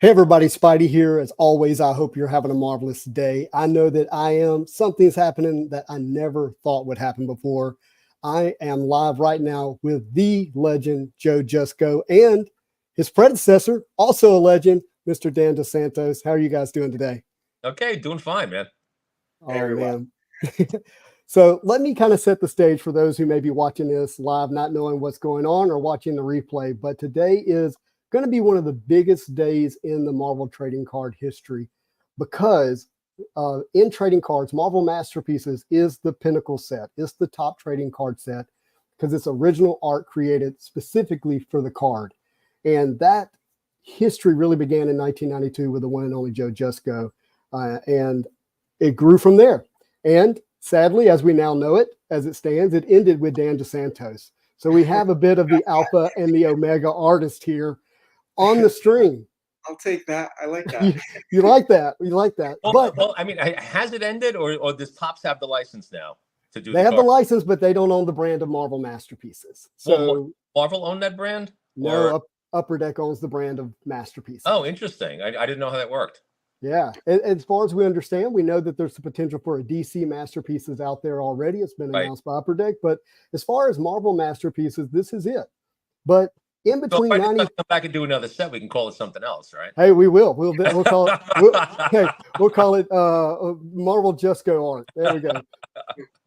Hey everybody, Spidey here. As always, I hope you're having a marvelous day. I know that I am. Something's happening that I never thought would happen before. I am live right now with the legend, Joe Jusko, and his predecessor, also a legend, Mr. Dan Santos. How are you guys doing today? Okay, doing fine, man. Oh, man. So let me kind of set the stage for those who may be watching this live, not knowing what's going on or watching the replay. But today is going to be one of the biggest days in the Marvel trading card history because in trading cards, Marvel Masterpieces is the pinnacle set. It's the top trading card set because it's original art created specifically for the card. And that history really began in 1992 with the one and only Joe Jusko. And it grew from there. And sadly, as we now know it, as it stands, it ended with Dan Santos. So we have a bit of the alpha and the omega artist here on the stream. I'll take that. I like that. You like that. You like that. Well, I mean, has it ended or does Topps have the license now to do They have the license, but they don't own the brand of Marvel Masterpieces. So Marvel owned that brand? No, Upper Deck owns the brand of Masterpieces. Oh, interesting. I didn't know how that worked. Yeah. As far as we understand, we know that there's the potential for a DC Masterpieces out there already. It's been announced by Upper Deck. But as far as Marvel Masterpieces, this is it. But in between, so if I come back and do another set, we can call it something else, right? Hey, we will. We'll call it. We'll call it Marvel Jusko art. There we go.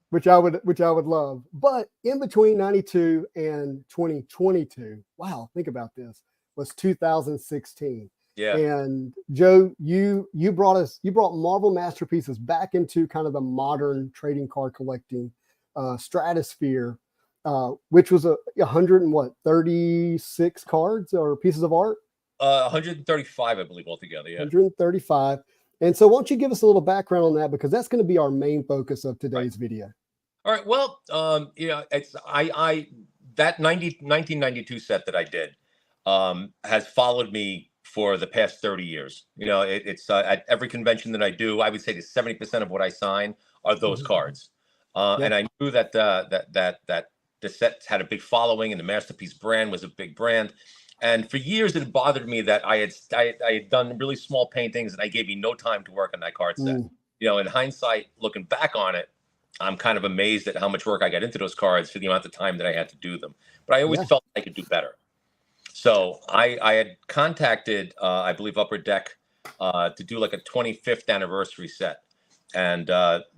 which I would love. But in between 92 and 2022, wow, think about this, was 2016. Yeah. And Joe, you brought Marvel Masterpieces back into kind of the modern trading card collecting stratosphere, which was 136 cards or pieces of art? 135, I believe, altogether. Yeah. 135. And so why don't you give us a little background on that, because that's going to be our main focus of today's video. All right. Well, it's that 1992 set that I did has followed me for the past 30 years. It's at every convention that I do, I would say that 70% of what I sign are those cards. And I knew that the set had a big following and the Masterpiece brand was a big brand. And for years, it bothered me that I had done really small paintings and I gave me no time to work on that card set. In hindsight, looking back on it, I'm kind of amazed at how much work I got into those cards for the amount of time that I had to do them. But I always felt I could do better. So I had contacted, I believe, Upper Deck to do like a 25th anniversary set. And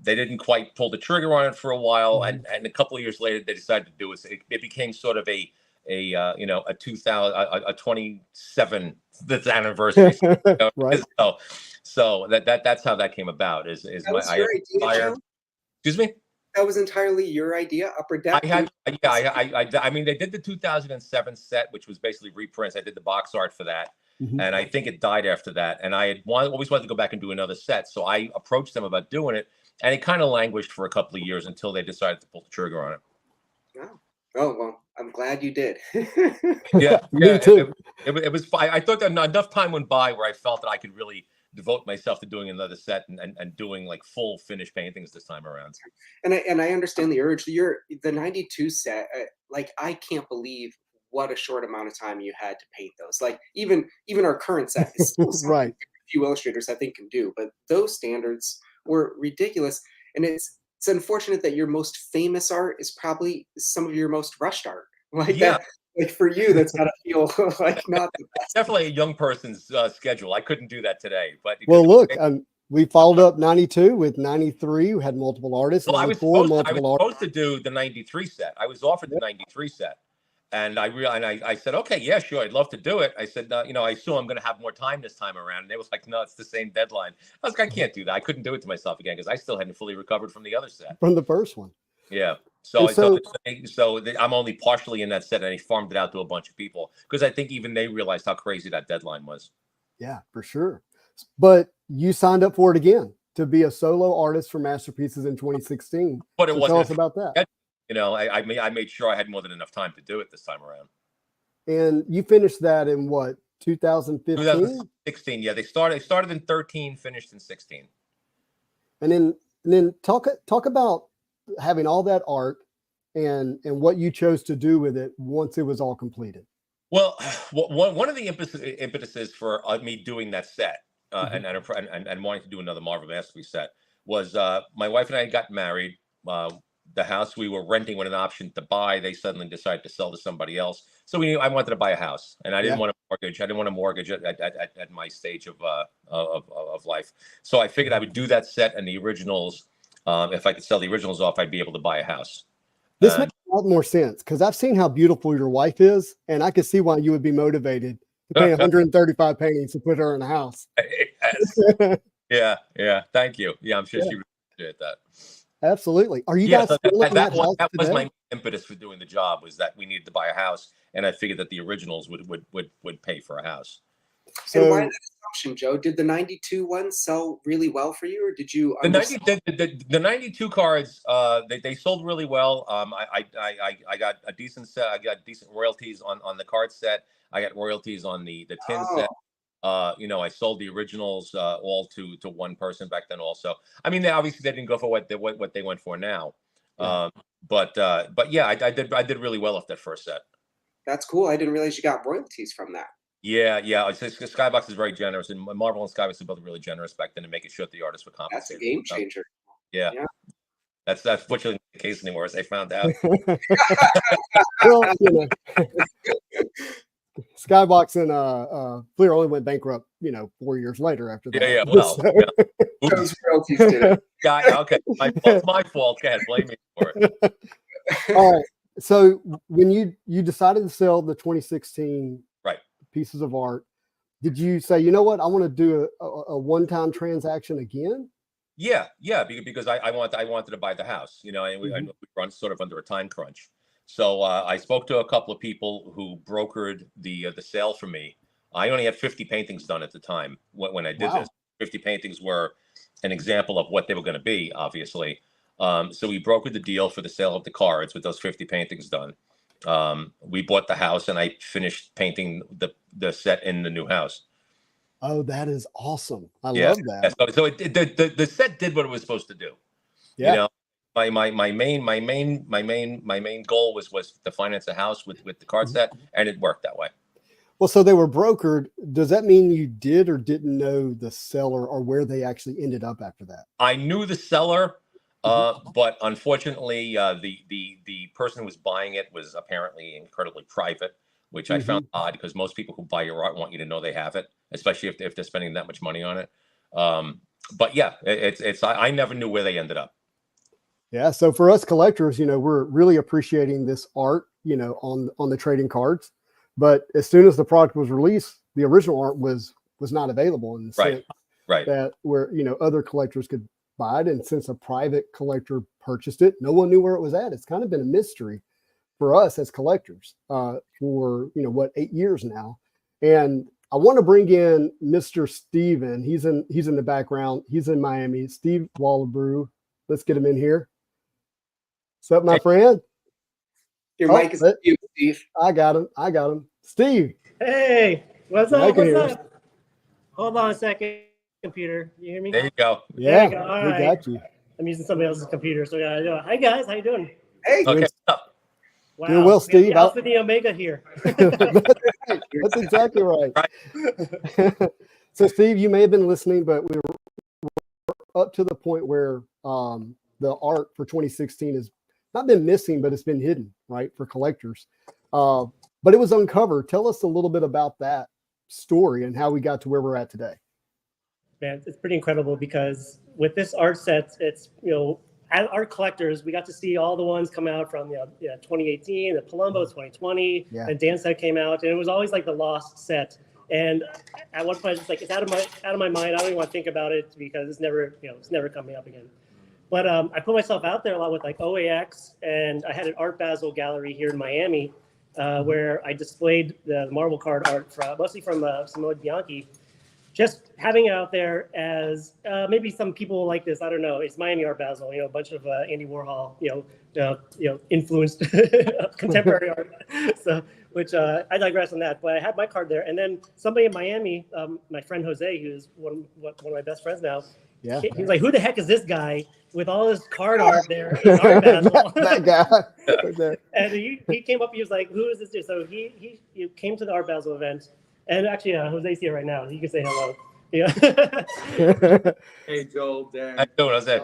they didn't quite pull the trigger on it for a while. And a couple of years later, they decided to do it. It became sort of a 27th anniversary. Right. So that's how that came about. Excuse me? That was entirely your idea, Upper Deck? I mean, they did the 2007 set, which was basically reprints. I did the box art for that. And I think it died after that. And I had always wanted to go back and do another set. So I approached them about doing it. And it kind of languished for a couple of years until they decided to pull the trigger on it. Oh, well, I'm glad you did. Me too. It was fine. I thought that enough time went by where I felt that I could really devote myself to doing another set and doing like full finished paintings this time around. And I understand the urge. The 92 set, like, I can't believe what a short amount of time you had to paint those. Like even our current set is still something a few illustrators I think can do, but those standards were ridiculous. And it's unfortunate that your most famous art is probably some of your most rushed art. That. Like for you, that's gotta feel like not the best. Definitely a young person's schedule. I couldn't do that today, but look, we followed up 92 with 93. We had multiple artists. Well, I was supposed to do the 93 set. I was offered the 93 set, and I said, okay, yeah, sure, I'd love to do it. I said, I assume I'm going to have more time this time around. And they was like, no, it's the same deadline. I was like, I can't do that. I couldn't do it to myself again because I still hadn't fully recovered from the other set. From the first one. Yeah. So I'm only partially in that set, and I farmed it out to a bunch of people because I think even they realized how crazy that deadline was. Yeah, for sure. But you signed up for it again to be a solo artist for Masterpieces in 2016. But it wasn't. Tell us about that. I made sure I had more than enough time to do it this time around. And you finished that in what, 2015? 2016. Yeah, they started in 13, finished in 16. And then talk about having all that art and what you chose to do with it once it was all completed. Well, one of the impetuses for me doing that set and wanting to do another Marvel Masterpiece set was my wife and I got married. The house we were renting with an option to buy, they suddenly decided to sell to somebody else. So I wanted to buy a house, and I didn't want a mortgage. I didn't want a mortgage at my stage of life. So I figured I would do that set and the originals. If I could sell the originals off, I'd be able to buy a house. This makes a lot more sense because I've seen how beautiful your wife is, and I could see why you would be motivated to pay 135 paintings to put her in a house. Yes. Yeah. Thank you. Yeah, I'm sure she would appreciate that. Absolutely. Are you guys still living in that house that was today? my impetus for doing the job, was that we needed to buy a house, and I figured that the originals would pay for a house. So, and why that assumption, Joe? Did the 92 one sell really well for you, or did you? The 92 cards, they sold really well. I got a decent set. I got decent royalties on the card set. I got royalties on the tin set. I sold the originals all to one person back then also. I mean, they didn't go for what they went for now. Yeah. But yeah, I did really well off that first set. That's cool. I didn't realize you got royalties from that. Yeah. Skybox is very generous, and Marvel and Skybox are both really generous back then to making sure the artists were compensated. That's a game changer. Yeah. That's fortunately not the case anymore, as I found out. Well, Skybox and Fleer only went bankrupt, 4 years later after that. Yeah. Well, Those royalties did it. Yeah. Okay. It's my fault. Go ahead, blame me for it. All right. So when you decided to sell the 2016 pieces of art, did you say, you know what, I want to do a one-time transaction again? Yeah, because I wanted to buy the house, and we run sort of under a time crunch. So I spoke to a couple of people who brokered the sale for me. I only had 50 paintings done at the time when I did this. 50 paintings were an example of what they were going to be, obviously. So we brokered the deal for the sale of the cards with those 50 paintings done. We bought the house, and I finished painting the set in the new house. Oh, that is awesome! I love that. Yeah. So the set did what it was supposed to do. Yeah. My main goal was to finance a house with the card set, and it worked that way. Well, so they were brokered. Does that mean you did or didn't know the seller or where they actually ended up after that? I knew the seller, but unfortunately, the person who was buying it was apparently incredibly private, which I found odd, because most people who buy your art want you to know they have it, especially if they're spending that much money on it. But yeah, I never knew where they ended up. Yeah. So for us collectors, we're really appreciating this art, on the trading cards. But as soon as the product was released, the original art was not available in the sense that where, other collectors could buy it. And since a private collector purchased it, no one knew where it was at. It's kind of been a mystery for us as collectors for, 8 years now. And I want to bring in Mr. Steven. He's in the background. He's in Miami. Steve Wallabrew. Let's get him in here. What's up, my friend? Your mic is mute, Steve. I got him. Steve. Hey, what's up? What's up? Hold on a second, computer. You hear me? There you go. Yeah, we got you. I'm using somebody else's computer, so hi guys, how you doing? Hey. Okay. Wow. Doing well, Steve. The Alpha and the Omega here. That's exactly right. So, Steve, you may have been listening, but we were up to the point where the art for 2016 has not been missing, but it's been hidden, right, for collectors. But it was uncovered. Tell us a little bit about that story and how we got to where we're at today. Man, it's pretty incredible, because with this art set, it's, as art collectors, we got to see all the ones come out from 2018, the Palumbo 2020, and Dan set came out, and it was always like the lost set. And at one point, it's like, it's out of my mind. I don't even want to think about it, because it's never coming up again. But I put myself out there a lot with like OAX, and I had an Art Basel gallery here in Miami, where I displayed the Marvel card art mostly from Simone Bianchi. Just having it out there as maybe some people like this. I don't know. It's Miami Art Basel, a bunch of Andy Warhol, influenced contemporary art. So, which I digress on that. But I had my card there, and then somebody in Miami, my friend Jose, who's one of my best friends now, Yeah. He's like, who the heck is this guy with all this card art there in Art Basel? that guy. Right there. And he came up, he was like, who is this dude? So he came to the Art Basel event. And actually, Jose's here right now. He can say hello. Yeah. Hey, Joel, Dan. I know what I said.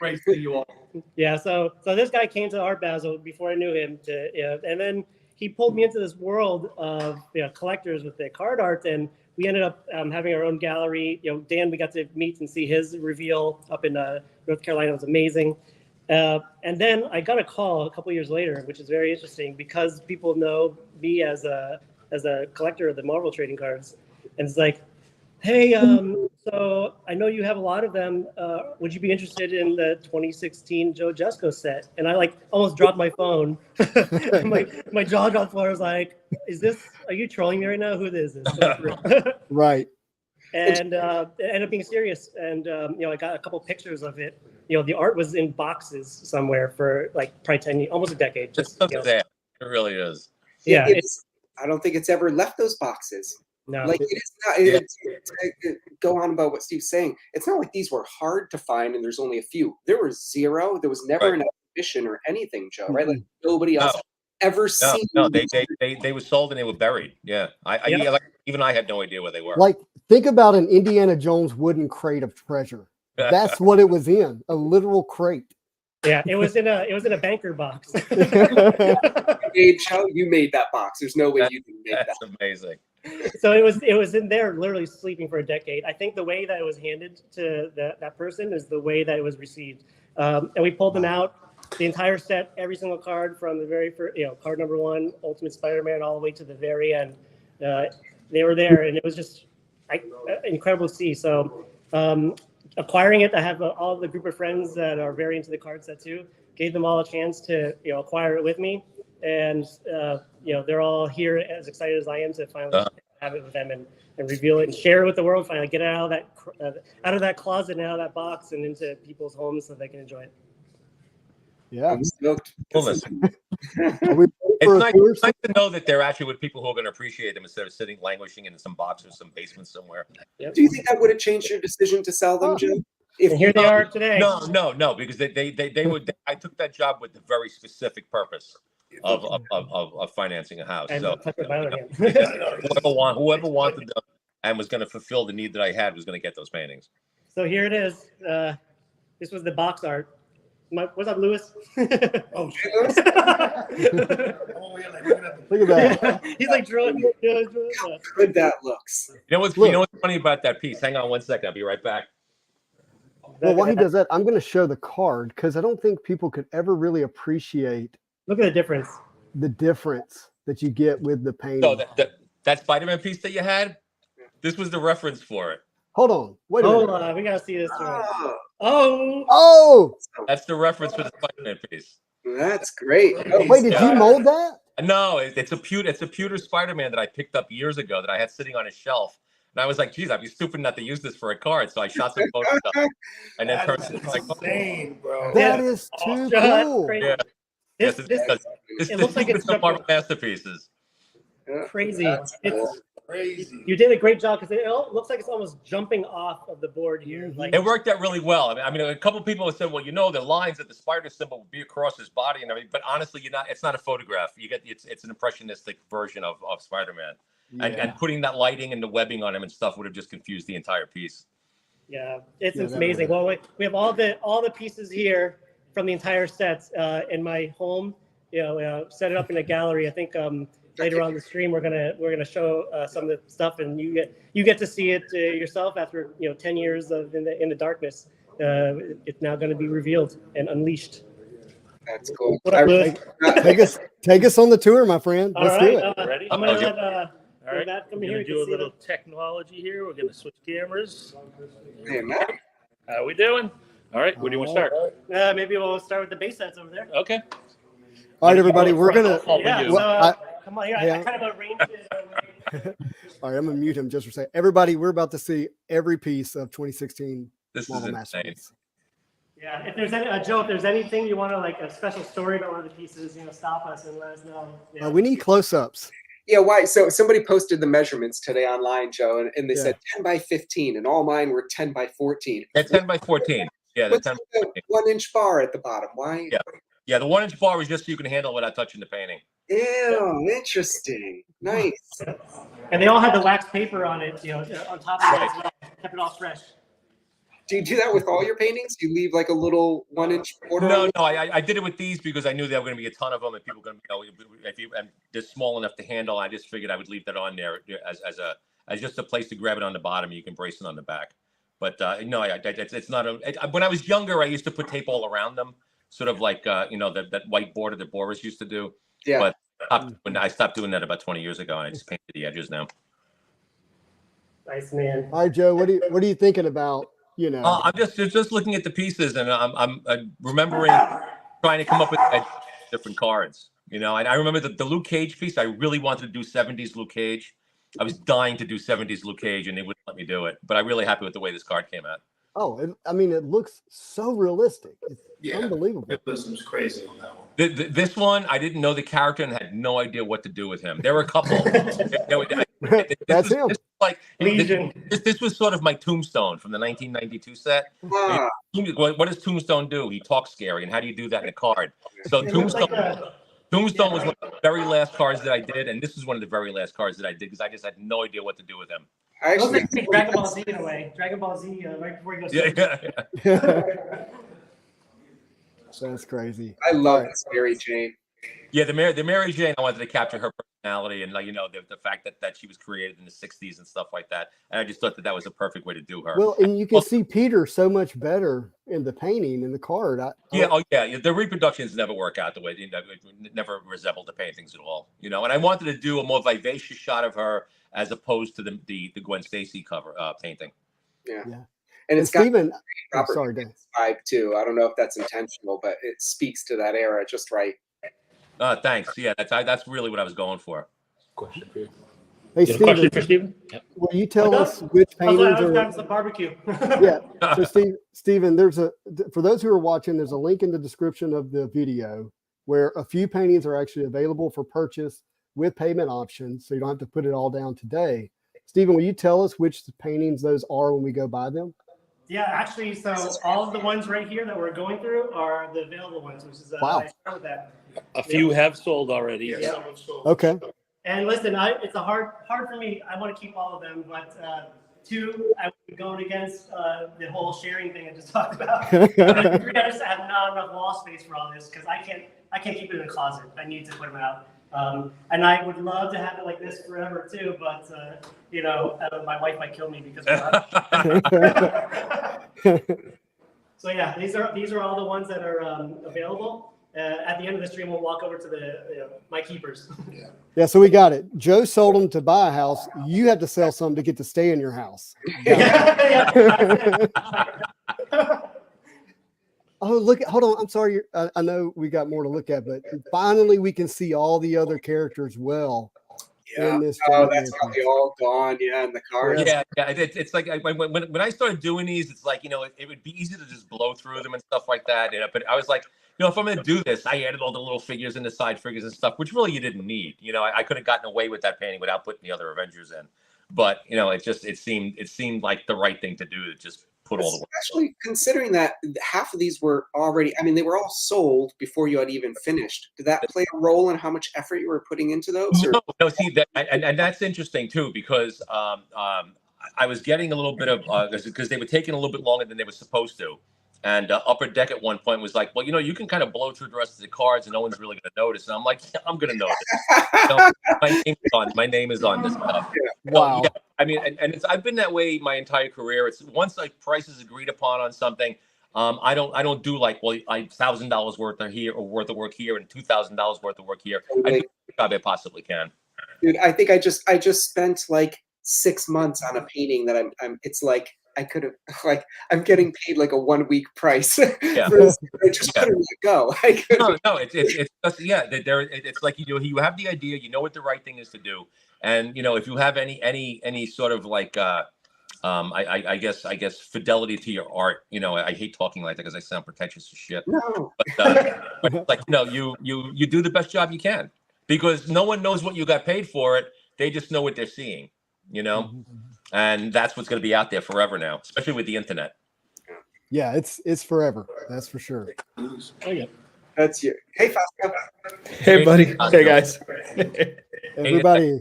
Great to see you all. Yeah, so this guy came to Art Basel before I knew him, and then he pulled me into this world of collectors with their card art, and we ended up having our own gallery. Dan, we got to meet and see his reveal up in North Carolina. It was amazing. And then I got a call a couple years later, which is very interesting because people know me as a collector of the Marvel trading cards, and it's like, hey, so I know you have a lot of them. Would you be interested in the 2016 Joe Jusko set? And I almost dropped my phone. my jaw dropped floor. I was like, are you trolling me right now? Who is this? Right. And it ended up being serious. And, I got a couple pictures of it. The art was in boxes somewhere for probably 10 years, almost a decade. Just it really is. Yeah. I don't think it's ever left those boxes. No. Like it is not. Go on about what Steve's saying. It's not like these were hard to find, and there's only a few. There was zero. There was never an exhibition or anything, Joe. Right? Like nobody else ever seen. No, they were sold and they were buried. Yeah, even I had no idea where they were. Like, think about an Indiana Jones wooden crate of treasure. That's what it was in, a literal crate. Yeah, it was in a banker box. You made that box. There's no way you didn't make that. That's amazing. So it was in there, literally sleeping for a decade. I think the way that it was handed to that person is the way that it was received. And we pulled them out, the entire set, every single card from the very first, card number 1, Ultimate Spider-Man, all the way to the very end. They were there, and it was just incredible to see. So acquiring it, I have all the group of friends that are very into the card set too. Gave them all a chance to acquire it with me, and they're all here as excited as I am to finally have it with them and reveal it and share it with the world. Finally get it out of that closet and out of that box and into people's homes so they can enjoy it. Yeah. I'm stoked. It's nice to know that they're actually with people who are going to appreciate them instead of sitting languishing in some box or some basement somewhere. Yep. Do you think that would have changed your decision to sell them, Jim? And here they are today. No, because they would. I took that job with the very specific purpose of financing a house. So whoever wanted them and was going to fulfill the need that I had was going to get those paintings. So here it is. This was the box art. What's up, Lewis? Oh, shit. Look at that. He's like drawing. How good that looks. You know what's funny about that piece? Hang on one second. I'll be right back. Well, while he does that, I'm going to show the card because I don't think people could ever really appreciate. Look at the difference. The difference that you get with the painting. So that Spider-Man piece that you had, this was the reference for it. Hold on. Wait a minute. Hold on. We got to see this one. Oh! That's the reference for the Spider-Man piece. That's great. Wait, did you mold that? No, it's a pewter Spider-Man that I picked up years ago that I had sitting on a shelf. And I was like, geez, I'd be stupid not to use this for a card. So I shot some photos up and then turned it like, insane, bro. That is too cool. Yeah. Yes, it looks like it's some Marvel masterpieces. Crazy. It's crazy. You did a great job because it looks like it's almost jumping off of the board here. Like it worked out really well. I mean, a couple of people have said, well, the lines that the spider symbol would be across his body and everything. But honestly, it's not a photograph. It's an impressionistic version of Spider-Man. Yeah. And putting that lighting and the webbing on him and stuff would have just confused the entire piece. Yeah, it's amazing. Well, we have all the pieces here from the entire sets in my home. Set it up in a gallery. I think later on the stream we're gonna show some of the stuff, and you get to see it yourself after 10 years of in the darkness. It's now going to be revealed and unleashed. That's cool. What up, Lewis? Take us on the tour, my friend. Let's do it. Ready? I'm gonna let all right, Matt come we're here. going to do a little technology here. We're going to switch cameras. Hey, Matt. How we doing? All right, where do you want to start? Maybe we'll start with the base sets over there. Okay. All right, everybody, we're gonna. Come on here. I kind of arranged it. All right, I'm gonna mute him just for a second. Everybody, we're about to see every piece of 2016. This is insane. Yeah, if there's any Joe, if there's anything you want to a special story about one of the pieces, stop us and let us know. Yeah. We need close-ups. Yeah, why? So somebody posted the measurements today online, Joe, and they said 10 by 15, and all mine were 10 by 14. They're 10 by 14. Yeah, they're What's 10 the by 14. 1-inch bar at the bottom? Why? Yeah. Yeah, the 1-inch bar was just so you can handle it without touching the painting. Ew, interesting. Nice. And they all had the wax paper on it, on top of it as well. Kept it all fresh. Do you do that with all your paintings? Do you leave like a little 1-inch border? No, I did it with these because I knew there were going to be a ton of them, and people were going to, if you and they're small enough to handle. I just figured I would leave that on there as just a place to grab it on the bottom. You can brace it on the back. But no, it's not a. When I was younger, I used to put tape all around them, sort of like that white border that Boris used to do. Yeah. But when I stopped doing that about 20 years ago, and I just painted the edges now. Nice, man. All right, Joe. What are you thinking about? I'm just looking at the pieces, and I'm remembering trying to come up with different cards. And I remember the Luke Cage piece. I really wanted to do 70s Luke Cage. I was dying to do 70s Luke Cage, and they wouldn't let me do it. But I'm really happy with the way this card came out. Oh, it looks so realistic. It's unbelievable. It was crazy on that one. This one, I didn't know the character and had no idea what to do with him. There were a couple. That's him. This was sort of my Tombstone from the 1992 set. Ah. What does Tombstone do? He talks scary, and how do you do that in a card? So Tombstone was one of the very last cards that I did, and this is one of the very last cards that I did because I just had no idea what to do with him. I Those actually like Dragon Ball Z in a way. Dragon Ball Z right before he goes. Yeah. That's crazy. I love this Mary Jane. Yeah, the Mary Jane, I wanted to capture her personality and the fact that she was created in the 60s and stuff like that. And I just thought that was a perfect way to do her. Well, and you can see Peter so much better in the painting in the card. The reproductions never work out the way it never resemble the paintings at all. And I wanted to do a more vivacious shot of her as opposed to the Gwen Stacy cover painting. Yeah. And it's Steven, got sorry, Dan. vibe too. I don't know if that's intentional, but it speaks to that era just right. Thanks. Yeah, that's really what I was going for. Question for you. Hey, Question for Steven? Yep. Will you tell us which paintings are? That's the barbecue. Yeah. So, Steven, for those who are watching, there's a link in the description of the video where a few paintings are actually available for purchase with payment options, so you don't have to put it all down today. Steven, will you tell us which paintings those are when we go buy them? Yeah, actually, so all of the ones right here that we're going through are the available ones, which is wow. I start with that. A few have sold already. Yeah. Okay. And listen, it's a hard for me. I want to keep all of them, but two, I would be going against the whole sharing thing I just talked about. And three, I just have not enough wall space for all this because I can't keep it in a closet. I need to put them out. And I would love to have it like this forever too, but my wife might kill me because of that. So yeah, these are all the ones that are available. At the end of the stream, we'll walk over to my keepers. Yeah, so we got it. Joe sold them to buy a house. You have to sell some to get to stay in your house. Oh, look! Hold on. I'm sorry. I know we got more to look at, but finally we can see all the other characters well. Yeah. That's probably all gone. Yeah, in the cards. Yeah. It's like when I started doing these, it's like it would be easy to just blow through them and stuff like that. But I was like, if I'm going to do this, I added all the little figures and the side figures and stuff, which really you didn't need. I could have gotten away with that painting without putting the other Avengers in. But it seemed like the right thing to do to just put all the work. Especially considering that half of these were already, they were all sold before you had even finished. Did that play a role in how much effort you were putting into those? Or? No, see that, and that's interesting too, because I was getting a little bit of because they were taking a little bit longer than they were supposed to. And Upper Deck at one point was like, well, you can kind of blow through the rest of the cards and no one's really going to notice. And I'm like, yeah, I'm going to notice. My name is on this stuff. Wow. And I've been that way my entire career. It's once like price is agreed upon on something, I don't do like, well, $1,000 worth of work here and $2,000 worth of work here. I do the job I possibly can. Dude, I think I just spent like 6 months on a painting that it's like I could have I'm getting paid like a 1 week price. Yeah. I just couldn't let go. No, it's it's like you have the idea, you know what the right thing is to do, and if you have any sort of like I guess fidelity to your art. I hate talking like that because I sound pretentious as shit. No. But it's like you do the best job you can. because no one knows what you got paid for it. They just know what they're seeing, you know, and that's what's going to be out there forever now, especially with the internet. Yeah, it's forever. That's for sure. Oh, yeah. That's you. Hey, Fausto. Hey, buddy. Hey, guys. Everybody.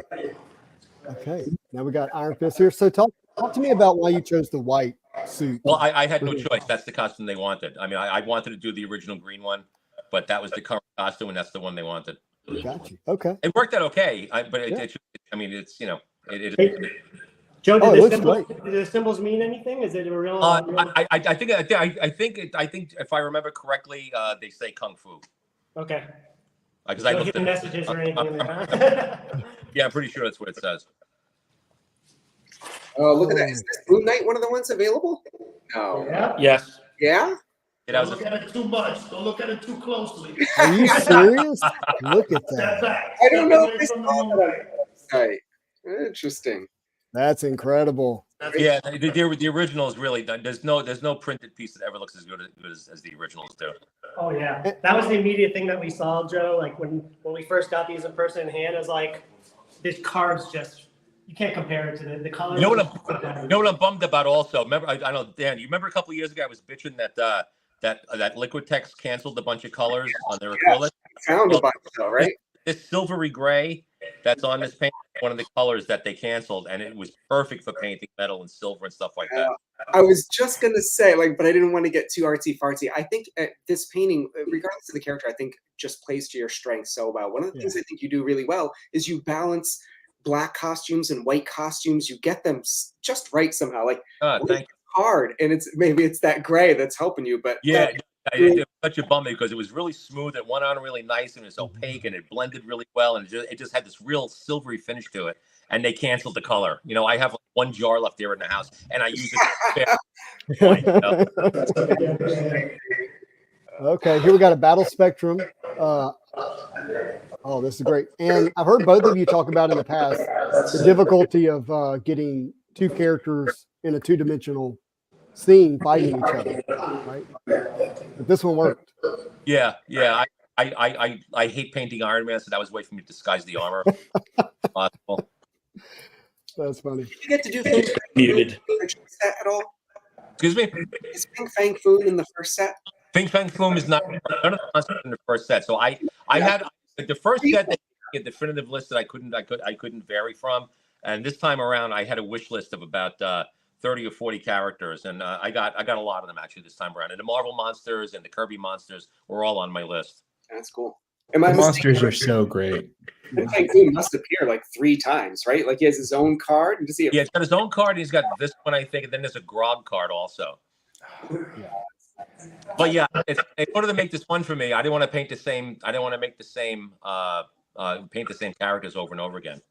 Okay, now we got Iron Fist here. So talk to me about why you chose the white suit. Well, I had no choice. That's the costume they wanted. I mean, I wanted to do the original green one, but that was the current costume, and that's the one they wanted. Got you. Okay. It worked out okay, but I mean, it's Joe, Oh, it looks did the symbols mean anything? Is it a real? I think if I remember correctly, they say kung fu. Okay. Because No I looked hidden at messages or anything in there. yeah, I'm pretty sure that's what it says. Oh, look at that. Is this Moon Knight one of the ones available? No. Yeah. Yes. Yeah? Don't look at it too much. Don't look at it too closely. Are you serious? Look at that. I don't know if I saw that on the website. Interesting. That's incredible. Yeah, the original is really done. There's no printed piece that ever looks as good as the originals do. Oh yeah, that was the immediate thing that we saw, Joe. Like when we first got these in person in hand, it was like this card's just you can't compare it to the color. You know what I'm bummed about also? Remember, I don't know, Dan. You remember a couple of years ago I was bitching that that Liquitex canceled a bunch of colors on their acrylic. Found a bunch though, right? This silvery gray that's on this paint, one of the colors that they canceled, and it was perfect for painting metal and silver and stuff like that. I was just gonna say, but I didn't want to get too artsy fartsy. I think this painting, regardless of the character, I think just plays to your strengths so well. One of the things I think you do really well is you balance black costumes and white costumes. You get them just right somehow. Thank you. Hard, and maybe it's that gray that's helping you. But yeah. It was such a bummer because it was really smooth. It went on really nice and it was opaque and it blended really well. And it just had this real silvery finish to it. And they canceled the color. You know, I have one jar left there in the house and I use it. Okay, here we got a Battle Spectrum. Oh, this is great. And I've heard both of you talk about in the past the difficulty of getting two characters in a two-dimensional scene fighting each other, right? But this one worked. Yeah. I hate painting Iron Man, so that was a way for me to disguise the armor. Possible. That's funny. Did you get to do things Muted set at all? Excuse me? Is Pink Fang Food in the first set? Pink Fang Foom is not none of the monsters in the first set. So I had the first set that a definitive list that I couldn't vary from, and this time around I had a wish list of about 30 or 40 characters, and I got a lot of them actually this time around. And the Marvel monsters and the Kirby monsters were all on my list. That's cool. The monsters are so great. Pink Fang Food must appear like 3 times, right? Like he has his own card. And Yeah, he's got his own card. He's got this one, I think, and then there's a Grog card also. But yeah, in order to make this fun for me, I didn't want to paint the same. I didn't want to make the same paint the same characters over and over again.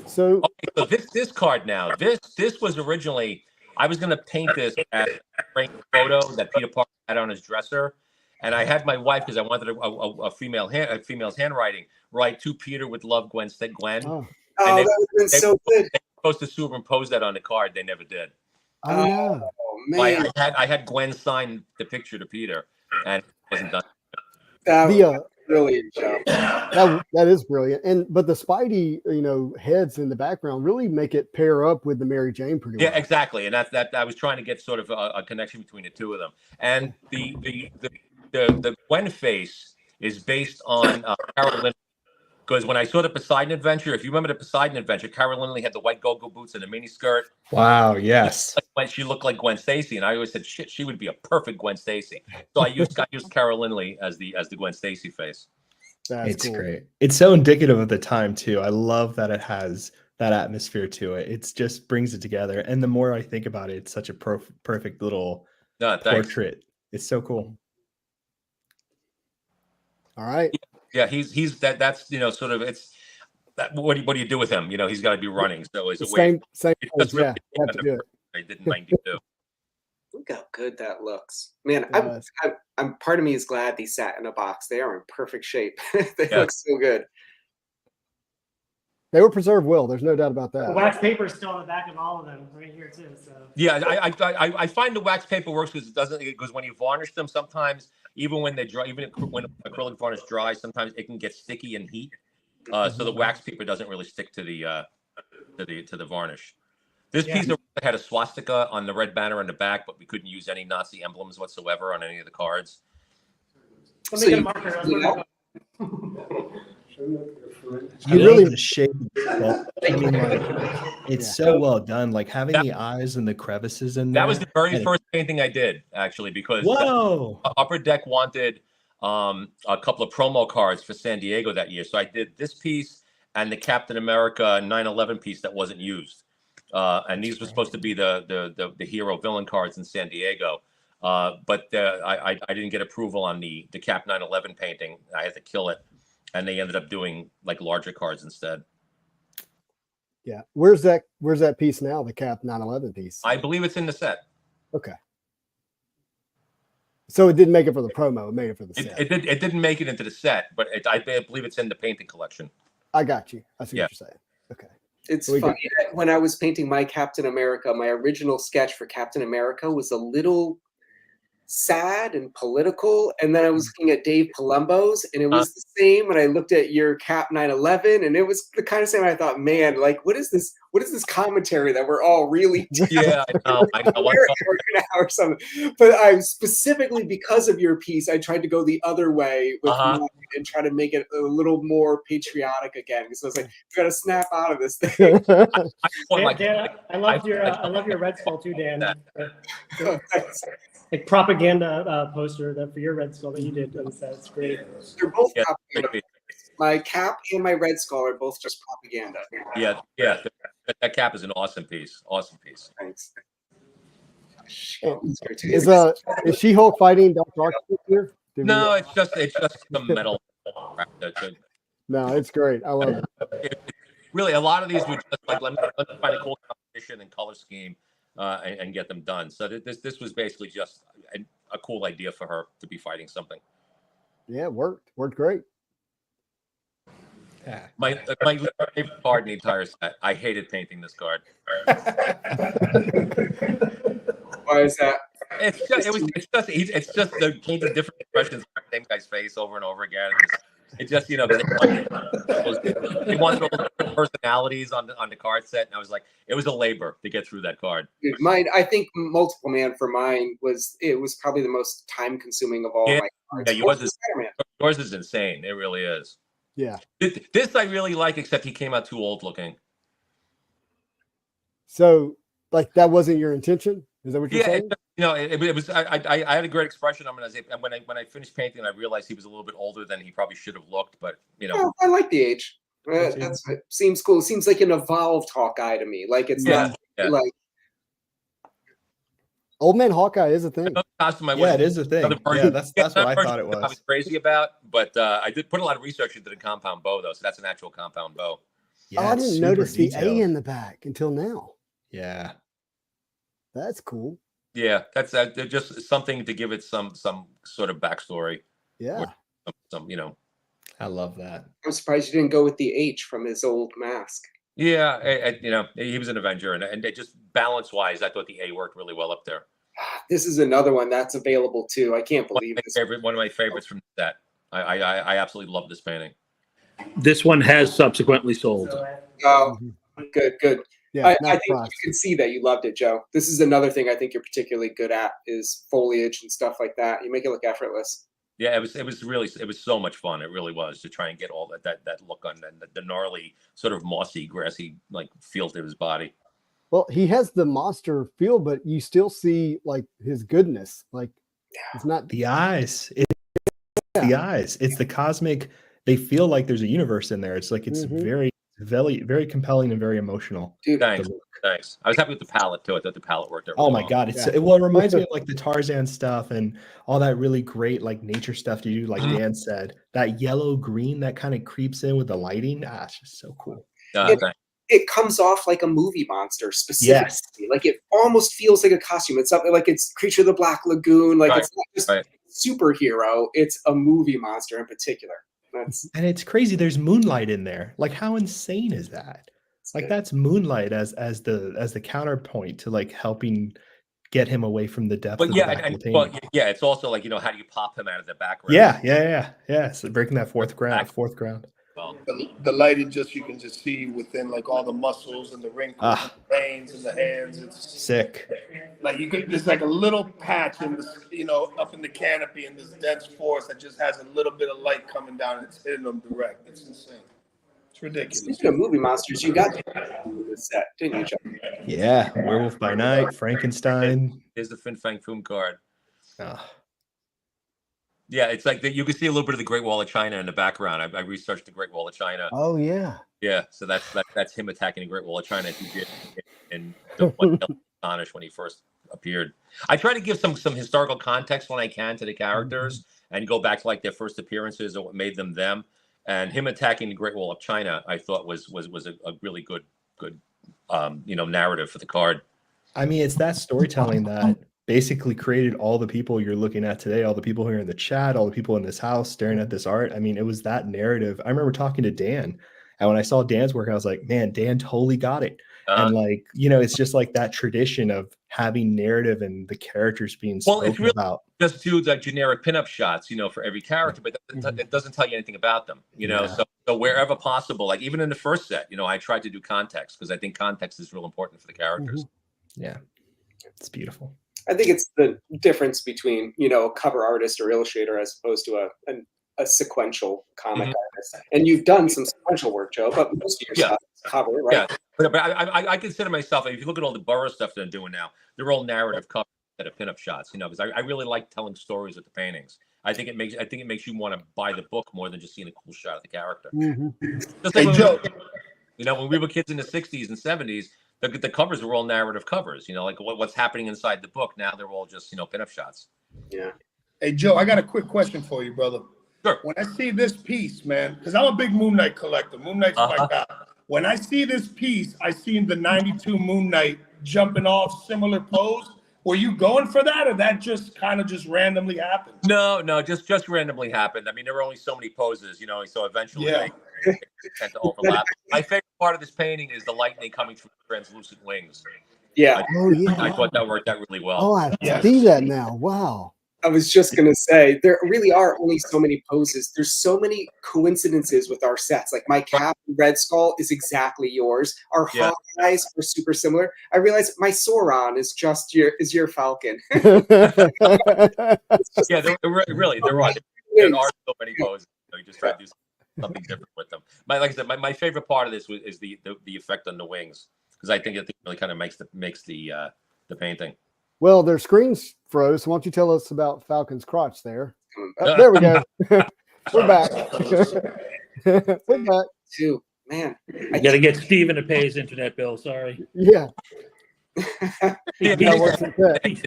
So this card now, this was originally, I was going to paint this as a framed photo that Peter Parker had on his dresser, and I had my wife, because I wanted a female's handwriting, write to Peter with love, Gwen. Oh, that would have been so good. They were supposed to superimpose that on the card. They never did. oh Man, I had Gwen sign the picture to Peter, and it wasn't done. that The, was brilliant job. that is brilliant. But the Spidey, heads in the background really make it pair up with the Mary Jane pretty well. Yeah, exactly. And that I was trying to get sort of a connection between the two of them. And the Gwen face is based on Carol Lynn. Because when I saw the Poseidon Adventure, if you remember the Poseidon Adventure, Carol Lynley had the white go-go boots and a mini skirt. Wow, yes. She looked like Gwen Stacy, and I always said, "Shit, she would be a perfect Gwen Stacy." So I used Carol Lynley as the Gwen Stacy face. It's cool. Great. It's so indicative of the time too. I love that it has that atmosphere to it. It just brings it together. And the more I think about it, it's such a perfect little portrait. It's so cool. All right. Yeah, he's that's sort of it's that. What do you do with him? He's got to be running. So it's a same. Really have to do it. I did in '92. Look how good that looks, man. I'm part of me is glad these sat in a box. They are in perfect shape. They look so good. They were preserved well. There's no doubt about that. The wax paper is still on the back of all of them, right here too. So Yeah, I find the wax paper works because when you varnish them, sometimes even when they dry, even when acrylic varnish dries, sometimes it can get sticky in heat. So the wax paper doesn't really stick to the varnish. This piece had a swastika on the red banner on the back, but we couldn't use any Nazi emblems whatsoever on any of the cards. let me get a marker. You really the shape. I mean, like, it's so well done. Like having the eyes and the crevices in there. That was the very first painting I did, actually, because Upper Deck wanted a couple of promo cards for San Diego that year. So I did this piece and the Captain America 9/11 piece that wasn't used. And these were supposed to be the hero villain cards in San Diego. But I didn't get approval on the Cap 9/11 painting. I had to kill it. And they ended up doing like larger cards instead. Yeah. Where's that piece now? The Cap 9/11 piece. I believe it's in the set. Okay. So it didn't make it for the promo. It made it for the set. It didn't make it into the set, but I believe it's in the painting collection. I got you. I see what you're saying. Okay. It's funny that when I was painting my Captain America, my original sketch for Captain America was a little sad and political, and then I was looking at Dave Palumbo's, and it was the same. And I looked at your Cap 9/11, and it was the kind of same. I thought, man, like, what is this commentary that we're all really I know or something? But I specifically, because of your piece, I tried to go the other way with mine and try to make it a little more patriotic again. Because I was like, we got to snap out of this thing. Dan, I love your Red Skull too, Dan. Like propaganda poster that for your Red Skull that you did on the set. It's great. They're both propaganda. My Cap and my Red Skull are both just propaganda. Yeah. That Cap is an awesome piece. Awesome piece. Thanks. Is She-Hulk fighting Dr. Octopus here? No, it's just some metal. No, it's great. I love it. Really, a lot of these were just like let me find a cool composition and color scheme. And get them done. So this was basically just a cool idea for her to be fighting something. Yeah, it worked great. Yeah. My favorite card in the entire set. I hated painting this card. Why is that? It's just the painting different expressions on the same guy's face over and over again. It just, they wanted all the personalities on the card set, and I was like, it was a labor to get through that card. Dude, mine, I think Multiple Man for mine was probably the most time consuming of all my cards. Yeah, yours is insane. It really is. Yeah. This I really like, except he came out too old looking. So, like, that wasn't your intention? Is that what you're saying? It was. I had a great expression on him, and when I finished painting, I realized he was a little bit older than he probably should have looked. But I like the age. It seems cool. It seems like an evolved Hawkeye to me. Like it's not like Old Man Hawkeye is a thing. It is a thing. Yeah, that's what I thought it was. I was crazy about, but I did put a lot of research into the compound bow, though. So that's an actual compound bow. Yeah, I didn't notice detailed. The A in the back until now. Yeah. That's cool. Yeah, that's just something to give it some sort of backstory. Yeah. Some I love that. I'm surprised you didn't go with the H from his old mask. Yeah, he was an Avenger, and just balance-wise, I thought the A worked really well up there. This is another one that's available too. I can't believe this. One of my favorites from that. I absolutely love this painting. This one has subsequently sold. Oh, good. Yeah, I think you can see that you loved it, Joe. This is another thing I think you're particularly good at is foliage and stuff like that. You make it look effortless. Yeah, it was so much fun. It really was to try and get all that look on the gnarly, sort of mossy, grassy like feel to his body. Well, he has the monster feel, but you still see like his goodness. Like it's not the eyes. The eyes. It's the cosmic. They feel like there's a universe in there. It's like it's very, very compelling and very emotional. Dude, thanks. I was happy with the palette too. I thought the palette worked out really well. My god, it reminds me of like the Tarzan stuff and all that really great like nature stuff to do, like Dan said. That yellow green that kind of creeps in with the lighting. It's just so cool. It comes off like a movie monster specifically. Yes. Like it almost feels like a costume. It's something like it's Creature of the Black Lagoon. Like it's not just superhero. It's a movie monster in particular. And it's crazy. There's moonlight in there. Like, how insane is that? Like, that's moonlight as the counterpoint to like helping get him away from the depth of the back of the painting. Yeah, it's also like, how do you pop him out of the background? Yeah. So breaking that fourth ground. Well, the lighting, you can just see within like all the muscles and the wrinkles, and the veins and the hands. It's sick. Like there's like a little patch in this, up in the canopy in this dense forest that just has a little bit of light coming down and it's hitting them direct. It's insane. It's ridiculous. Speaking of movie monsters, you got this set, didn't you, Chuck? Yeah, Werewolf by Night, Frankenstein. Here's the Fin Fang Foom card. Oh. Yeah, it's like you can see a little bit of the Great Wall of China in the background. I researched the Great Wall of China. Oh yeah. Yeah, so that's him attacking the Great Wall of China. He did in Astonish when he first appeared. I try to give some historical context when I can to the characters and go back to like their first appearances or what made them them. And him attacking the Great Wall of China, I thought was a really good narrative for the card. I mean, it's that storytelling that basically created all the people you're looking at today, all the people who are in the chat, all the people in this house staring at this art. I mean, it was that narrative. I remember talking to Dan, and when I saw Dan's work, I was like, man, Dan totally got it. And like, it's just like that tradition of having narrative and the characters being spoken it's really about. Just do like generic pinup shots, for every character, but it doesn't tell you anything about them, So wherever possible, like even in the first set, I tried to do context because I think context is real important for the characters. Yeah, it's beautiful. I think it's the difference between, a cover artist or illustrator as opposed to a sequential comic artist. And you've done some sequential work, Joe, but most of your stuff is cover, right? Yeah, but I consider myself, if you look at all the Burroughs stuff that I'm doing now, they're all narrative covers instead of pinup shots, because I really like telling stories with the paintings. I think it makes you want to buy the book more than just seeing a cool shot of the character. Just like Joe. When we were kids in the 60s and 70s, the covers were all narrative covers, like what's happening inside the book. Now they're all just, pinup shots. Yeah. Hey, Joe, I got a quick question for you, brother. Sure. When I see this piece, man, because I'm a big Moon Knight collector. Moon Knight's my guy. When I see this piece, I see the 92 Moon Knight jumping off similar pose. Were you going for that, or that just kind of randomly happened? No, just randomly happened. I mean, there were only so many poses, so eventually they tend to overlap. My favorite part of this painting is the lightning coming through the translucent wings. Yeah. I thought that worked out really well. Oh, I see that now. Wow. I was just going to say, there really are only so many poses. There's so many coincidences with our sets. Like my Cap Red Skull is exactly yours. Our Hawk eyes are super similar. I realize my Sauron is just your Falcon. Yeah, there are so many poses. You just try to do something different with them. Like I said, my favorite part of this is the effect on the wings, because I think it really kind of makes the painting. Well, their screens froze. Why don't you tell us about Falcon's crotch there? There we go. We're back. We're back. Too, man. I got to get Steven to pay his internet bill. Sorry. Yeah.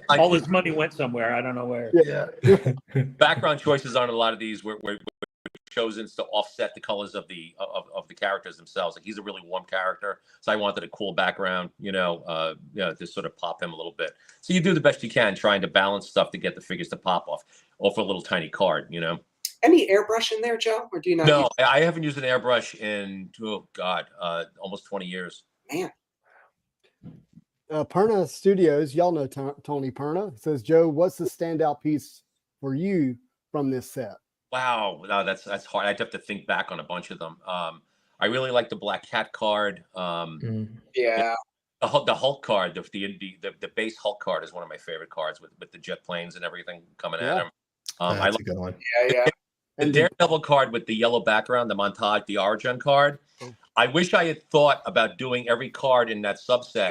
All his money went somewhere. I don't know where. Yeah. Background choices on a lot of these were chosen to offset the colors of the characters themselves. Like he's a really warm character, so I wanted a cool background, to sort of pop him a little bit. So you do the best you can, trying to balance stuff to get the figures to pop off a little tiny card, Any airbrush in there, Joe, or do you not? No, I haven't used an airbrush in almost 20 years. Man. Perna Studios, y'all know Tony Perna, says, Joe, what's the standout piece for you from this set? Wow, no, that's hard. I'd have to think back on a bunch of them. I really like the Black Cat card. Yeah. The Hulk card, the base Hulk card is one of my favorite cards with the jet planes and everything coming at him. That's a good one. Yeah. The Daredevil card with the yellow background, the montage, the origin card. I wish I had thought about doing every card in that subset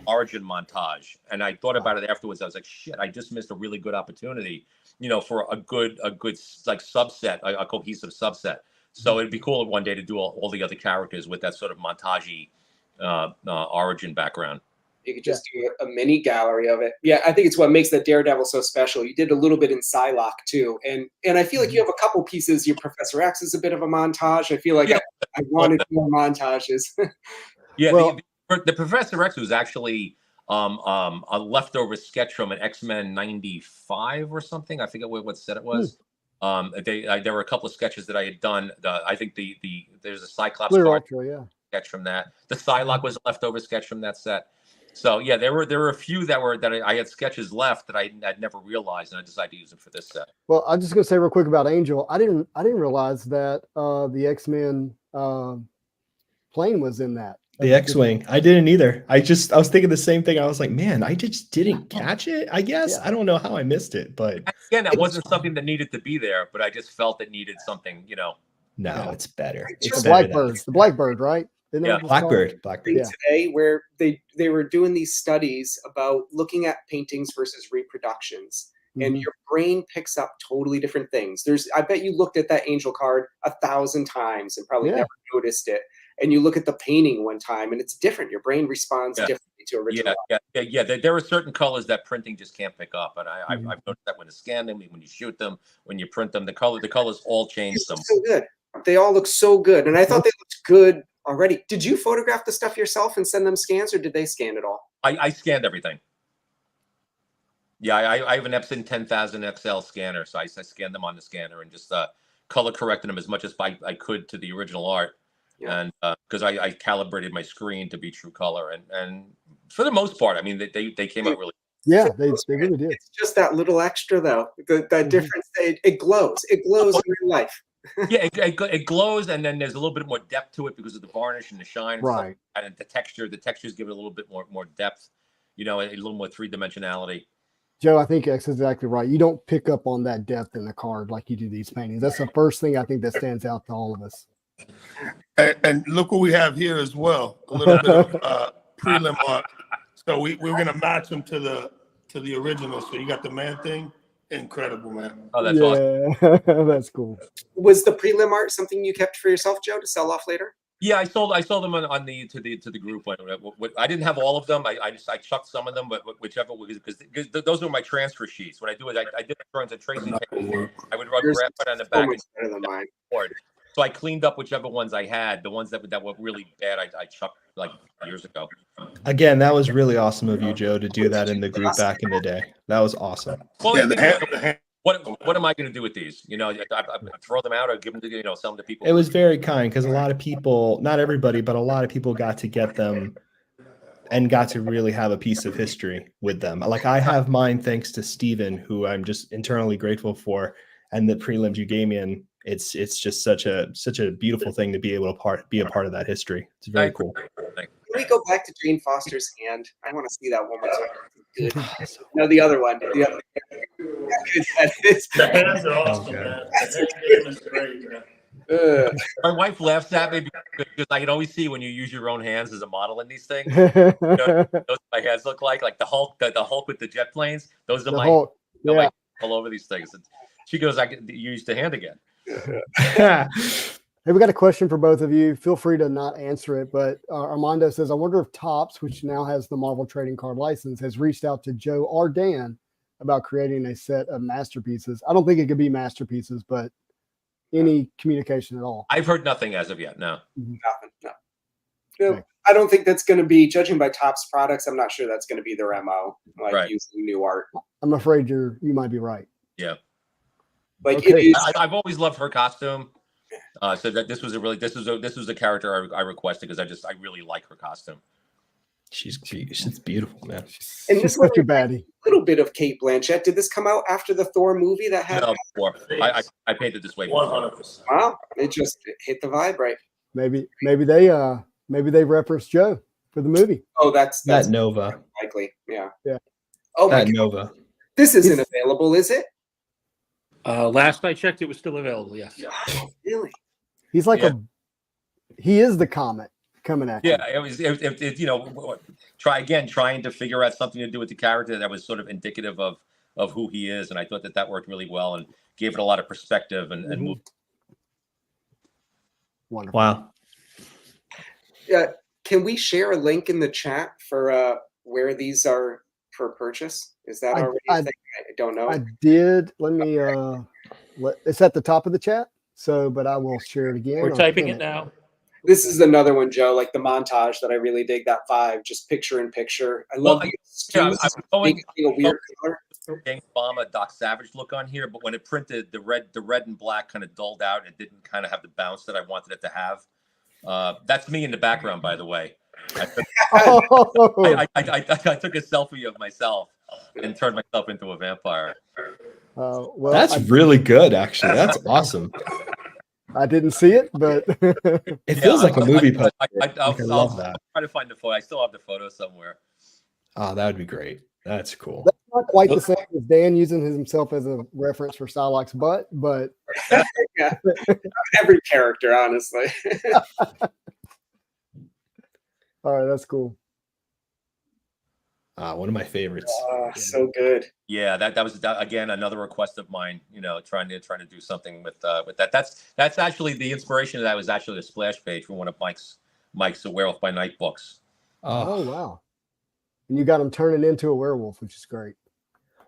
origin montage, and I thought about it afterwards. I was like, shit, I just missed a really good opportunity, for a good like subset, a cohesive subset. So it'd be cool one day to do all the other characters with that sort of montage origin background. You could just do a mini gallery of it. Yeah, I think it's what makes the Daredevil so special. You did a little bit in Psylocke too, and I feel like you have a couple pieces. Your Professor X is a bit of a montage. I feel like I wanted more montages. Yeah, well, the Professor X was actually a leftover sketch from an X-Men 95 or something. I forget what set it was. There were a couple of sketches that I had done. I think there's a Cyclops Clear card Ultra, sketch from that. The Psylocke was a leftover sketch from that set. So yeah, there were a few that I had sketches left that I'd never realized, and I decided to use them for this set. Well, I'm just gonna say real quick about Angel. I didn't realize that the X-Men plane was in that. The X-Wing. I didn't either. I was thinking the same thing. I was like, man, I just didn't catch it. I guess I don't know how I missed it, but again, that wasn't something that needed to be there, but I just felt it needed something, No, it's better. It's the Blackbird. The Blackbird, right? Yeah, Blackbird. Yeah. Today, where they were doing these studies about looking at paintings versus reproductions, and your brain picks up totally different things. I bet you looked at that Angel card 1,000 times and probably never noticed it. And you look at the painting one time, and it's different. Your brain responds differently to original. Yeah. There are certain colors that printing just can't pick up, and I've noticed that when you scan them, when you shoot them, when you print them, the colors all change. Them so good. They all look so good, and I thought they looked good already. Did you photograph the stuff yourself and send them scans, or did they scan it all? I scanned everything. Yeah, I have an Epson 10,000 XL scanner, so I scanned them on the scanner and just color corrected them as much as I could to the original art. Yeah. And because I calibrated my screen to be true color, and for the most part, I mean, they came out really. Yeah, they really did. It's just that little extra though. That difference, it glows. It glows in real life. Yeah, it glows, and then there's a little bit more depth to it because of the varnish and the shine, right? And the textures give it a little bit more depth, a little more three-dimensionality. Joe, I think X is exactly right. You don't pick up on that depth in the card like you do these paintings. That's the first thing I think that stands out to all of us. And look what we have here as well. A little bit of prelim art. So we're gonna match them to the original. So you got the man thing. Incredible, man. Oh, that's awesome. That's cool. Was the prelim art something you kept for yourself, Joe, to sell off later? Yeah, I sold them to the group. I didn't have all of them. I chucked some of them, but whichever, because those were my transfer sheets. What I do is I did turns and tracing. I would grab it on the back and mine. So I cleaned up whichever ones I had. The ones that were really bad, I chucked like years ago. Again, that was really awesome of you, Joe, to do that in the group back in the day. That was awesome. Well, what am I going to do with these? I throw them out or give them to sell them to people. It was very kind because a lot of people, not everybody, but a lot of people got to get them and got to really have a piece of history with them. Like I have mine thanks to Steven, who I'm just internally grateful for, and the prelims you gave me. And it's just such a beautiful thing to be able to be a part of that history. It's very cool. Can we go back to Jane Foster's hand? I want to see that one more time. Good. No, the other one. The other. That is. The hands are awesome, man. The game is great, man. My wife laughs at me because I can always see when you use your own hands as a model in these things. Those my hands look like the Hulk, the Hulk with the jet planes. Those are Hulk. Yeah. All over these things. And she goes, "I could use the hand again." Hey, we got a question for both of you. Feel free to not answer it, but Armando says, I wonder if Topps, which now has the Marvel trading card license, has reached out to Joe or Dan about creating a set of masterpieces. I don't think it could be masterpieces, but any communication at all. I've heard nothing as of yet. No. Nothing. No. Okay. I don't think that's going to be, judging by Topps products, I'm not sure that's going to be their MO, using new art. I'm afraid you might be right. Yeah. Like it is. I've always loved her costume. So that this was a character I requested because I really like her costume. She's beautiful, man. And this such a baddie. A little bit of Kate Blanchett. Did this come out after the Thor movie that had? No, before. I painted this way. 100%. Wow, it just hit the vibe right. Maybe they referenced Joe for the movie. Oh, that's that Nova. Likely, yeah. Oh, that Nova. This isn't available, is it? Last I checked, it was still available. Yes. Really? He's like he is the comet coming at you. Yeah, it was trying to figure out something to do with the character that was sort of indicative of who he is, and I thought that worked really well and gave it a lot of perspective and moved. Wonderful. Wow. Yeah, can we share a link in the chat for where these are for purchase? Is that already a thing? I don't know. I did. Let me it's at the top of the chat. So, but I will share it again. We're typing it now. This is another one, Joe, like the montage that I really dig, that 5, just picture in picture. I love the excuse, making a weird color. James Obama, Doc Savage look on here, but when it printed, the red and black kind of dulled out. It didn't kind of have the bounce that I wanted it to have. That's me in the background, by the way. I took a selfie of myself and turned myself into a vampire. Well, that's really good, actually. That's awesome. I didn't see it, but it feels like a movie poster. I love that. I'll try to find the photo. I still have the photo somewhere. Oh, that would be great. That's cool. That's not quite the same as Dan using himself as a reference for Psylocke's butt, but yeah, every character, honestly. All right, that's cool. One of my favorites. So good. Yeah, that was again another request of mine. You know, trying to do something with that. That's actually the inspiration of that was actually a splash page for one of Mike's Werewolf by Night books. Oh wow! And you got him turning into a werewolf, which is great.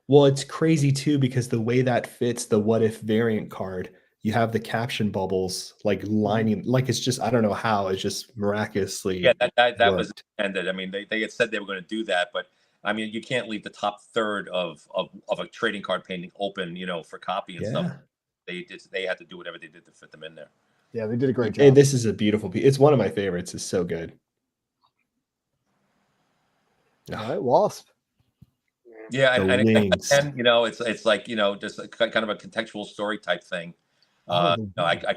Well, it's crazy too because the way that fits the what if variant card, you have the caption bubbles like lining, like it's just I don't know how it's just miraculously. Yeah, that was intended. I mean, they had said they were going to do that, but I mean, you can't leave the top third of a trading card painting open, you know, for copy and stuff. They had to do whatever they did to fit them in there. Yeah, they did a great job. Hey, this is a beautiful piece. It's one of my favorites. It's so good. All right, Wasp. Yeah, and you know, it's like, you know, just kind of a contextual story type thing. I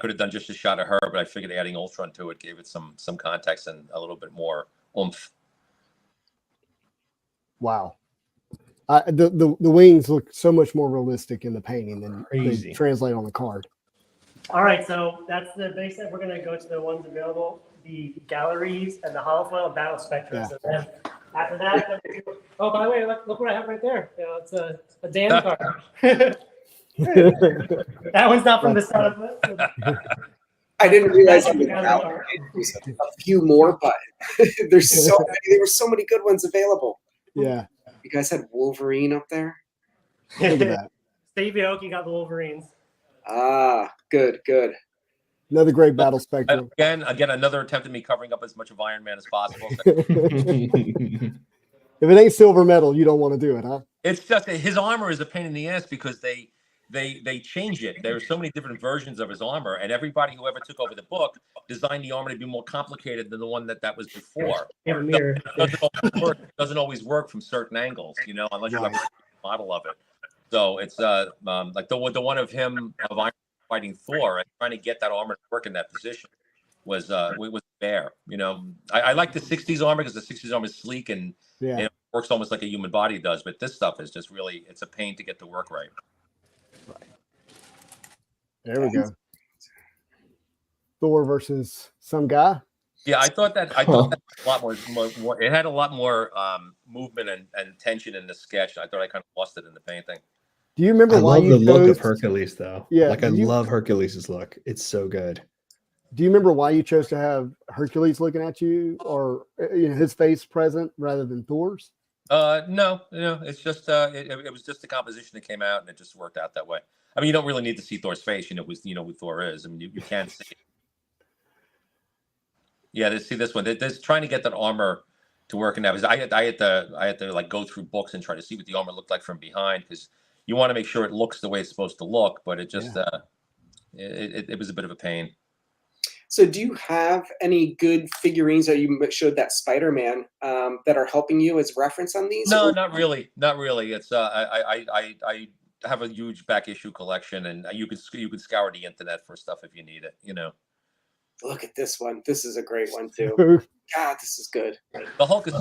could have done just a shot of her, but I figured adding Ultron to it gave it some context and a little bit more oomph. Wow. The wings look so much more realistic in the painting than they translate on the card. All right, so that's the base set. We're going to go to the ones available, the galleries and the holofoil battle spectra. Yeah. So then after that, oh, by the way, look what I have right there. You know, it's a Dan card. That one's not from the start. I didn't realize there was a few more, but there's so many. There were so many good ones available. Yeah. You guys had Wolverine up there. Look at that. Steve Aoki got the Wolverines. Good. Another great battle spectrum. Again, another attempt at me covering up as much of Iron Man as possible. If it ain't silver metal, you don't want to do it, huh? It's just that his armor is a pain in the ass because they change it. There are so many different versions of his armor, and everybody who ever took over the book designed the armor to be more complicated than the one that was before. It doesn't always work from certain angles, you know, unless you have a model of it. So it's like the one of him of Iron fighting Thor and trying to get that armor to work in that position was fair. You know, I like the 60s armor because the 60s armor is sleek and it works almost like a human body does. But this stuff is just really, it's a pain to get to work right. There we go. Thor versus some guy. Yeah, I thought that a lot more. It had a lot more movement and tension in the sketch. I thought I kind of lost it in the painting. Do you remember why you chose the look of Hercules though? Yeah, like I love Hercules' look. It's so good. Do you remember why you chose to have Hercules looking at you, or his face present rather than Thor's? No, it's just it was just the composition that came out, and it just worked out that way. I mean, you don't really need to see Thor's face. You know who Thor is. I mean, you can see it. Yeah, see this one. They're trying to get that armor to work in that. Because I had to like go through books and try to see what the armor looked like from behind, because you want to make sure it looks the way it's supposed to look. But it just it was a bit of a pain. So do you have any good figurines that you showed that Spider-Man that are helping you as reference on these? No, not really. It's I have a huge back issue collection, and you can scour the internet for stuff if you need it. You know. Look at this one. This is a great one too. God, this is good. The Hulk is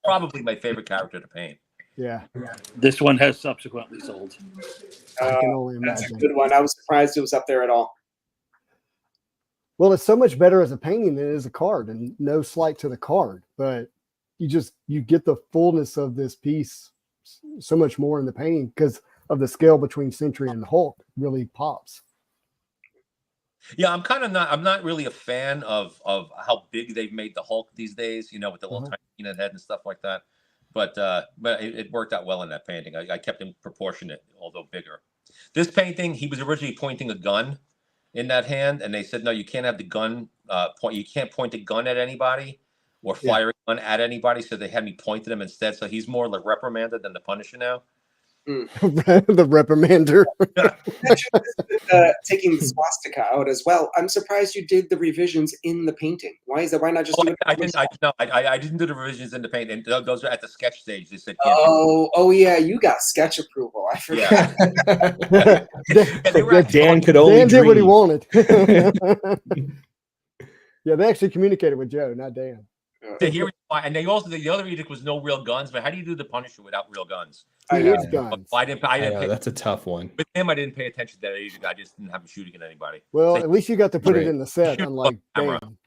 probably my favorite character to paint. Yeah. This one has subsequently sold. I can only imagine. That's a good one. I was surprised it was up there at all. Well, it's so much better as a painting than it is a card, and no slight to the card, but you get the fullness of this piece so much more in the painting because of the scale between Sentry and the Hulk really pops. Yeah, I'm not really a fan of how big they've made the Hulk these days, with the little tiny peanut head and stuff like that. But it worked out well in that painting. I kept him proportionate, although bigger. This painting, he was originally pointing a gun in that hand, and they said, no, you can't have the gun point. You can't point a gun at anybody or fire a gun at anybody. So they had me point at him instead. So he's more like reprimanded than the Punisher now. The reprimander. Taking the swastika out as well. I'm surprised you did the revisions in the painting. Why is that? Why not just do it? I didn't do the revisions in the paint, and those are at the sketch stage. They said, oh yeah, you got sketch approval. I forgot. Yeah. Dan could only Dan did what he dream. wanted. Yeah, they actually communicated with Joe, not Dan. And they also, the other edict was no real guns. But how do you do the Punisher without real guns? He needs guns. I didn't pay, That's a tough one. with him, I didn't pay attention to that edict. I just didn't have him shooting at anybody. Well, So at least you got to put it Right. in the set, Shoot unlike camera. Dan.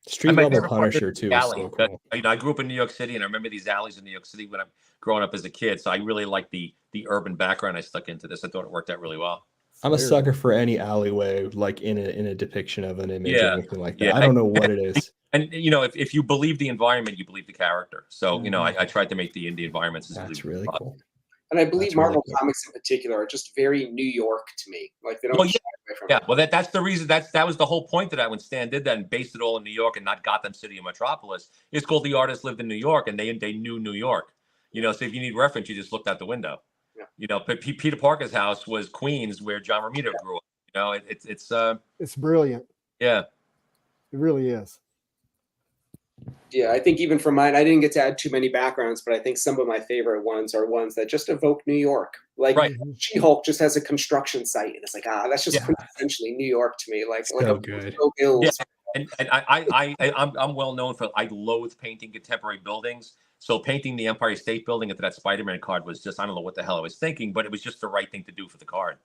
Street My level favorite part Punisher is too. the Is alley. so cool. I grew up in New York City, and I remember these alleys in New York City when I'm growing up as a kid. So I really liked the urban background I stuck into this. I thought it worked out really well. I'm a sucker for any alleyway, like in a depiction of an image or anything like that. Yeah. I don't know what it is. And if you believe the environment, you believe the character. So I tried to make the environments. That's really cool. And I believe Marvel Comics in particular are just very New York to me. Like they don't shy away from it. Well, that's the reason. That was the whole point of that when Stan did that and based it all in New York and not Gotham City and Metropolis. It's called The Artist Lived in New York, and they knew New York. So if you need reference, you just looked out the window. Yeah. But Peter Parker's house was Queens, where John Romita grew up. It's brilliant. Yeah, it really is. Yeah, I think even for mine, I didn't get to add too many backgrounds, but I think some of my favorite ones are ones that just evoke New York. Like She-Hulk just has a construction site, and it's like, that's just essentially New York to me. Like so good. Yeah. And I'm well known for I loathe painting contemporary buildings. So painting the Empire State Building into that Spider-Man card was just, I don't know what the hell I was thinking, but it was just the right thing to do for the card,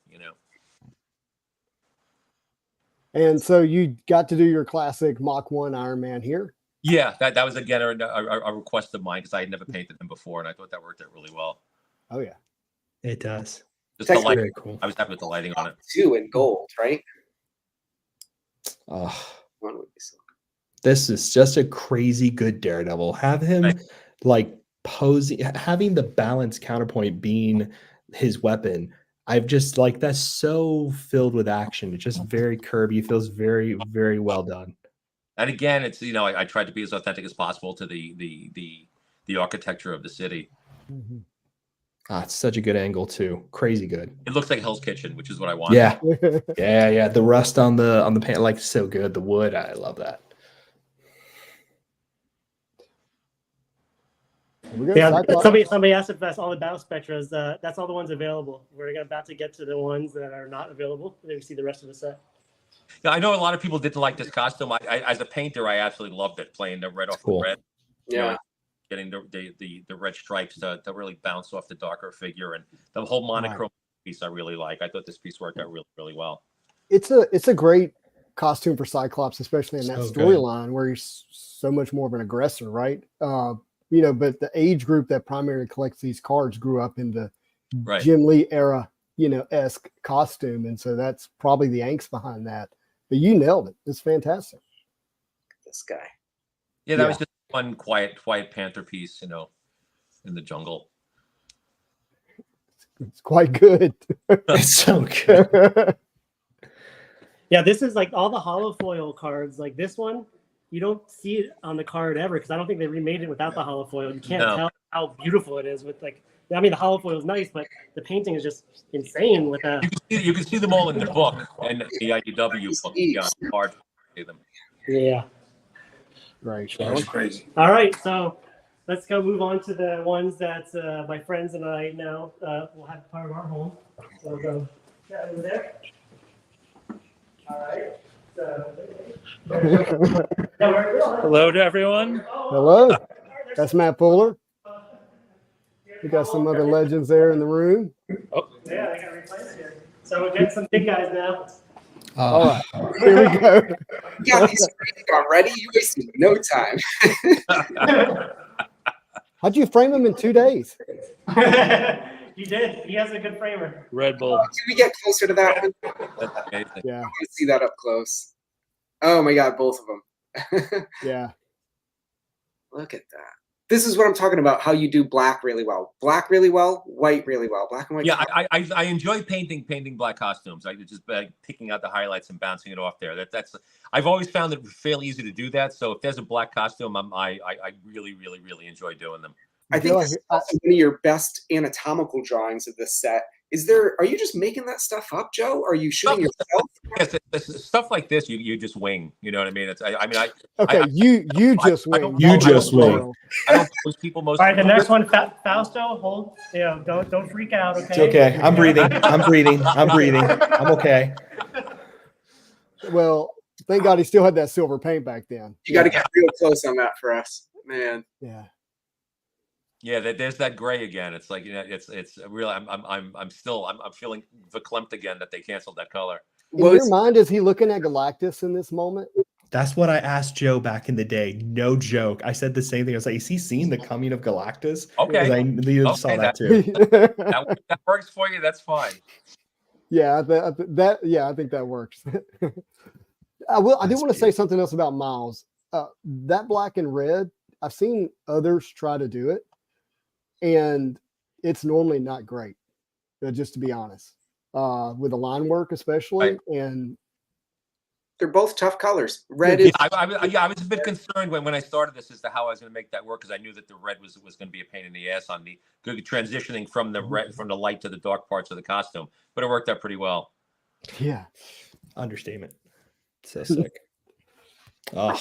And so you got to do your classic Mach 1 Iron Man here. Yeah, that was again a request of mine because I had never painted him before, and I thought that worked out really well. Oh yeah, it does. Just the light, very cool. I was happy with the lighting on it too, in gold, right? One would be so. This is just a crazy good Daredevil. Have him like posing, having the balance counterpoint being his weapon. I've just like that's so filled with action. It's just very Kirby. Feels very, very well done. And again, it's I tried to be as authentic as possible to the architecture of the city. Mm-hmm. It's such a good angle too. Crazy good. It looks like Hell's Kitchen, which is what I want. Yeah, yeah. The rust on the paint, like so good. The wood, I love that. Yeah, somebody asked if that's all the battle spectras. That's all the ones available. We're about to get to the ones that are not available. Then we see the rest of the set. Yeah, I know a lot of people didn't like this costume. I as a painter, I absolutely loved it. Playing the red off the red. Yeah. Getting the red stripes to really bounce off the darker figure, and the whole monochrome piece I really like. I thought this piece worked out really, really well. It's a great costume for Cyclops, especially in that storyline where he's so much more of an aggressor, right? But the age group that primarily collects these cards grew up in the Jim Lee era, esque costume, and so that's probably the angst behind that. But you nailed it. It's fantastic. This guy. Yeah, that was just one quiet Panther piece, in the jungle. It's quite good. It's so good. Yeah, this is like all the holofoil cards. Like this one, you don't see it on the card ever because I don't think they remade it without the holofoil. You can't tell how beautiful it is with the holofoil is nice, but the painting is just insane with that. You can see them all in the book and the IDW book. Yeah, hard to see them. Yeah. Right. That was crazy. All right, so let's go move on to the ones that my friends and I now will have part of our home. So we'll go over there. All right. Hello to everyone. Hello. That's Matt Fuller. We got some other legends there in the room. Oh. Yeah, I got replaced here. So we're getting some big guys now. All right. Here we go. You got these already? You wasted no time. How'd you frame them in 2 days? He did. He has a good framer. Red Bull. Can we get closer to that one? Yeah. I want to see that up close. Oh my God, both of them. Yeah. Look at that. This is what I'm talking about. How you do black really well, black really well, white really well, black and white. Yeah, I enjoy painting black costumes. I just picking out the highlights and bouncing it off there. That's I've always found it fairly easy to do that. So if there's a black costume, I really, really, really enjoy doing them. I think this is also one of your best anatomical drawings of this set. Are you just making that stuff up, Joe? Are you shooting yourself? Yes, it's stuff like this you just wing. You know what I mean? You just wing. You just wing. I don't post people most. All right, the next one, Fausto, hold. Don't freak out. Okay. It's okay. I'm breathing. I'm breathing. I'm okay. Well, thank God he still had that silver paint back then. You got to get real close on that for us, man. Yeah. Yeah, there's that gray again. It's like, it's really, I'm feeling verklempt again that they canceled that color. In your mind, is he looking at Galactus in this moment? That's what I asked Joe back in the day. No joke. I said the same thing. I was like, is he seeing the coming of Galactus? Okay. I saw that too. that works for you. That's fine. Yeah, I think that works. I do want to say something else about Miles. That black and red, I've seen others try to do it, and it's normally not great, just to be honest, with the line work especially. Right. And they're both tough colors. Red is. I was a bit concerned when I started this as to how I was going to make that work, because I knew that the red was going to be a pain in the ass on the transitioning from the red, from the light to the dark parts of the costume, but it worked out pretty well. Yeah, understatement. So sick. Oh,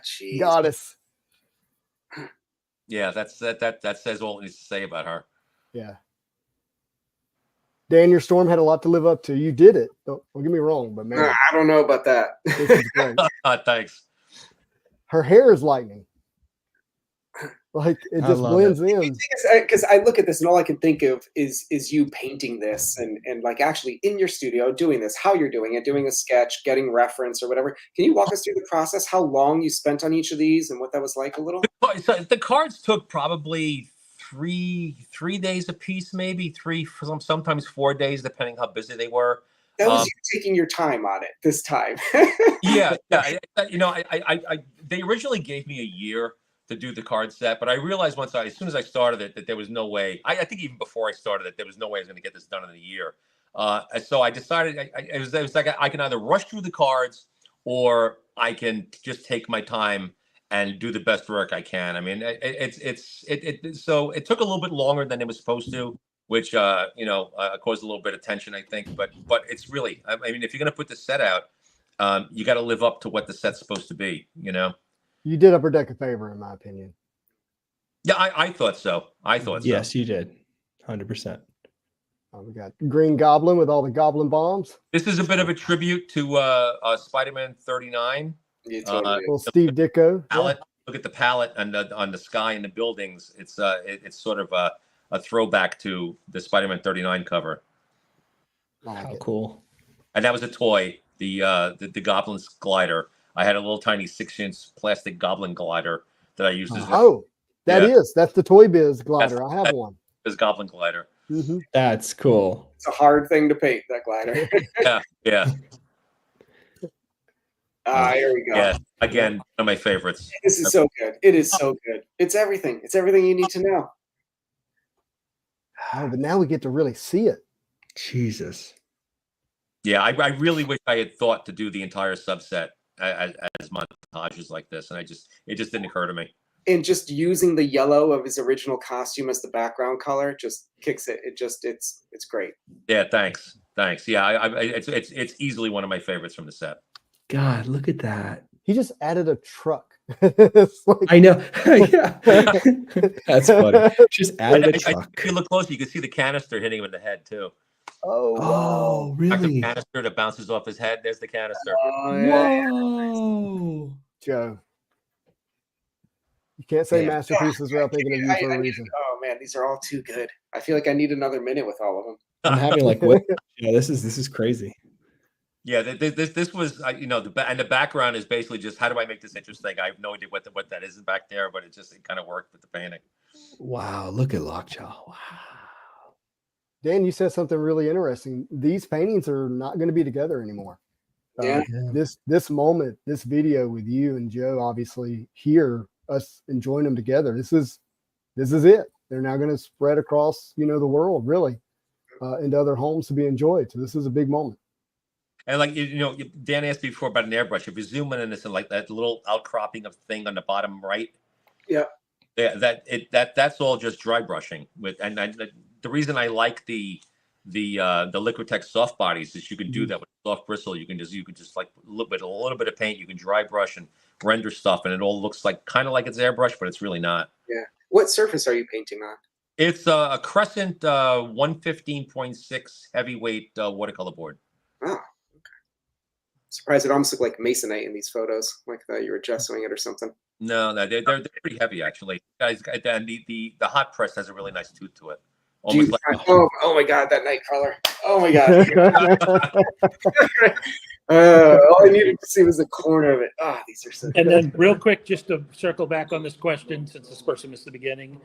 jeez. Goddess. Yeah, that says all it needs to say about her. Yeah. Dan, your storm had a lot to live up to. You did it. Don't get me wrong, but man, I don't know about that. This is great. Thanks. Her hair is lightning. Like it just blends in. Because I look at this and all I can think of is you painting this and like actually in your studio doing this, how you're doing it, doing a sketch, getting reference or whatever. Can you walk us through the process? How long you spent on each of these and what that was like a little? So the cards took probably three days a piece, maybe sometimes 4 days, depending how busy they were. That was you taking your time on it this time. yeah. They originally gave me a year to do the card set, but I realized as soon as I started it, that there was no way. I think even before I started it, there was no way I was going to get this done in a year. So I decided it was like I can either rush through the cards or I can just take my time and do the best work I can. I mean, so it took a little bit longer than it was supposed to, which caused a little bit of tension, I think. But it's really, I mean, if you're going to put the set out, you got to live up to what the set's supposed to be. You did Upper Deck a favor, in my opinion. Yeah, I thought so. Yes, you did. 100%. We got Green Goblin with all the Goblin bombs. This is a bit of a tribute to Spider-Man 39. Little Steve Ditko. Palette. Yeah. Look at the palette and on the sky and the buildings. It's sort of a throwback to the Spider-Man 39 cover. How cool! And that was a toy. The Goblin's glider. I had a little tiny 6-inch plastic Goblin glider that I used as that's the Toy Biz glider. I have one. This Goblin glider. Mm-hmm. That's cool. It's a hard thing to paint, that glider. yeah. Here we go. Yeah, again, one of my favorites. This is so good. It is so good. It's everything. It's everything you need to know. Oh, but now we get to really see it. Jesus. Yeah, I really wish I had thought to do the entire subset as montages like this, and it just didn't occur to me. And just using the yellow of his original costume as the background color just kicks it. It's great. Yeah, thanks. Yeah, it's easily one of my favorites from the set. God, look at that. He just added a truck. I know. Yeah. That's funny. Just added a truck. If you look closer, you can see the canister hitting him in the head too. Oh, really? The canister that bounces off his head. There's the canister. Whoa. Joe. You can't say masterpieces without thinking of you for a reason. Oh man, these are all too good. I feel like I need another minute with all of them. I'm having like what? Yeah, this is crazy. Yeah, this was and the background is basically just how do I make this interesting? I have no idea what that is back there, but it kind of worked with the painting. Wow, look at Lockjaw. Wow. Dan, you said something really interesting. These paintings are not going to be together anymore. Yeah. This moment, this video with you and Joe, obviously here, us enjoying them together. This is it. They're now going to spread across, the world, really, into other homes to be enjoyed. So this is a big moment. And Dan asked me before about an airbrush. If you zoom in on this and like that little outcropping of thing on the bottom right, yeah, Yeah, that's all just dry brushing with, and the reason I like the Liquitex soft bodies is you can do that with soft bristle. You can just like a little bit of paint. You can dry brush and render stuff, and it all looks like kind of like it's airbrush, but it's really not. Yeah. What surface are you painting on? It's a Crescent 115.6 heavyweight watercolor board. Oh, okay. Surprised it almost looked like masonite in these photos, like you were gessoing it or something. No, they're pretty heavy actually. Guys, and the hot press has a really nice tooth to it. Dude, oh my god, that night color. Oh my god. All I needed to see was the corner of it. These are so. And then real quick, just to circle back on this question, since this person missed the beginning.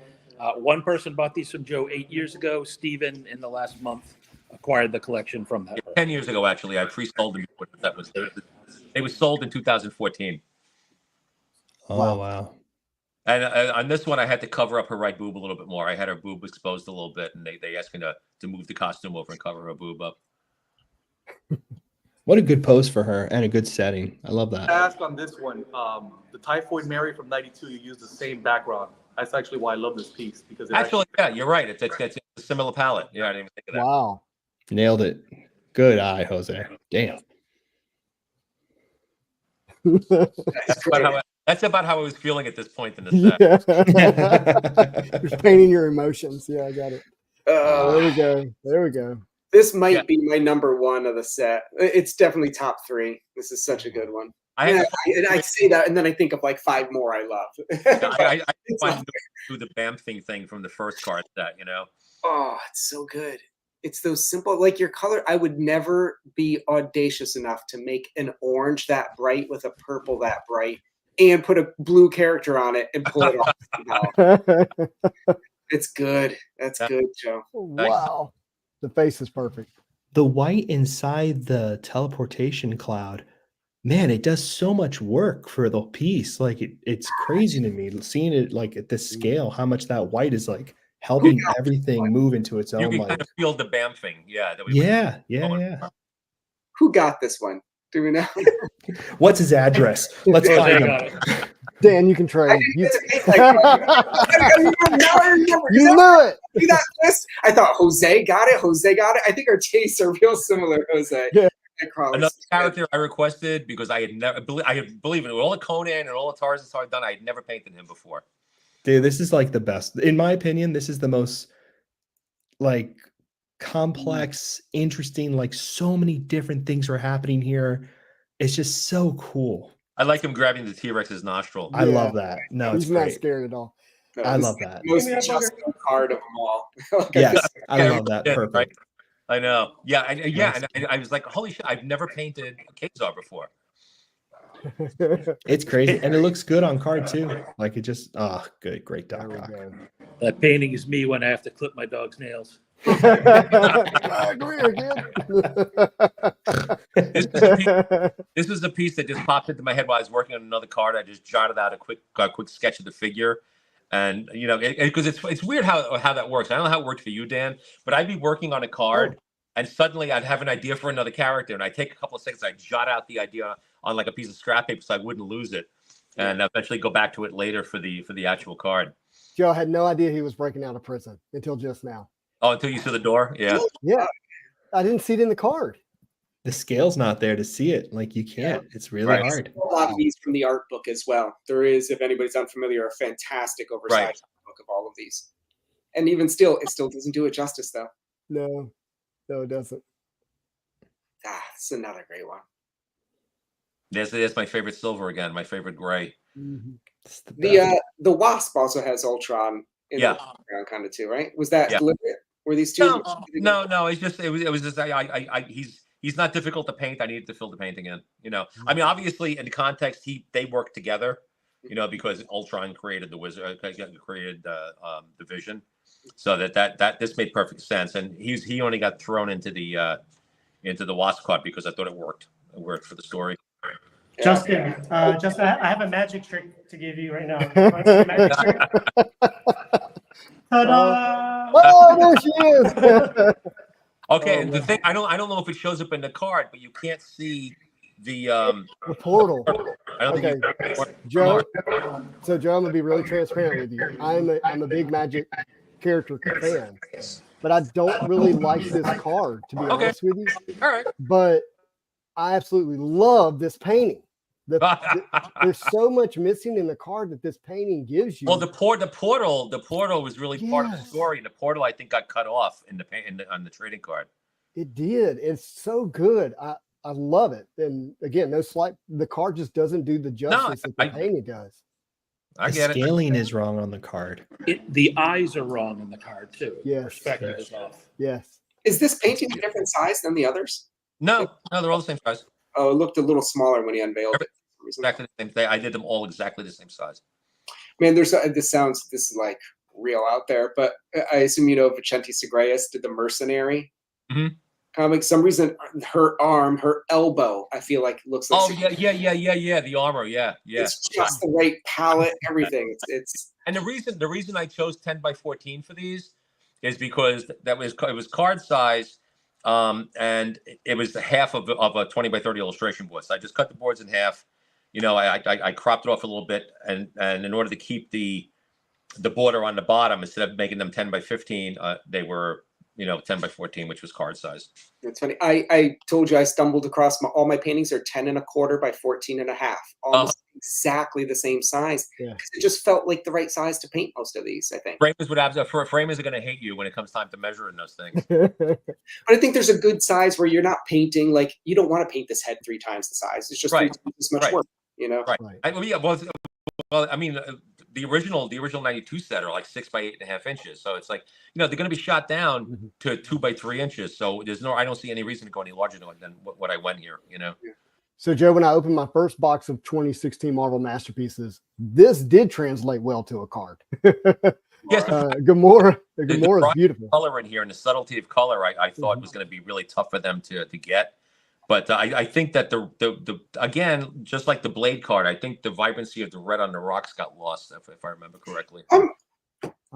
One person bought these from Joe 8 years ago. Steven, in the last month, acquired the collection from that. 10 years ago, actually. I pre-sold them. They were sold in 2014. Oh, wow. And on this one, I had to cover up her right boob a little bit more. I had her boob exposed a little bit, and they asked me to move the costume over and cover her boob up. What a good pose for her and a good setting. I love that. I asked on this one, the Typhoid Mary from '92, you used the same background. That's actually why I love this piece, because yeah, you're right. It's a similar palette. Yeah, I didn't even think of that. Wow. Nailed it. Good eye, Jose. Damn. That's about how I was feeling at this point in the set. Just painting your emotions. Yeah, I got it. There we go. There we go. This might be my number one of the set. It's definitely top 3. This is such a good one. I say that, and then I think of like 5 more I love. I do the Bamfing thing from the first card set, you know? Oh, it's so good. It's those simple, like your color. I would never be audacious enough to make an orange that bright with a purple that bright and put a blue character on it and pull it off. It's good. That's good, Joe. Wow. The face is perfect. The white inside the teleportation cloud, man, it does so much work for the piece. Like it's crazy to me seeing it like at this scale, how much that white is like helping everything move into its own. You can like, kind of feel the Bamfing. Yeah. Yeah. Who got this one? Do we know? What's his address? Let's find him. Dan, you can trade. You know it. See that list? I thought Jose got it. I think our tastes are real similar, Jose. Yeah. Another character I requested because I had believe it, all the Conan and all the Tarzan I've done, I had never painted him before. Dude, this is like the best. In my opinion, this is the most like complex, interesting, like so many different things are happening here. It's just so cool. I like him grabbing the T-Rex's nostril. I love that. No, he's not scared at all. No, I love that. Most Jusko card of them all. Yes, I love that. Perfect. Right? I know. Yeah, and I was like, holy shit! I've never painted Kazar before. It's crazy, and it looks good on card too. Like it just, good, great Doc Rock. That painting is me when I have to clip my dog's nails. This is a piece that just popped into my head while I was working on another card. I just jotted out a quick sketch of the figure, and you know, because it's weird how that works. I don't know how it worked for you, Dan, but I'd be working on a card, and suddenly I'd have an idea for another character, and I take a couple of seconds, I jot out the idea on like a piece of scrap paper so I wouldn't lose it, and eventually go back to it later for the actual card. Joe had no idea he was breaking out of prison until just now. Oh, until you saw the door? Yeah. Yeah. I didn't see it in the card. The scale's not there to see it. Like you can't. It's really hard. A lot of these from the art book as well. There is, if anybody's unfamiliar, a fantastic oversized book of all of these. And even still, it still doesn't do it justice, though. No, it doesn't. It's another great one. There's my favorite silver again, my favorite gray. Mm-hmm. The Wasp also has Ultron in the background kind of too, right? Was that deliberate? Were these two? No. It was just he's not difficult to paint. I needed to fill the painting in. You know, I mean, obviously in context, they work together. You know, because Ultron created the Wizard, created the Vision, so that this made perfect sense. And he only got thrown into the Wasp card because I thought it worked. It worked for the story. Justin, I have a magic trick to give you right now. Want to see a magic trick? Ta-da! Oh, there she is. Okay, and the thing I don't know if it shows up in the card, but you can't see the portal. I don't Okay, think you Joe. So Joe, I'm gonna be really transparent with you. I'm a big Magic character fan, but I don't really like this card, to be honest with you. All right. But I absolutely love this painting. There's so much missing in the card that this painting gives you. Well, the portal was really part of the story. And the portal, I think, got cut off on the trading card. It did. It's so good. I love it. And again, the card just doesn't do the justice that the painting does. I get it. The scaling is wrong on the card. The eyes are wrong on the card too. Yes. Perspective is off. Yes. Is this painting a different size than the others? No, they're all the same size. Oh, it looked a little smaller when he unveiled it. Exactly the same thing. I did them all exactly the same size. Man, this is like real out there, but I assume you know Vicente Segreus did the Mercenary comic. Some reason her arm, her elbow, I feel like looks like. Oh yeah. The armor, yeah. It's just the right palette, everything. It's. And the reason I chose 10x14 for these is because it was card size, and it was the half of a 20x30 illustration board. So I just cut the boards in half. You know, I cropped it off a little bit, and in order to keep the border on the bottom, instead of making them 10x15, they were 10x14, which was card size. It's funny. I told you I stumbled across all my paintings are 10.25 by 14.5, almost exactly the same size. Yeah. It just felt like the right size to paint most of these, I think. Framers are going to hate you when it comes time to measuring those things. But I think there's a good size where you're not painting, like, you don't want to paint this head 3 times the size. It's just 3 times as much work, you know? Right. I mean, the original 92 set are like 6 by 8.5 inches. So it's like, they're going to be shot down to 2 by 3 inches. So I don't see any reason to go any larger than what I went here, Yeah. So Joe, when I opened my first box of 2016 Marvel Masterpieces, this did translate well to a card. Yes, Gamora is beautiful. Color in here and the subtlety of color, I thought was going to be really tough for them to get. But I think that the again, just like the Blade card, I think the vibrancy of the red on the rocks got lost, if I remember correctly.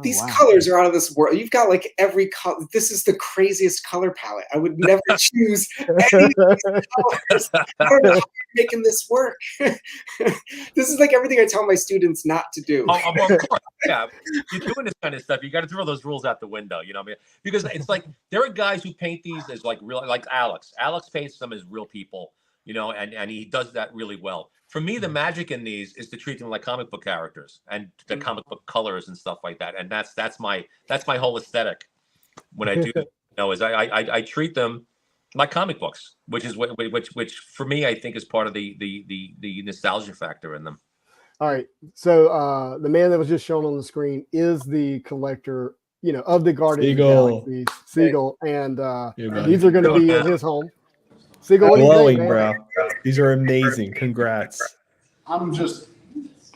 These colors are out of this world. You've got like every color. This is the craziest color palette. I would never choose any of these colors. I don't know how you're making this work. This is like everything I tell my students not to do. Of course. Yeah, you're doing this kind of stuff. You got to throw those rules out the window. You know what I mean? Because it's like there are guys who paint these as like real, like Alex. Alex paints them as real people. And he does that really well. For me, the magic in these is to treat them like comic book characters and the comic book colors and stuff like that. And that's my whole aesthetic when I do. Is I treat them like comic books, which for me I think is part of the nostalgia factor in them. All right, so the man that was just shown on the screen is the collector, of the Guardians of the Galaxy, Siegel, and these are going to be in his home. Siegel, glowing, bro. These are amazing. Congrats. I'm just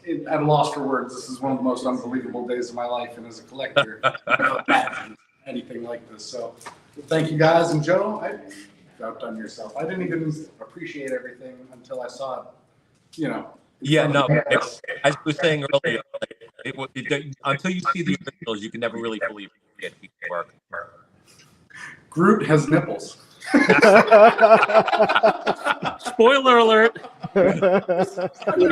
at a loss for words. This is one of the most unbelievable days of my life, and as a collector, I never imagined anything like this. So, thank you guys, and Joe, you outdone yourself. I didn't even appreciate everything until I saw it. Yeah, no. As I was saying earlier, until you see the originals, you can never really fully appreciate the work. Groot has nipples. Spoiler alert. Attention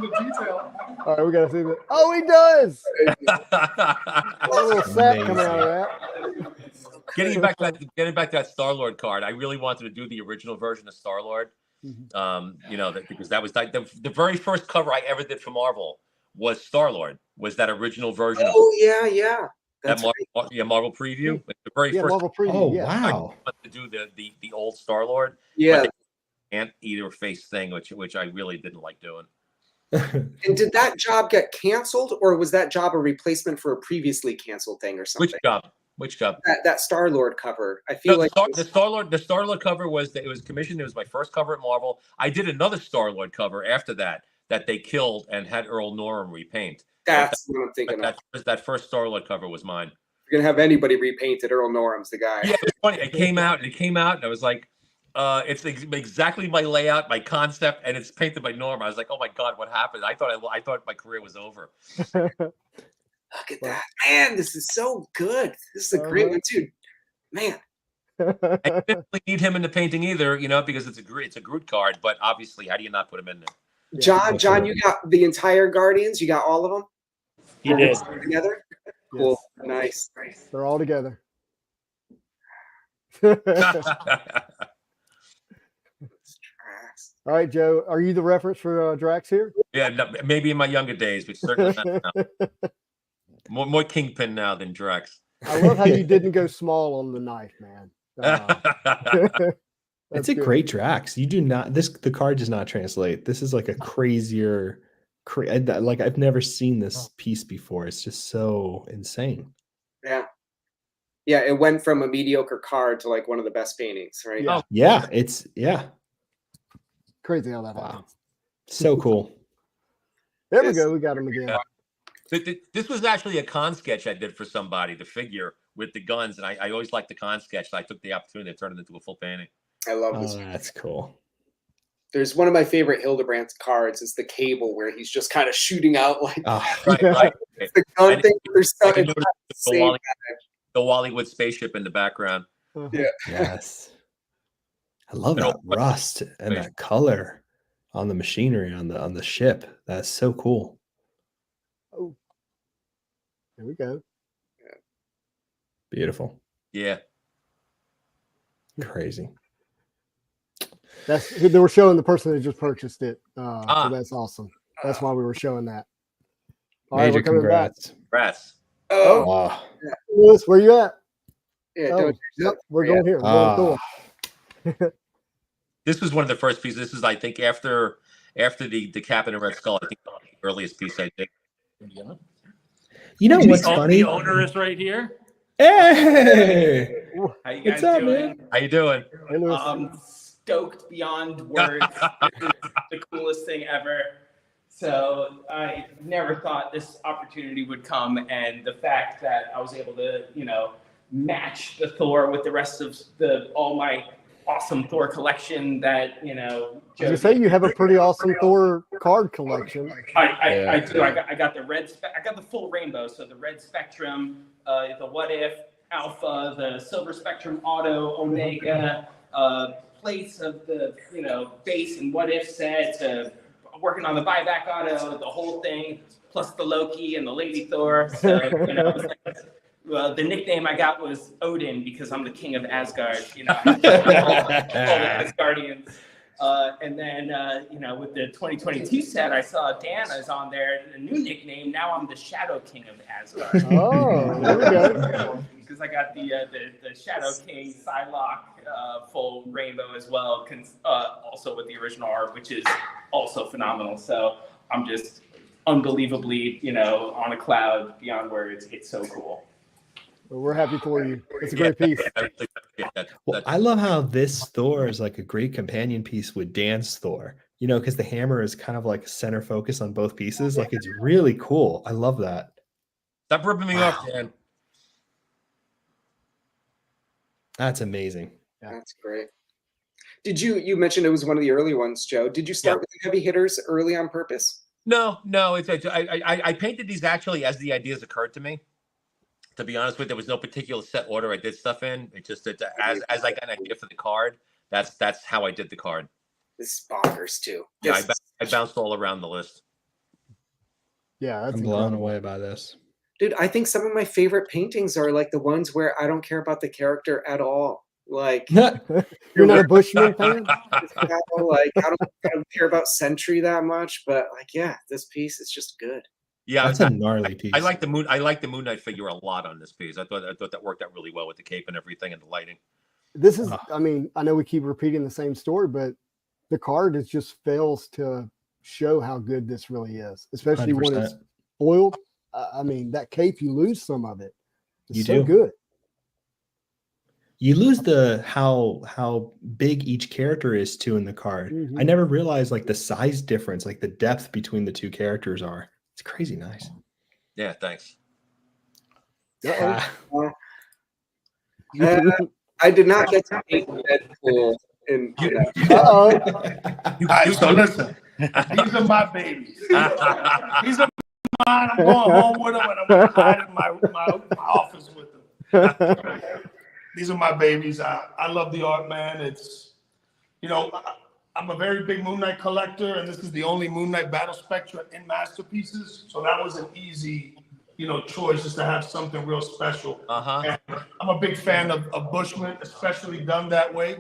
to detail. All right, we gotta see that. Oh, he does. A little set coming out of that. Getting back to that Star-Lord card, I really wanted to do the original version of Star-Lord. Because that was like the very first cover I ever did for Marvel was Star-Lord. Was that original version? Yeah. That Marvel preview, the very first Marvel preview. Oh yeah. wow! To do the old Star-Lord, yeah, can't either face thing, which I really didn't like doing. And did that job get canceled, or was that job a replacement for a previously canceled thing or something? Which job? That Star-Lord cover. I feel like the Star-Lord cover was commissioned. It was my first cover at Marvel. I did another Star-Lord cover after that they killed and had Earl Norem repaint. That's what I'm thinking of. That first Star-Lord cover was mine. You're gonna have anybody repainted. Earl Norem's the guy. Yeah, it's funny. It came out, and I was like, it's exactly my layout, my concept, and it's painted by Norm. I was like, oh my god, what happened? I thought my career was over. Look at that, man! This is so good. This is a great one, dude. Man, And you didn't really need him in the painting either, because it's a Groot card. But obviously, how do you not put him in there? John, you got the entire Guardians. You got all of them. He did. Together. Cool. Yes. Nice. They're all together. All right, Joe. Are you the reference for Drax here? Yeah, no, maybe in my younger days, but certainly not now. More Kingpin now than Drax. I love how you didn't go small on the knife, man. It's a great Drax. You do not. The card does not translate. This is like a crazier. Like I've never seen this piece before. It's just so insane. Yeah. Yeah, it went from a mediocre card to like one of the best paintings, right? Yeah. It's crazy how that happens. So cool. There we go. We got him again. This was actually a con sketch I did for somebody, the figure with the guns, and I always liked the con sketch. So I took the opportunity to turn it into a full painting. I love this. That's cool. There's one of my favorite Hildebrand's cards is the Cable where he's just kind of shooting out like right. the gun thing. There's something the Wallywood spaceship in the background. Yeah. Yes. I love that rust and that color on the machinery on the ship. That's so cool. Oh, there we go. Yeah. Beautiful. Yeah. Crazy. They were showing the person that just purchased it. So that's awesome. That's why we were showing that. All right, we're coming congrats. Congrats. Oh, Lewis, where you at? yeah. Yep, we're going here. We're going Thor. This was one of the first pieces. This is, I think, after the Cap and the Red Skull. I think the earliest piece I did. You know what's funny? The owner is right here. Hey, How you guys what's up, doing? man? How you doing? Hey, Lewis. Stoked beyond words. This is the coolest thing ever. So I never thought this opportunity would come, and the fact that I was able to, match the Thor with the rest of all my awesome Thor collection. That You say you have a pretty awesome Thor card collection. I do. I got the red. I got the full rainbow. So the red Spectrum, the What If Alpha, the Silver Spectrum Auto, Omega, plates of the base and What If set. Working on the buyback auto, the whole thing, plus the Loki and the Lady Thor. So the nickname I got was Odin because I'm the king of Asgard. All the Asgardians. And then, with the 2022 set, I saw Dan is on there, a new nickname. Now I'm the Shadow King of Asgard. Oh, there we go. Because I got the Shadow King Psylocke full rainbow as well, also with the original art, which is also phenomenal. So I'm just unbelievably, on a cloud beyond words. It's so cool. Well, we're happy for you. It's a great piece. Well, I love how this Thor is like a great companion piece with Dan's Thor, because the hammer is kind of like center focus on both pieces. Like it's really cool. I love that. Stop ripping me off, Dan. That's amazing. Yeah. That's great. Did you mentioned it was one of the early ones, Joe? Did you start with the heavy hitters early on purpose? No. I painted these actually as the ideas occurred to me. To be honest with you, there was no particular set order I did stuff in. It just as I got an idea for the card, that's how I did the card. This is bonkers too. Yeah, I bounced all around the list. Yeah, that's I'm blown away by this. Dude, I think some of my favorite paintings are like the ones where I don't care about the character at all. Like you're not a Bushman fan? Like I don't care about Sentry that much, but this piece is just good. Yeah, that's a gnarly piece. I like the Moon Knight figure a lot on this piece. I thought that worked out really well with the cape and everything and the lighting. This is, I know we keep repeating the same story, but the card just fails to show how good this really is, especially 100%. When it's foiled. That cape, you lose some of it. It's so good. You lose how big each character is too in the card. I never realized like the size difference, like the depth between the two characters are. It's crazy nice. Yeah, thanks. I did not get to paint Deadpool. So listen, these are my babies. These are mine. I'm going home with them, and I'm going to hide in my office with them. These are my babies. I love the art, man. It's, you know, I'm a very big Moon Knight collector, and this is the only Moon Knight Battle Spectra in Masterpieces. So that was an easy, you know, choice, just to have something real special. And I'm a big fan of Bushman, especially done that way.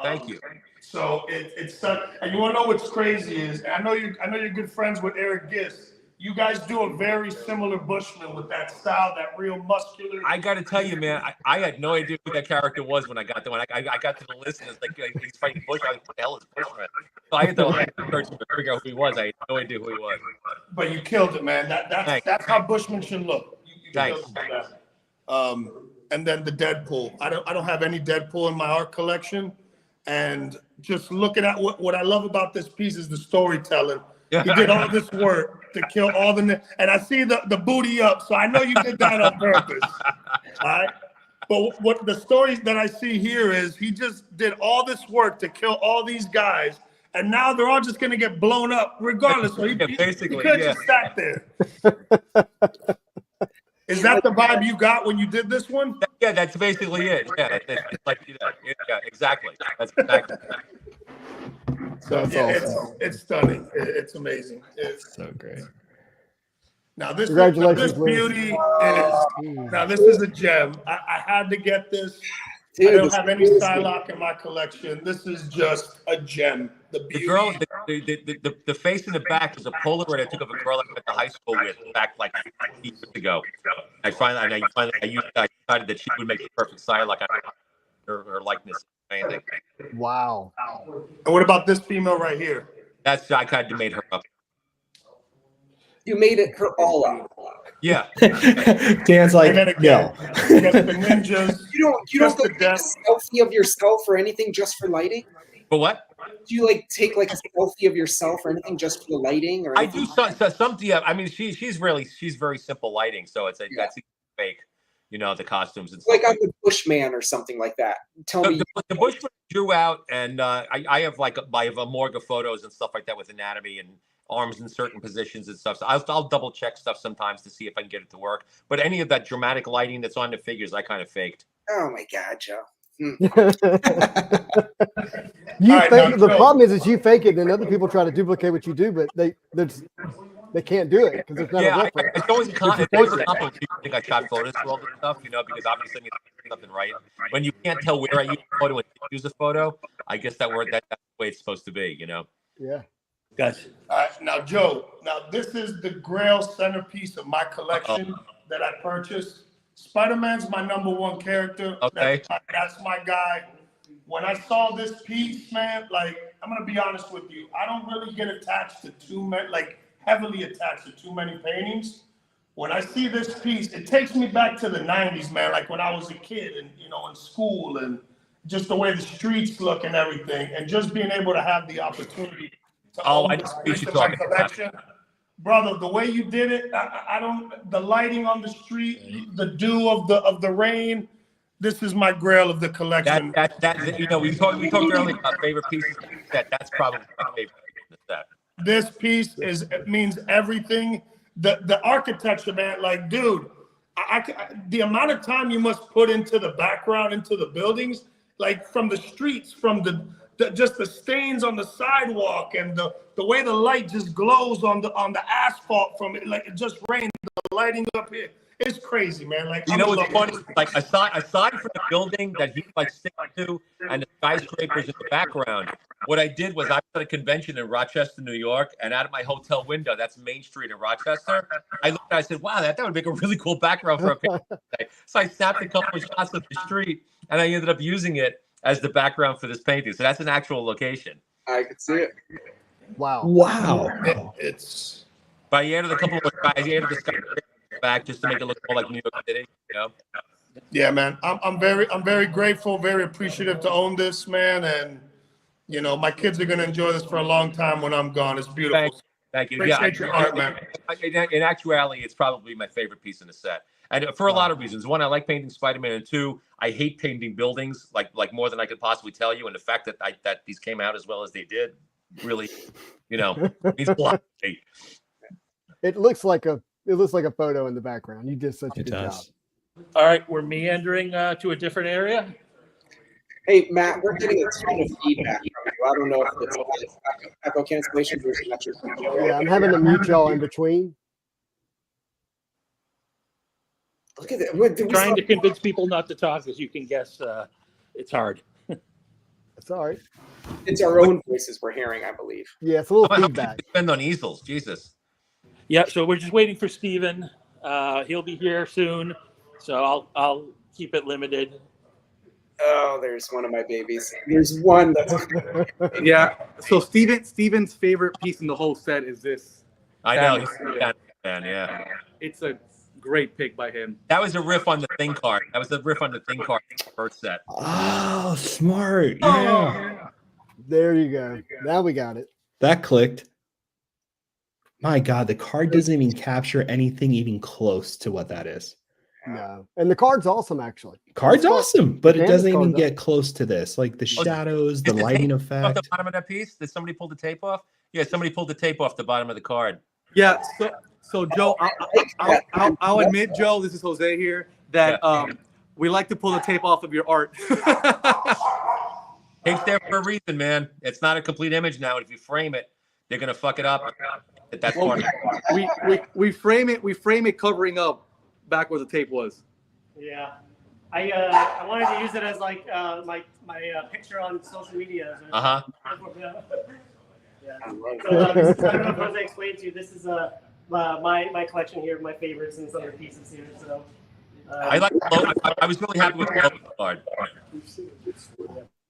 Thank you. So it's and you want to know what's crazy is, I know you're good friends with Eric Gist. You guys do a very similar Bushman with that style, that real muscular. I got to tell you, man, I had no idea who that character was when I got there. When I got to the list, and it's like he's fighting Bush. I was like, what the hell is Bushman? So I had to figure out who he was. I had no idea who he was. But you killed it, man. That's how Bushman should look. You Thanks. killed it. And then the Deadpool. I don't have any Deadpool in my art collection. And just looking at what I love about this piece is the storytelling. He did all this work to kill all the, and I see the booty up, so I know you did that on purpose. All right, but what the stories that I see here is he just did all this work to kill all these guys, and now they're all just gonna get blown up regardless. So he could just sat there. Is that the vibe you got when you did this one? Yeah, that's basically it. Yeah, it's like that. Yeah, exactly. That's exactly. So it's stunning. It's amazing. It's so great. Now this Congratulations, beauty is this is a gem. I had to get this. Dude, I don't have any Psylocke in my collection. This is just a gem. The beauty. The girl, the face in the back is a Polaroid I took of a girl I went to high school with back like 15 years ago. I decided that she would make the perfect Psylocke. Her likeness. Wow. And what about this female right here? That's I kind of made her up. You made it her all up. Yeah. Dan's like, and then again, you got the ninjas. You don't take a selfie of yourself or anything just for lighting? For what? Do you like take like a selfie of yourself or anything just for the lighting? Or anything? I do some. Yeah, I mean, she's very simple lighting, so it's that's fake. You know, the costumes and stuff. Like on the Bushman or something like that. Tell me. The Bushman drew out, and I have a morgue of photos and stuff like that with anatomy and arms in certain positions and stuff. So I'll double check stuff sometimes to see if I can get it to work. But any of that dramatic lighting that's on the figures, I kind of faked. Oh my God, Joe. The problem is you fake it, and other people try to duplicate what you do, but they can't do it because it's not a reference. It's always a compliment. People think I shot photos for all this stuff, you know, because obviously I something right. When you can't tell where I use a photo and use a photo, I guess that's the way it's supposed to be, you know. Yeah. Gotcha. All right, now Joe. Now this is the Grail centerpiece of my collection that I purchased. Spider-Man's my -- character. Okay. That's my guy. When I saw this piece, man, like I'm gonna be honest with you, I don't really get attached to heavily attached to too many paintings. When I see this piece, it takes me back to the 90s, man, like when I was a kid and, you know, in school and just the way the streets look and everything, and just being able to have the opportunity to own this piece of my collection. Brother, the way you did it, I don't, the lighting on the street, the dew of the rain, this is my grail of the collection. That you know, we talked earlier about favorite pieces. That's probably my favorite piece of that. This piece means everything. The architecture, man, like, dude, the amount of time you must put into the background, into the buildings, like from the streets, from just the stains on the sidewalk, and the way the light just glows on the asphalt from it, like it just rained. The lighting up here, it's crazy, man. Like, you know what's funny? Like aside from the building that he like sticks to and the skyscrapers in the background, what I did was I was at a convention in Rochester, New York, and out of my hotel window, that's Main Street in Rochester, I looked and I said, wow, that would make a really cool background for a picture. So I snapped a couple of shots of the street, and I ended up using it as the background for this painting. So that's an actual location. I could see it. Wow. It's. But I added a couple of guys. I added the skyscraper back just to make it look more like New York City. You know. Yeah, man. I'm very grateful, very appreciative to own this, man, and you know my kids are gonna enjoy this for a long time when I'm gone. It's beautiful. Thank you. Appreciate your art, man. In actuality, it's probably my favorite piece in the set, and for a lot of reasons. One, I like painting Spider-Man, and two, I hate painting buildings like more than I could possibly tell you. And the fact that these came out as well as they did, really, you know, means a lot. It looks like a photo in the background. You did such a good job. All right, we're meandering to a different area. Hey, Matt, we're getting a ton of feedback from you. I don't know if it's echo cancellation or yeah, I'm having to mute y'all in between. Look at that. Trying to convince people not to talk, as you can guess, it's hard. That's all right. It's our own voices we're hearing, I believe. Yeah, it's a little feedback. Spend on easels, Jesus. Yeah, so we're just waiting for Steven. He'll be here soon, so I'll keep it limited. Oh, there's one of my babies. There's one that's yeah. So Steven's favorite piece in the whole set is this. I know. Yeah. It's a great pick by him. That was a riff on the thing card. That was the riff on the thing card first set. Oh, smart. Yeah. There you go. Now we got it. That clicked. My God, the card doesn't even capture anything even close to what that is. No. And the card's awesome, actually. Card's awesome, but it doesn't even card's get close to this. Like the shadows, the lighting effect. Off the bottom of that piece? Did somebody pull the tape off? Yeah, somebody pulled the tape off the bottom of the card. Yeah. So Joe, I'll admit, Joe, this is Jose here, that we like to pull the tape off of your art. Tape's there for a reason, man. It's not a complete image now. If you frame it, they're gonna fuck it up. That's part of it. We frame it covering up back where the tape was. Yeah, I wanted to use it as like my picture on social media. Uh-huh. Yeah. So, I don't know if Jose explained to you. This is my collection here of my favorites and some other pieces here. So I like. I was really happy with the Loki card.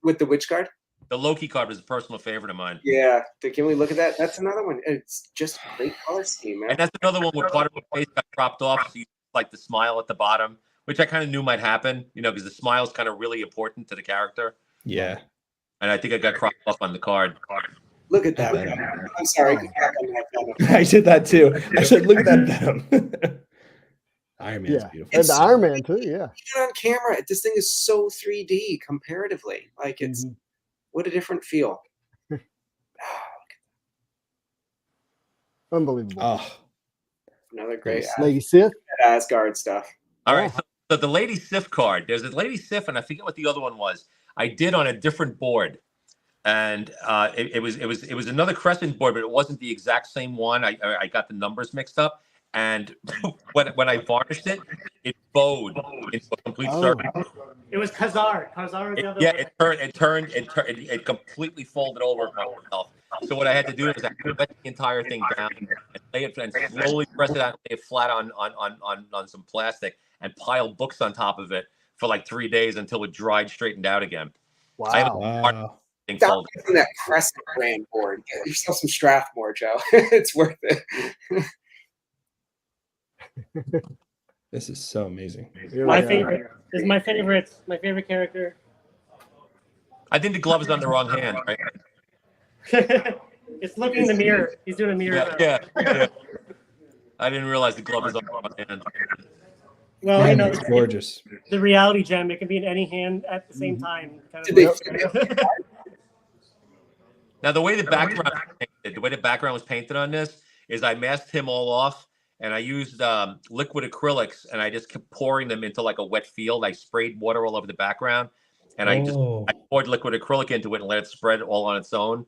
With the which card? The Loki card was a personal favorite of mine. Yeah. Can we look at that? That's another one. It's just great color scheme, man. And that's another one where part of the face got cropped off, so you like the smile at the bottom, which I kind of knew might happen, because the smile is kind of really important to the character. Yeah. And I think it got cropped off on the card. Look at that. I'm sorry. I did that too. I said, look at that Venom. Iron Man's beautiful. And the Iron Man too, yeah. Even on camera, this thing is so 3D comparatively. Like it's what a different feel. Unbelievable. Oh. Another great Lady Sith. Asgard stuff. All right. So the Lady Sif card, there's a Lady Sif, and I forget what the other one was. I did on a different board. And it was another crescent board, but it wasn't the exact same one. I got the numbers mixed up, and when I varnished it, it bowed into a complete circle. It was Khazar. Khazar was the other one. It completely folded over upon itself. So what I had to do was I wet the entire thing down and lay it and slowly press it out, lay it flat on some plastic, and pile books on top of it for like 3 days until it dried, straightened out again. Wow. Stop using that crescent brand board. Get yourself some Strathmore, Joe. It's worth it. This is so amazing. My favorite. This is my favorite. My favorite character. I think the glove is on the wrong hand, right? It's looking in the mirror. He's doing a mirror. Yeah. I didn't realize the glove was on the wrong hand. Well, it's gorgeous. The reality gem. It can be in any hand at the same time. Now, the way the background was painted on this is I masked him all off, and I used liquid acrylics, and I just kept pouring them into like a wet field. I sprayed water all over the background, and I poured liquid acrylic into it and let it spread all on its own,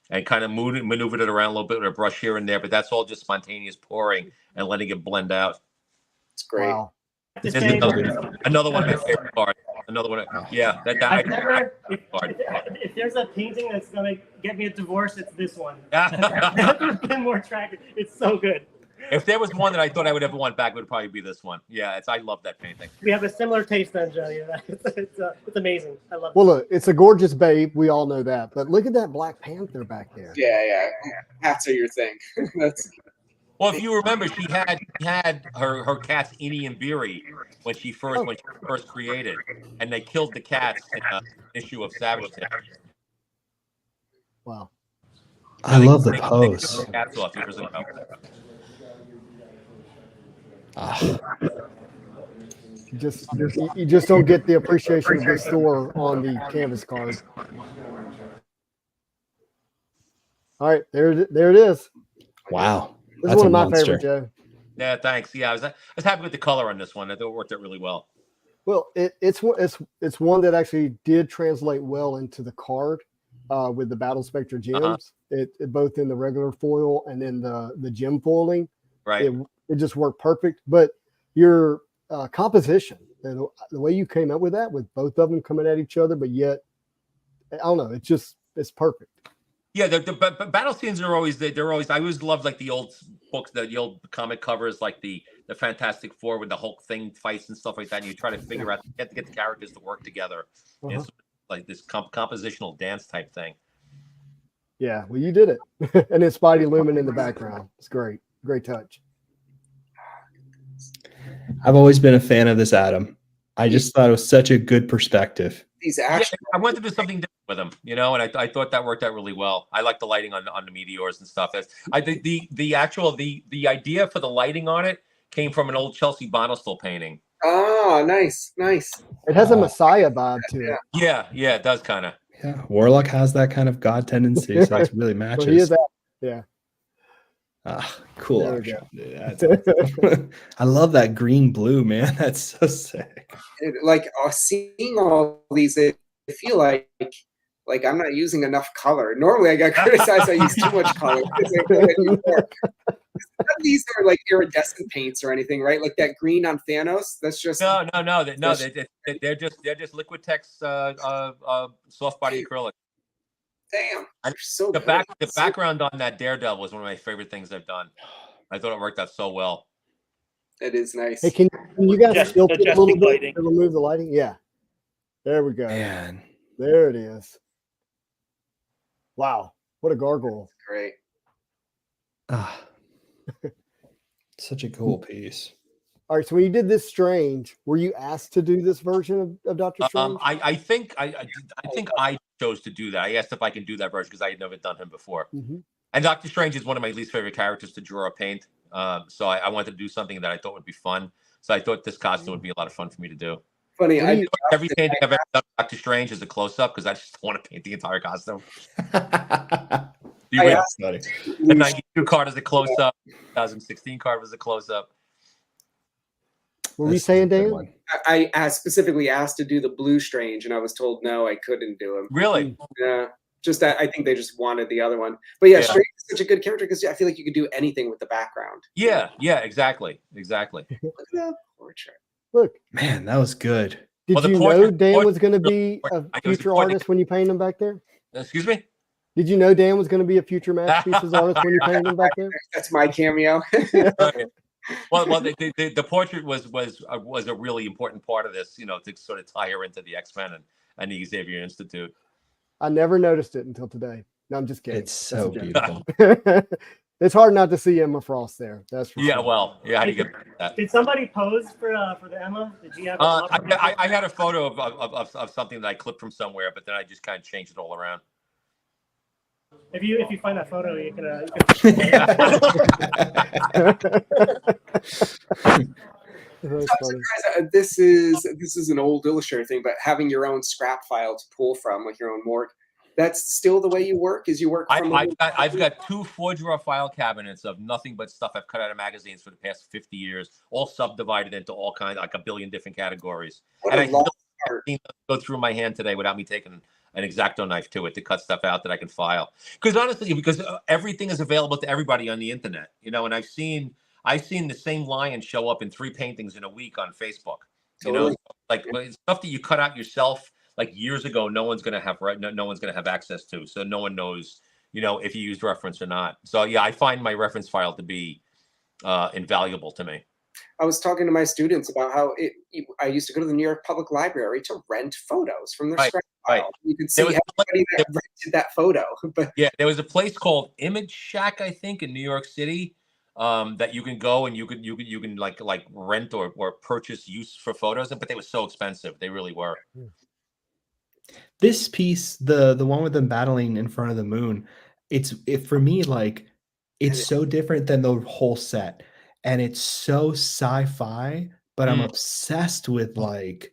and kind of maneuvered it around a little bit with a brush here and there. But that's all just spontaneous pouring and letting it blend out. It's great. Wow. This is another one of my favorite cards. Another one. Yeah, if there's a painting that's gonna get me a divorce, it's this one. I've never been more attracted. It's so good. If there was one that I thought I would ever want back, it would probably be this one. Yeah, I love that painting. We have a similar taste then, Joe. Yeah, it's amazing. I love it. Well, look, it's a gorgeous babe. We all know that. But look at that Black Panther back there. Yeah. Hats are your thing. Well, if you remember, she had her cats Innie and Beery when she first created, and they killed the cats in an issue of Savage Tales. Wow. I love the pose. Cats off years ago. You just don't get the appreciation of the store on the canvas card. All right, there it is. Wow. This is one of my favorites, Joe. Yeah, thanks. Yeah, I was happy with the color on this one. I thought it worked out really well. Well, it's one that actually did translate well into the card with the Battle Spectre gems. It both in the regular foil and then the gem foiling. Right. It just worked perfect. But your composition, the way you came up with that, with both of them coming at each other, but yet I don't know, it's perfect. Yeah, the battle scenes are always they're always. I always loved like the old books, the old comic covers, like the Fantastic Four with the Hulk thing fights and stuff like that. And you try to figure out get the characters to work together. It's like this compositional dance type thing. Yeah, well, you did it, and then Spidey looming in the background. It's great touch. I've always been a fan of this Adam. I just thought it was such a good perspective. These action. I wanted to do something different with him, you know, and I thought that worked out really well. I like the lighting on the meteors and stuff. I think the idea for the lighting on it came from an old Chelsea Bonestell painting. Oh, nice. It has a Messiah vibe to it. Yeah, it does kind of. Yeah, Warlock has that kind of god tendency, so it really matches. So he is that. Yeah. Cool. I love that green blue, man. That's so sick. Seeing all these, I feel like I'm not using enough color. Normally I got criticized I use too much color. None of these are like iridescent paints or anything, right? Like that green on Thanos. That's just no. They're just Liquitex soft body acrylic. Damn, so the background on that Daredevil was one of my favorite things I've done. I thought it worked out so well. It is nice. Hey, can you guys tilt it a little bit to remove the lighting? Yeah, there we go. Man, there it is. Wow, what a gargoyle! Great. Such a cool piece. All right, so when you did this Strange, were you asked to do this version of Doctor Strange? I think I chose to do that. I asked if I can do that version because I had never done him before. And Doctor Strange is one of my least favorite characters to draw or paint. So I wanted to do something that I thought would be fun. So I thought this costume would be a lot of fun for me to do. Funny, every painting I've ever done Doctor Strange is a close up because I just don't want to paint the entire costume. The 92 card is a close up. 2016 card was a close up. What were you saying, Dan? I specifically asked to do the Blue Strange, and I was told no, I couldn't do him. Really? Yeah. Just that I think they just wanted the other one. But yeah, Strange is such a good character because I feel like you could do anything with the background. Yeah, exactly. Look at that portrait. Look, man, that was good. Did you know Dan was going to be a future artist when you painted him back there? Excuse me? Did you know Dan was going to be a future Masterpieces artist when you painted him back there? That's my cameo. Well, the portrait was a really important part of this, you know, to sort of tie her into the X-Men and the Xavier Institute. I never noticed it until today. No, I'm just kidding. It's so beautiful. It's hard not to see Emma Frost there. That's for sure. Well, yeah. How do you get that? Did somebody pose for the Emma? Did you have? I had a photo of something that I clipped from somewhere, but then I just kind of changed it all around. If you find that photo, you can. This is an old Illustrator thing, but having your own scrap file to pull from, like your own morgue, that's still the way you work. Is you work from? I've got 2 4-drawer file cabinets of nothing but stuff I've cut out of magazines for the past 50 years, all subdivided into all kinds, like a billion different categories. And I still go through my hand today without me taking an X-Acto knife to it to cut stuff out that I can file. Because honestly, everything is available to everybody on the internet, you know. And I've seen the same lion show up in 3 paintings in a week on Facebook. You know, like stuff that you cut out yourself, like years ago, no one's gonna have access to. So no one knows, you know, if you used reference or not. So yeah, I find my reference file to be invaluable to me. I was talking to my students about how I used to go to the New York Public Library to rent photos from their scrap file. You could see everybody that rented that photo. But yeah, there was a place called Image Shack, I think, in New York City, that you can go and you can like rent or purchase use for photos, but they were so expensive. They really were. This piece, the one with them battling in front of the moon, for me, like, it's so different than the whole set. And it's so sci-fi, but I'm obsessed with like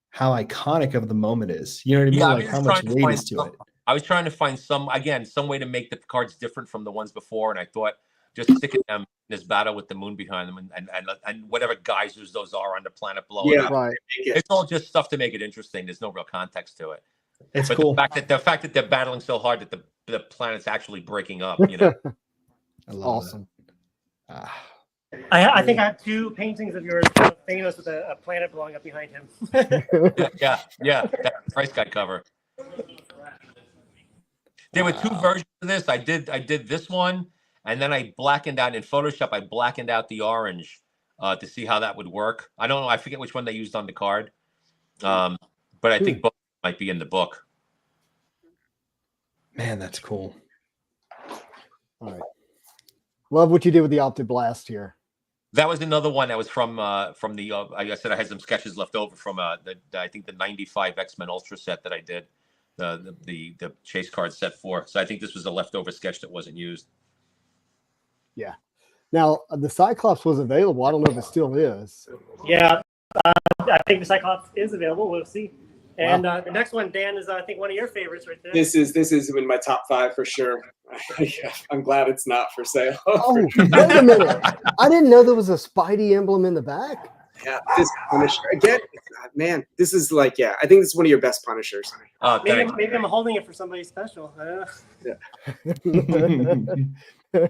how iconic of the moment is. You know what I mean? Like how much weight is to it. I was trying to find some way to make the cards different from the ones before, and I thought just sticking them in this battle with the moon behind them, and whatever geysers those are on the planet blowing up. Right. It's all just stuff to make it interesting. There's no real context to it. It's but cool. The fact that they're battling so hard that the planet's actually breaking up, you know. Awesome. I think I have 2 paintings of yours, famous with a planet blowing up behind him. yeah, that price guide cover. There were 2 versions of this. I did this one, and then I blackened out in Photoshop. I blackened out the orange to see how that would work. I don't know. I forget which one they used on the card, but I think both might be in the book. Man, that's cool. All right. Love what you did with the Optic Blast here. That was another one that was from the. Like I said, I had some sketches left over from I think the '95 X-Men Ultra set that I did, the chase card set for. So I think this was a leftover sketch that wasn't used. Yeah. Now the Cyclops was available. I don't know if it still is. Yeah, I think the Cyclops is available. We'll see. And the next one, Dan, is I think one of your favorites right there. This is in my top 5 for sure. I'm glad it's not for sale. Oh, wait a minute! I didn't know there was a Spidey emblem in the back. Yeah, this Punisher again, man. This is like, I think this is one of your best Punishers. Maybe I'm holding it for somebody special. I don't know.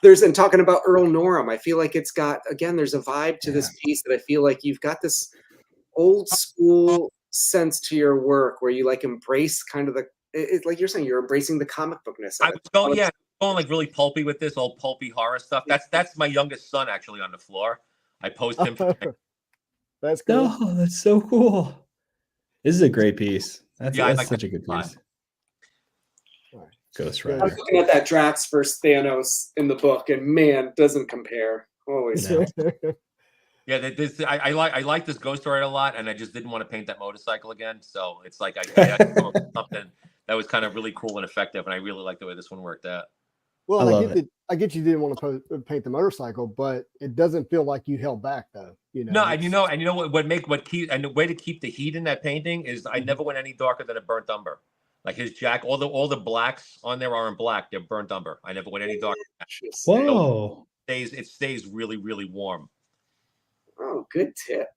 And talking about Earl Norham, I feel like it's got, again, there's a vibe to this piece that I feel like you've got this old school sense to your work where you like embrace kind of it's like you're saying, you're embracing the comic bookness. I was going like really pulpy with this old pulpy horror stuff. That's my youngest son actually on the floor. I posed him. That's cool. Oh, that's so cool. This is a great piece. That's such a good piece. Ghost Rider. I was looking at that Drax versus Thanos in the book, and man, doesn't compare. Always. Yeah, I like this Ghost Rider a lot, and I just didn't want to paint that motorcycle again. So it's like I had to come up with something that was kind of really cool and effective, and I really like the way this one worked out. Well, I get you didn't want to paint the motorcycle, but it doesn't feel like you held back, though. You know. No, and you know the way to keep the heat in that painting is I never went any darker than a burnt umber. Like his jack, all the blacks on there aren't black; they're burnt umber. I never went any darker. Whoa! It stays really, really warm. Oh, good tip.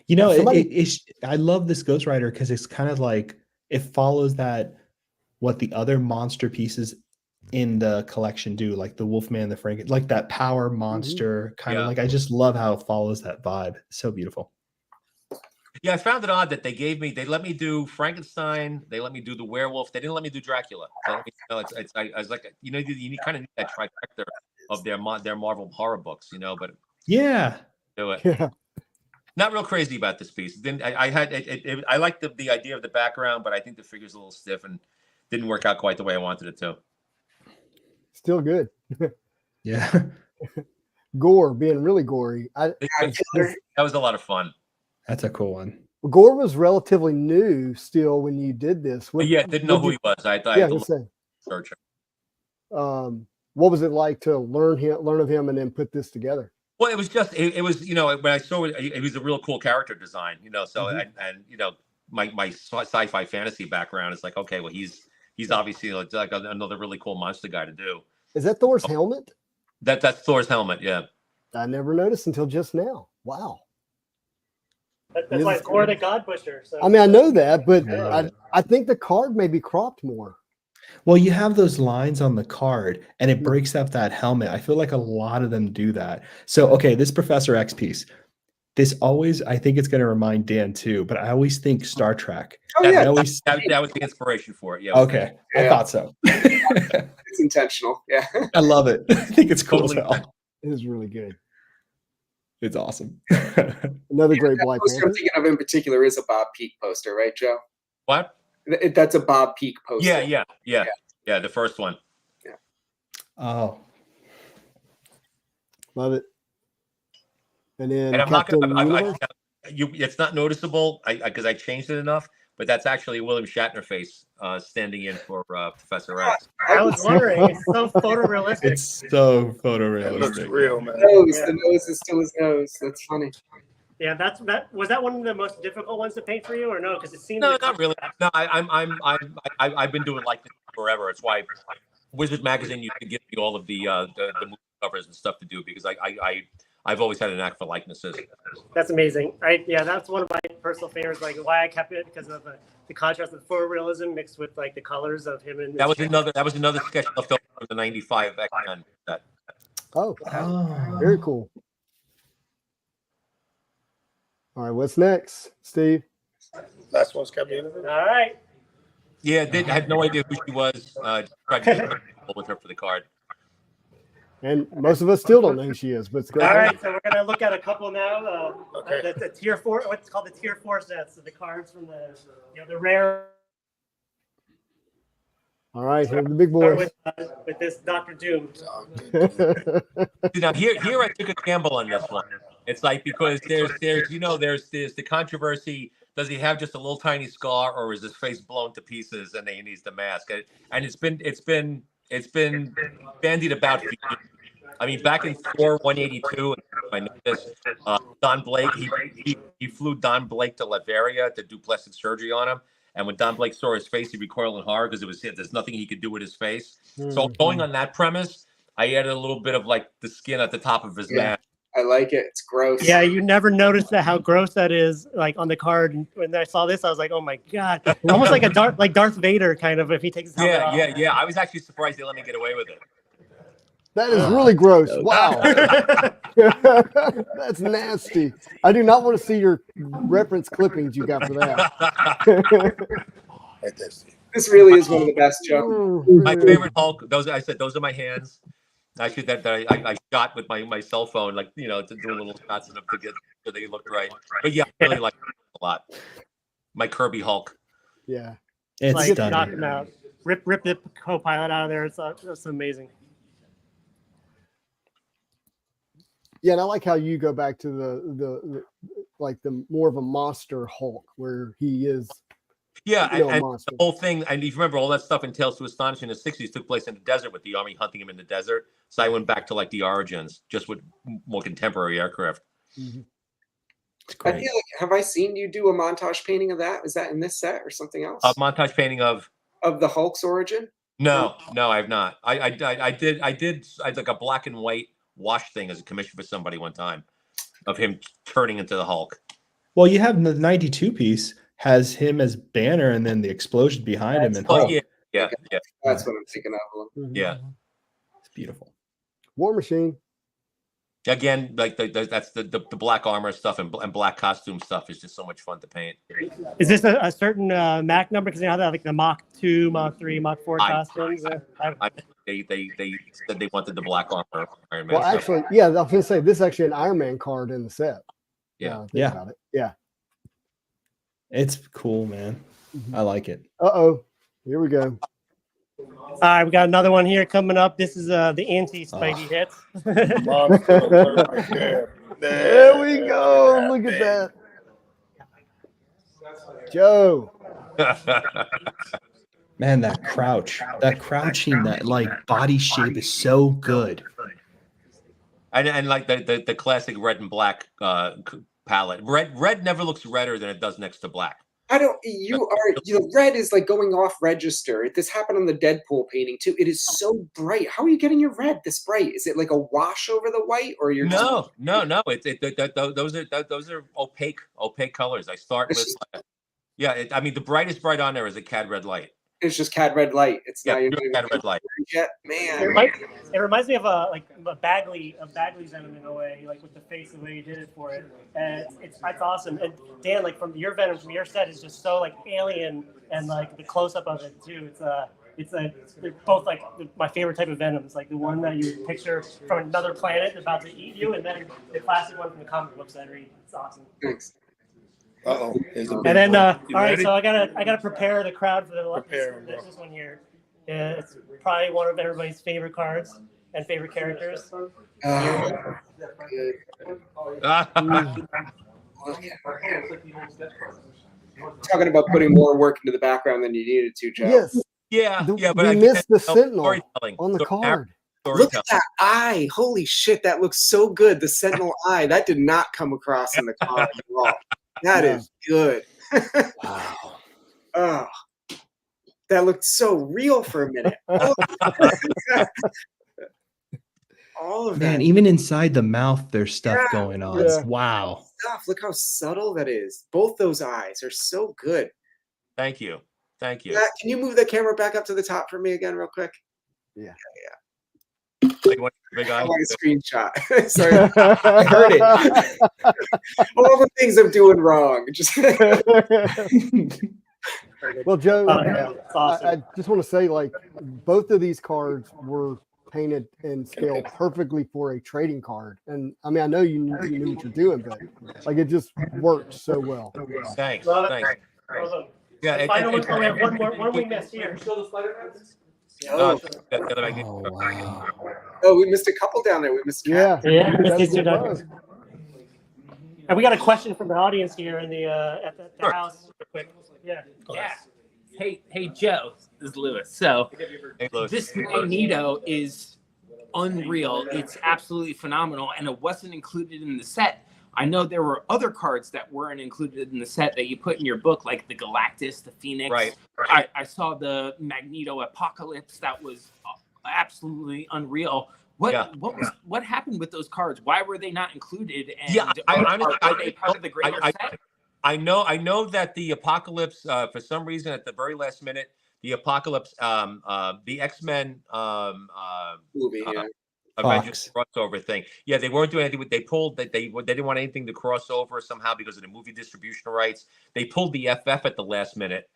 You know, I love this Ghost Rider because it's kind of like it follows what the other monster pieces in the collection do, like the Wolfman, the Frank, like that power monster kind of like. I just love how it follows that vibe. So beautiful. Yeah, I found it odd that they let me do Frankenstein, they let me do the werewolf, they didn't let me do Dracula. So, I was like, you kind of need that trifecta of their Marvel horror books, but do it. Yeah. Not real crazy about this piece. Then I liked the idea of the background, but I think the figure's a little stiff and didn't work out quite the way I wanted it to. Still good. Yeah. Gore being really gory. That was a lot of fun. That's a cool one. Gore was relatively new still when you did this. Didn't know who he was. I thought search him. What was it like to learn of him and then put this together? Well, it was just it was when I saw it was a real cool character design, So and my sci-fi fantasy background is like, okay, well he's obviously like another really cool monster guy to do. Is that Thor's helmet? That's Thor's helmet, yeah. I never noticed until just now. Wow. That's why it's Gore the God Pusher. So. I mean, I know that, but I think the card may be cropped more. Well, you have those lines on the card, and it breaks up that helmet. I feel like a lot of them do that. So, okay, this Professor X piece, I think it's going to remind Dan too, but I always think Star Trek. Oh, yeah. That was the inspiration for it. Yeah. Okay. Yeah. I thought so. It's intentional. Yeah. I love it. I think it's cool as hell. It is really good. It's awesome. Another great Black poster I'm thinking of in particular is a Bob Peak poster, right, Joe? What? That's a Bob Peak poster. Yeah. The first one. Yeah. Oh. Love it. And then I'm not gonna. It's not noticeable because I changed it enough. But that's actually William Shatner face standing in for Professor X. I was wondering. It's so photorealistic. It's so photorealistic. It looks real, man. The nose is still his nose. That's funny. Yeah, was that one of the most difficult ones to paint for you, or no? Because it seems not really. No, I've been doing like this forever. It's why Wizard magazine used to give me all of the movie covers and stuff to do because I've always had a knack for likenesses. That's amazing. That's one of my personal favorites. Like why I kept it because of the contrast of photorealism mixed with like the colors of him and that was another sketch left over from the '95 X-Men set. Oh, very cool. All right, what's next, Steve? Last one's coming in. All right. Yeah, I had no idea who she was. Tried to get with her for the card. And most of us still don't know who she is, but it's great. All right, so we're gonna look at a couple now. The tier 4, what's called the tier 4 sets. So the cards from the rare. All right, here are the big boys. With this Dr. Doom. Now here I took a gamble on this one. It's like because there's the controversy. Does he have just a little tiny scar, or is his face blown to pieces and he needs the mask? And it's been bandied about. I mean, back in 182, I know this. Don Blake, he flew Don Blake to Latveria to do plastic surgery on him. And when Don Blake saw his face, he recoiled in horror because there's nothing he could do with his face. So going on that premise, I added a little bit of like the skin at the top of his mask. I like it. It's gross. Yeah, you never noticed how gross that is, like on the card. And when I saw this, I was like, "Oh my god!" Almost like Darth Vader, kind of, if he takes his helmet off. Yeah. I was actually surprised they let me get away with it. That is really gross. Wow, that's nasty. I do not want to see your reference clippings you got for that. This really is one of the best, Joe. My favorite Hulk. Those are my hands. Actually, that I shot with my cell phone, like to do little shots of them to get so they looked right. But yeah, I really like it a lot. My Kirby Hulk. Yeah, it's like stunning. knock him out. Rip the co-pilot out of there. It's amazing. Yeah, and I like how you go back to the more of a monster Hulk where he is. Yeah, and the whole thing, and if you remember all that stuff in Tales to Astonish in the 60s took place in the desert with the army hunting him in the desert. So I went back to like the origins, just with more contemporary aircraft. Mm-hmm. I feel like, have I seen you do a montage painting of that? Is that in this set or something else? A montage painting of the Hulk's origin? No, I have not. I did like a black and white wash thing as a commission for somebody one time of him turning into the Hulk. Well, you have the 92 piece has him as Banner and then the explosion behind him and Hulk. Yeah. That's what I'm thinking of. Yeah. It's beautiful. War Machine. Again, like that's the black armor stuff and black costume stuff is just so much fun to paint. Is this a certain Mac number? Because you know how like the Mach 2, Mach 3, Mach 4 costumes. They said they wanted the black armor. Iron Man well, stuff. actually, yeah, I was going to say this is actually an Iron Man card in the set. Yeah. About it. Yeah. It's cool, man. I like it. Here we go. All right, we got another one here coming up. This is the anti-Spidey hits. There we go. Look at that. Joe. Man, that crouching, that like body shape is so good. And like the classic red and black palette. Red never looks redder than it does next to black. Red is like going off register. This happened on the Deadpool painting too. It is so bright. How are you getting your red this bright? Is it like a wash over the white, or you're no? Those are opaque colors. I start with the brightest bright on there is a Cad red light. It's just Cad red light. It's not even Cad red light. Man, it reminds me of a Bagley Venom in a way, like with the face, the way you did it for it. And it's awesome. And Dan, like from your Venom, from your set, is just so like alien, and like the close up of it too. They're both like my favorite type of Venoms, like the one that you picture from another planet about to eat you, and then the classic one from the comic books I read. It's awesome. Thanks. And then, all right, so I gotta prepare the crowd for this one here. It's probably one of everybody's favorite cards and favorite characters. Talking about putting more work into the background than you needed to, Joe. Yes. Yeah, but we missed the Sentinel on the card. Look at that eye. Holy shit, that looks so good. The Sentinel eye. That did not come across in the card at all. That is good. Wow. Oh. that looked so real for a minute. All of Man, that. even inside the mouth, there's stuff going on. Yeah. Wow. Stuff. Look how subtle that is. Both those eyes are so good. Thank you. Thank you. Matt, can you move the camera back up to the top for me again, real quick? Yeah. Like what, big I eye? want a screenshot. Sorry, I heard it. All the things I'm doing wrong. Just Well, Joe, Awesome. I just want to say, like, both of these cards were painted and scaled perfectly for a trading card. And I mean, I know you knew what you're doing, but like it just worked so well. Thanks. Love it. Thanks. Yeah, Yeah, final one. We have one we missed here. Show the spider. oh. Wow. Oh, we missed a couple down there. We missed Yeah. Yeah, That's it's what it done. was. And we got a question from the audience here in the at the house. Real quick. Yeah. Yeah. Hey, Joe. This is Lewis. So Hey, Louis. this Magneto is unreal. It's absolutely phenomenal, and it wasn't included in the set. I know there were other cards that weren't included in the set that you put in your book, like the Galactus, the Phoenix. Right. I saw the Magneto Apocalypse. That was absolutely unreal. What happened with those cards? Why were they not included? And Yeah, are they part of the greater set? I know that the Apocalypse, for some reason, at the very last minute, the Apocalypse, the X-Men movie. Yeah. Avengers crossover thing. Yeah, they weren't doing anything. They pulled that they didn't want anything to cross over somehow because of the movie distribution rights. They pulled the FF at the last minute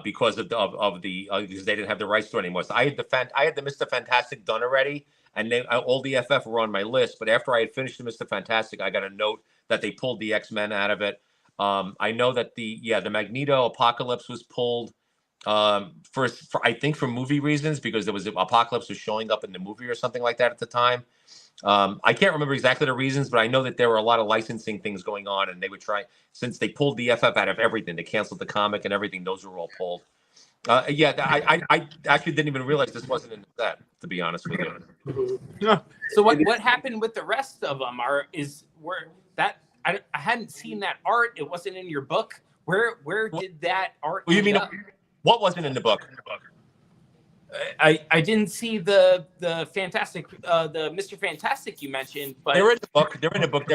because of the because they didn't have the rights to it anymore. So I had the Mr. Fantastic done already, and all the FF were on my list. But after I had finished the Mr. Fantastic, I got a note that they pulled the X-Men out of it. I know that the Magneto Apocalypse was pulled for I think for movie reasons, because there was Apocalypse was showing up in the movie or something like that at the time. I can't remember exactly the reasons, but I know that there were a lot of licensing things going on, and they would try, since they pulled the FF out of everything, they canceled the comic and everything. Those were all pulled. I actually didn't even realize this wasn't in the set, to be honest with you. So what happened with the rest of them? I hadn't seen that art. It wasn't in your book. Where did that art? Well, you mean what wasn't in the book? I didn't see the Fantastic the Mr. Fantastic you mentioned, but they're in the book. They're in the book.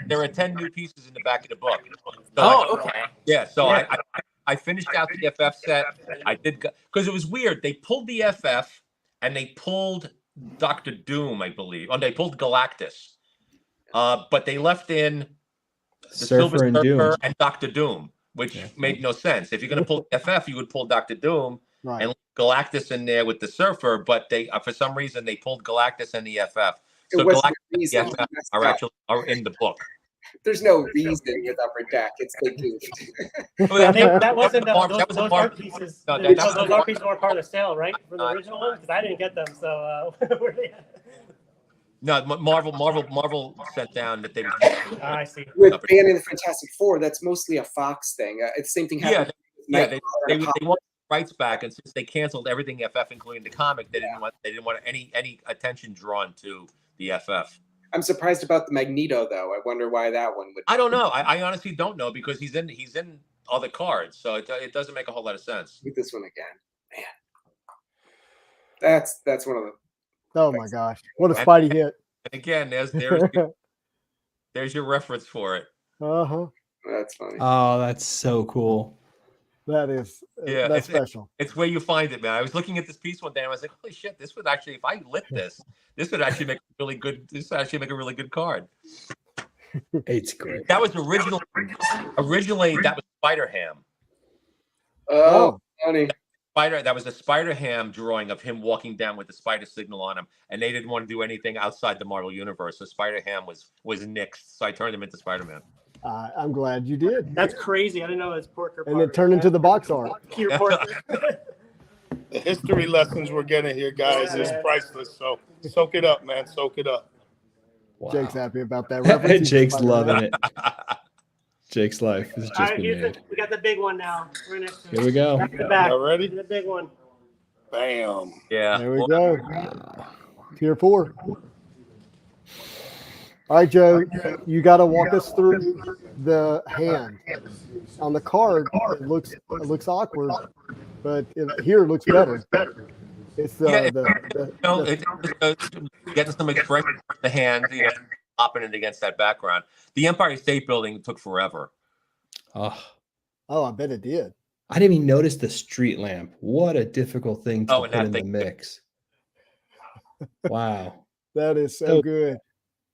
There are 10 new pieces in the back of the book. So okay. Yeah. So I finished out the FF set. I did, because it was weird. They pulled the FF and they pulled Dr. Doom, I believe. Oh, they pulled Galactus. But they left in the Silver Surfer and Dr. Doom, which made no sense. If you're going to pull FF, you would pull Dr. Doom and Galactus in there with the Surfer. But they, for some reason, they pulled Galactus and the FF. So Galactus and the FF are in the book. There's no reason with Upper Deck. It's they goofed. That wasn't those art pieces. Those art pieces weren't part of the sale, right? From the original one, because I didn't get them. So where are they at? No, Marvel sent down that they. I see. With banning the Fantastic Four, that's mostly a Fox thing. It's the same thing happened. They want rights back, and since they canceled everything FF, including the comic, they didn't want any attention drawn to the FF. I'm surprised about the Magneto, though. I wonder why that one would. I don't know. I honestly don't know, because he's in other cards, so it doesn't make a whole lot of sense. With this one again, man. That's one of the. Oh my gosh! What a Spidey hit! And again, there's your reference for it. That's funny. Oh, that's so cool. That is, that's special. It's where you find it, man. I was looking at this piece one day and I was like, holy shit, this would actually, if I lit this would actually make a really good. This would actually make a really good card. It's great. That was originally that was Spider-Ham. Oh, funny. That was a Spider-Ham drawing of him walking down with the spider signal on him, and they didn't want to do anything outside the Marvel universe, so Spider-Ham was nixed. So I turned him into Spider-Man. I'm glad you did. That's crazy. I didn't know it was Porker. And it turned into the box art. The history lessons we're getting here, guys, is priceless. So soak it up, man. Soak it up. Wow. Jake's happy about that reference. Jake's loving it. Jake's life has just been made. We got the big one now. Here we go. Y'all ready? The big one. Bam. Yeah. There we go. Tier 4. All right, Joe, you got to walk us through the hand. On the card, it looks awkward, but here it looks better. It's getting some expression in the hand, popping it against that background. The Empire State Building took forever. Oh, I bet it did. I didn't even notice the street lamp. What a difficult thing to put in the mix. Wow. That is so good.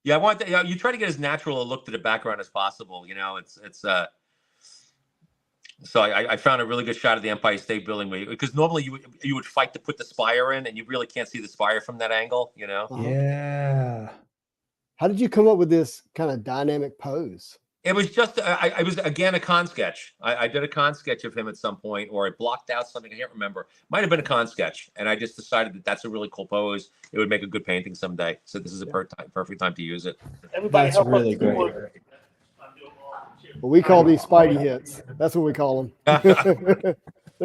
Yeah, I want that. You try to get as natural a look to the background as possible. So I found a really good shot of the Empire State Building because normally you would fight to put the spire in, and you really can't see the spire from that angle. Yeah. How did you come up with this kind of dynamic pose? It was just I was again a con sketch. I did a con sketch of him at some point, or I blocked out something. I can't remember. Might have been a con sketch, and I just decided that that's a really cool pose. It would make a good painting someday. So this is a perfect time to use it. That's really great. Well, we call these Spidey hits. That's what we call them. They're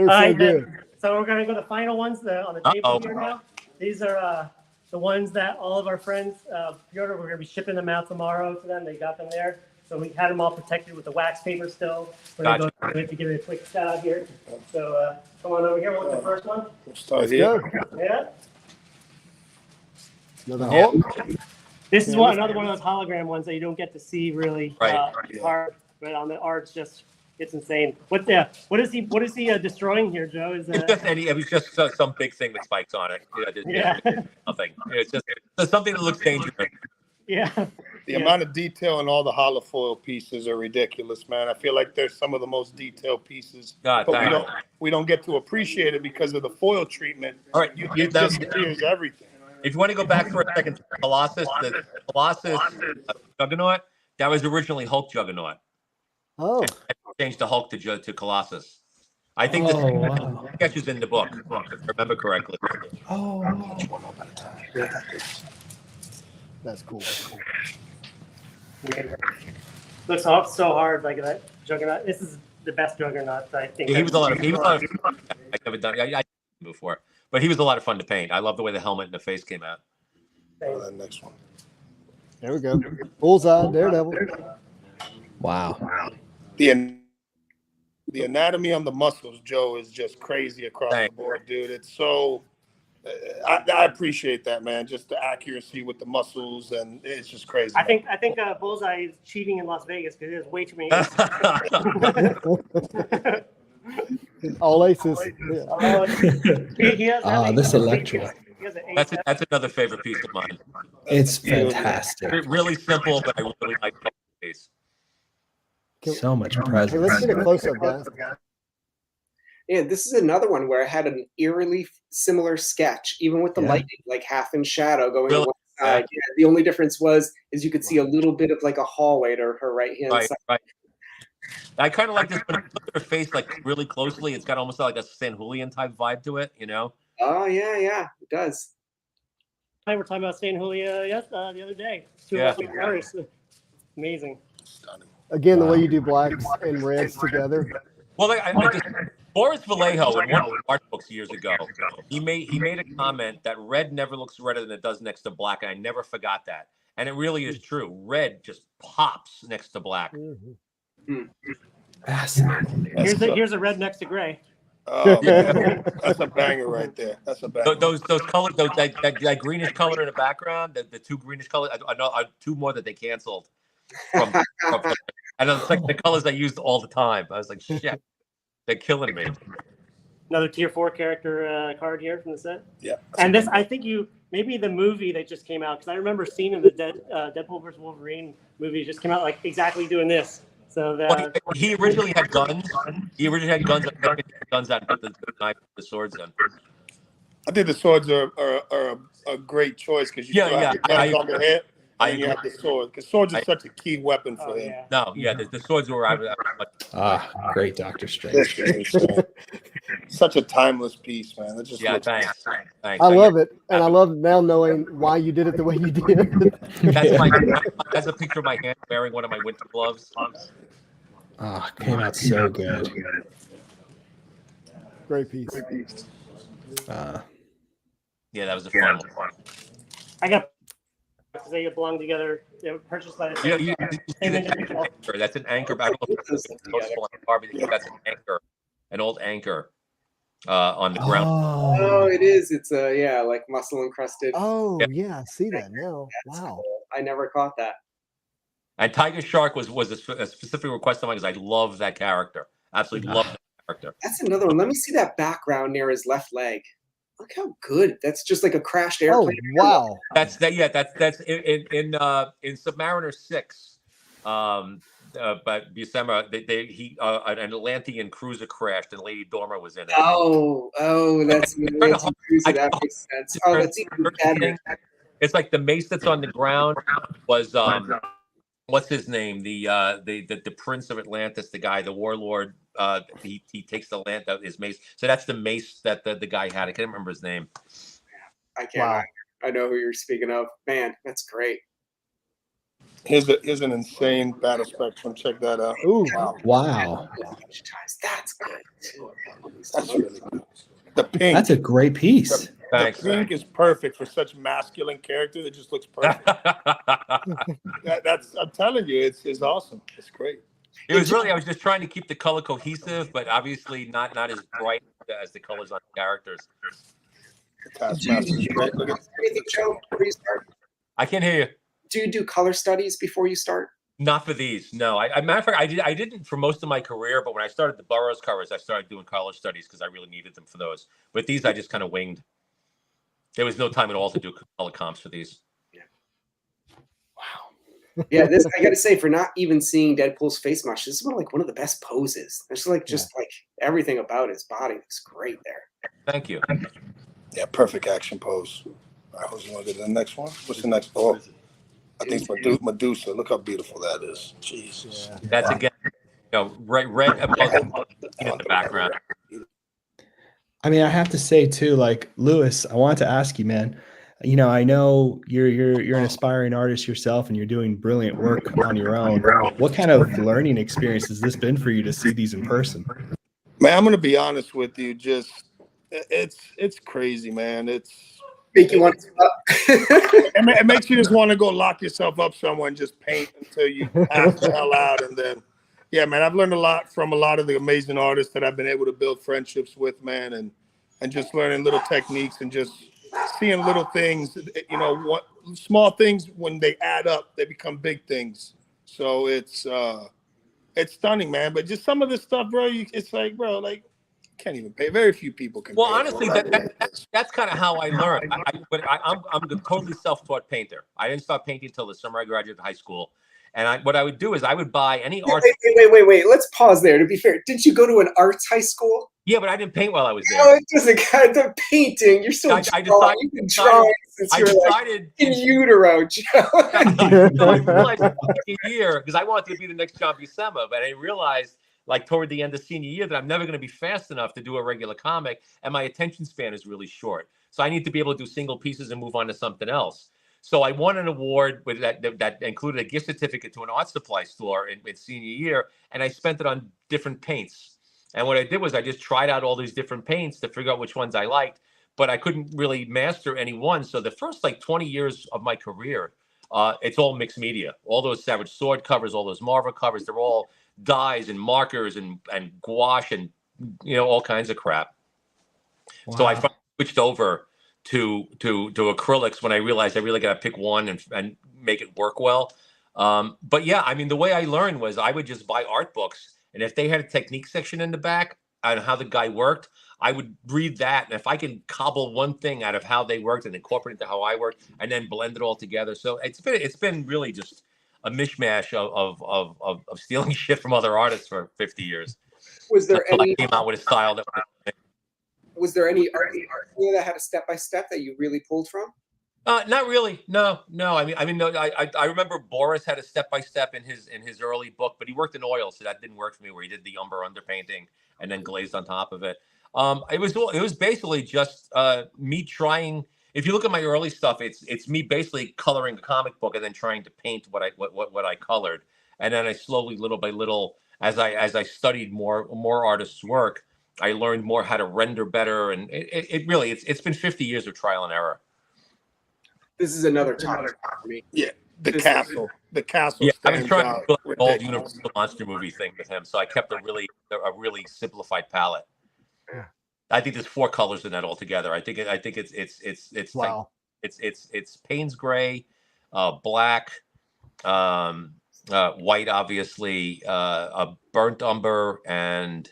so good. So we're going to go to the final ones on the table here now. These are the ones that all of our friends pre-ordered. We're going to be shipping them out tomorrow to them. They got them there. So we had them all protected with the wax paper still. We're going to go to give it a quick shout out here. So come on over here with the first one. We'll start here. Yeah. Another Hulk. This is another one of those hologram ones that you don't get to see really hard, but on the art it's insane. What is he destroying here, Joe? It was just some big thing with spikes on it. Nothing. It's just something that looks dangerous. Yeah. The amount of detail in all the holofoil pieces are ridiculous, man. I feel like they're some of the most detailed pieces, but we don't get to appreciate it because of the foil treatment. All right, it disappears everything. If you want to go back for a second, Colossus, the Colossus Juggernaut, that was originally Hulk Juggernaut. Oh. I changed the Hulk to Colossus. I think the sketch is in the book, if I remember correctly. Oh. That's cool. Looks so hard, like that Juggernaut. This is the best Juggernaut, I think. He was a lot of fun. I've never done it. I before, but he was a lot of fun to paint. I love the way the helmet and the face came out. The next one. There we go. Bullseye, Daredevil. Wow. The anatomy on the muscles, Joe, is just crazy across the board, dude. It's so. I appreciate that, man. Just the accuracy with the muscles, and it's just crazy. I think Bullseye is cheating in Las Vegas because he has way too many. All aces. This Electra. That's another favorite piece of mine. It's fantastic. Really simple, but I really like the piece. So much presence. Hey, let's get a close up, guys. Yeah, this is another one where I had an eerily similar sketch, even with the lighting, like half in shadow going on one side. Yeah, the only difference is you could see a little bit of like a hallway to her right hand side. Right. I kind of like this when I look at her face like really closely. It's got almost like a San Julian type vibe to it, Oh yeah, it does. We were talking about San Julia the other day. Amazing. Stunning. Again, the way you do blacks and reds together. Well, Boris Vallejo in one of the art books years ago, he made a comment that red never looks redder than it does next to black, and I never forgot that. And it really is true. Red just pops next to black. Fascinating. Here's a red next to gray. Oh, that's a banger right there. That's a banger. Those colors, that greenish color in the background, the two greenish colors, two more that they canceled. And it's like the colors I used all the time. I was like, shit, they're killing me. Another tier 4 character card here from the set. Yeah. And this, I think maybe the movie that just came out, because I remember seeing the Deadpool vs. Wolverine movie just came out like exactly doing this. So he originally had guns. He originally had guns. Guns out and put the swords in. I think the swords are a great choice because you have the guns on the head. And you have the sword, because swords are such a key weapon for him. The swords were. Great Doctor Strange. Such a timeless piece, man. It just thanks. I love it, and I love now knowing why you did it the way you did. That's a picture of my hand wearing one of my winter gloves. Came out so good. Great piece. Yeah, that was a fun one. I got because they belong together. They were purchased by the You know, same, same individual. that's an anchor. I don't know if it's noticeable on the car, but that's an anchor, an old anchor on the ground. Oh, it is. It's yeah, like muscle encrusted. Oh, yeah, I see that now. That's Wow. cool. I never caught that. And Tiger Shark was a specific request of mine because I love that character. Absolutely love that character. That's another one. Let me see that background near his left leg. Look how good. That's just like a crashed Oh, airplane. wow. That's that. Yeah, that's in Submariner 6. But Buscema, an Atlantean cruiser crashed and Lady Dormer was in it. Oh, that's an Atlantean cruiser. That makes sense. Oh, that's even better. It's like the mace that's on the ground was what's his name? The Prince of Atlantis, the guy, the warlord. He takes the land out his mace. So that's the mace that the guy had. I can't remember his name. I can't. Wow. I know who you're speaking of. Man, that's great. Here's an insane battle spectrum. Check that out. Ooh, wow. That's good too. That's really good. The pink. That's a great piece. The pink is perfect for such masculine character. It just looks perfect. I'm telling you, it's awesome. It's great. It was really, I was just trying to keep the color cohesive, but obviously not as bright as the colors on the characters. I can't hear you. Do you do color studies before you start? Not for these, no. Matter of fact, I didn't for most of my career, but when I started the Burroughs covers, I started doing color studies because I really needed them for those. But these, I just kind of winged. There was no time at all to do color comps for these. Yeah. Wow. Yeah, this I got to say, for not even seeing Deadpool's face much, this is one of the best poses. There's like everything about his body looks great there. Thank you. Yeah, perfect action pose. All right, who's going to go to the next one? What's the next? Oh, I think it's Medusa. Look how beautiful that is. Jesus. Yeah. That's again, red above in the background. I mean, I have to say too, like Lewis, I wanted to ask you, man. I know you're an aspiring artist yourself, and you're doing brilliant work on your own. What kind of learning experience has this been for you to see these in person? Man, I'm gonna be honest with you. Just it's crazy, man. Make you want to it makes you just want to go lock yourself up somewhere and just paint until you pass the hell out. And then, yeah, man, I've learned a lot from a lot of the amazing artists that I've been able to build friendships with, man, and just learning little techniques and just seeing little things, what small things, when they add up, they become big things. So it's stunning, man. But just some of this stuff, bro, it's like, bro, like, can't even pay. Very few people can. Well, honestly, that's kind of how I learned. I'm a totally self-taught painter. I didn't start painting until the summer I graduated high school. And what I would do is I would buy any art. Wait. Let's pause there. To be fair, didn't you go to an arts high school? Yeah, but I didn't paint while I was there. No, it doesn't count. The painting. You're still drawing. You've been drawing since you were like in utero, Joe. I realized a year because I wanted to be the next John Buscema, but I realized, like toward the end of senior year, that I'm never going to be fast enough to do a regular comic, and my attention span is really short. So I need to be able to do single pieces and move on to something else. So I won an award with that included a gift certificate to an art supply store in senior year, and I spent it on different paints. And what I did was I just tried out all these different paints to figure out which ones I liked, but I couldn't really master any one. So the first 20 years of my career, it's all mixed media. All those Savage Sword covers, all those Marvel covers, they're all dyes and markers and gouache and all kinds of crap. Wow. So I finally switched over to acrylics when I realized I really got to pick one and make it work well. But yeah, I mean, the way I learned was I would just buy art books, and if they had a technique section in the back on how the guy worked, I would read that, and if I can cobble one thing out of how they worked and incorporate it into how I worked, and then blend it all together. So it's been really just a mishmash of stealing shit from other artists for 50 years. Was there I came out with a style that was there any art that had a step-by-step that you really pulled from? Not really. No. I mean, no. I remember Boris had a step-by-step in his early book, but he worked in oil, so that didn't work for me. Where he did the umber underpainting and then glazed on top of it. It was basically just me trying. If you look at my early stuff, it's me basically coloring a comic book and then trying to paint what I colored, and then I slowly, little by little, as I studied more artists' work, I learned more how to render better, and it's been 50 years of trial and error. This is another top for me. Yeah, the castle. The castle. Yeah, I was stands trying out. to do an old Ridiculous. Universal monster movie thing with him, so I kept a really simplified palette. I think there's 4 colors in that altogether. I think it's Wow. It's Payne's gray, black, white, obviously, a burnt umber, and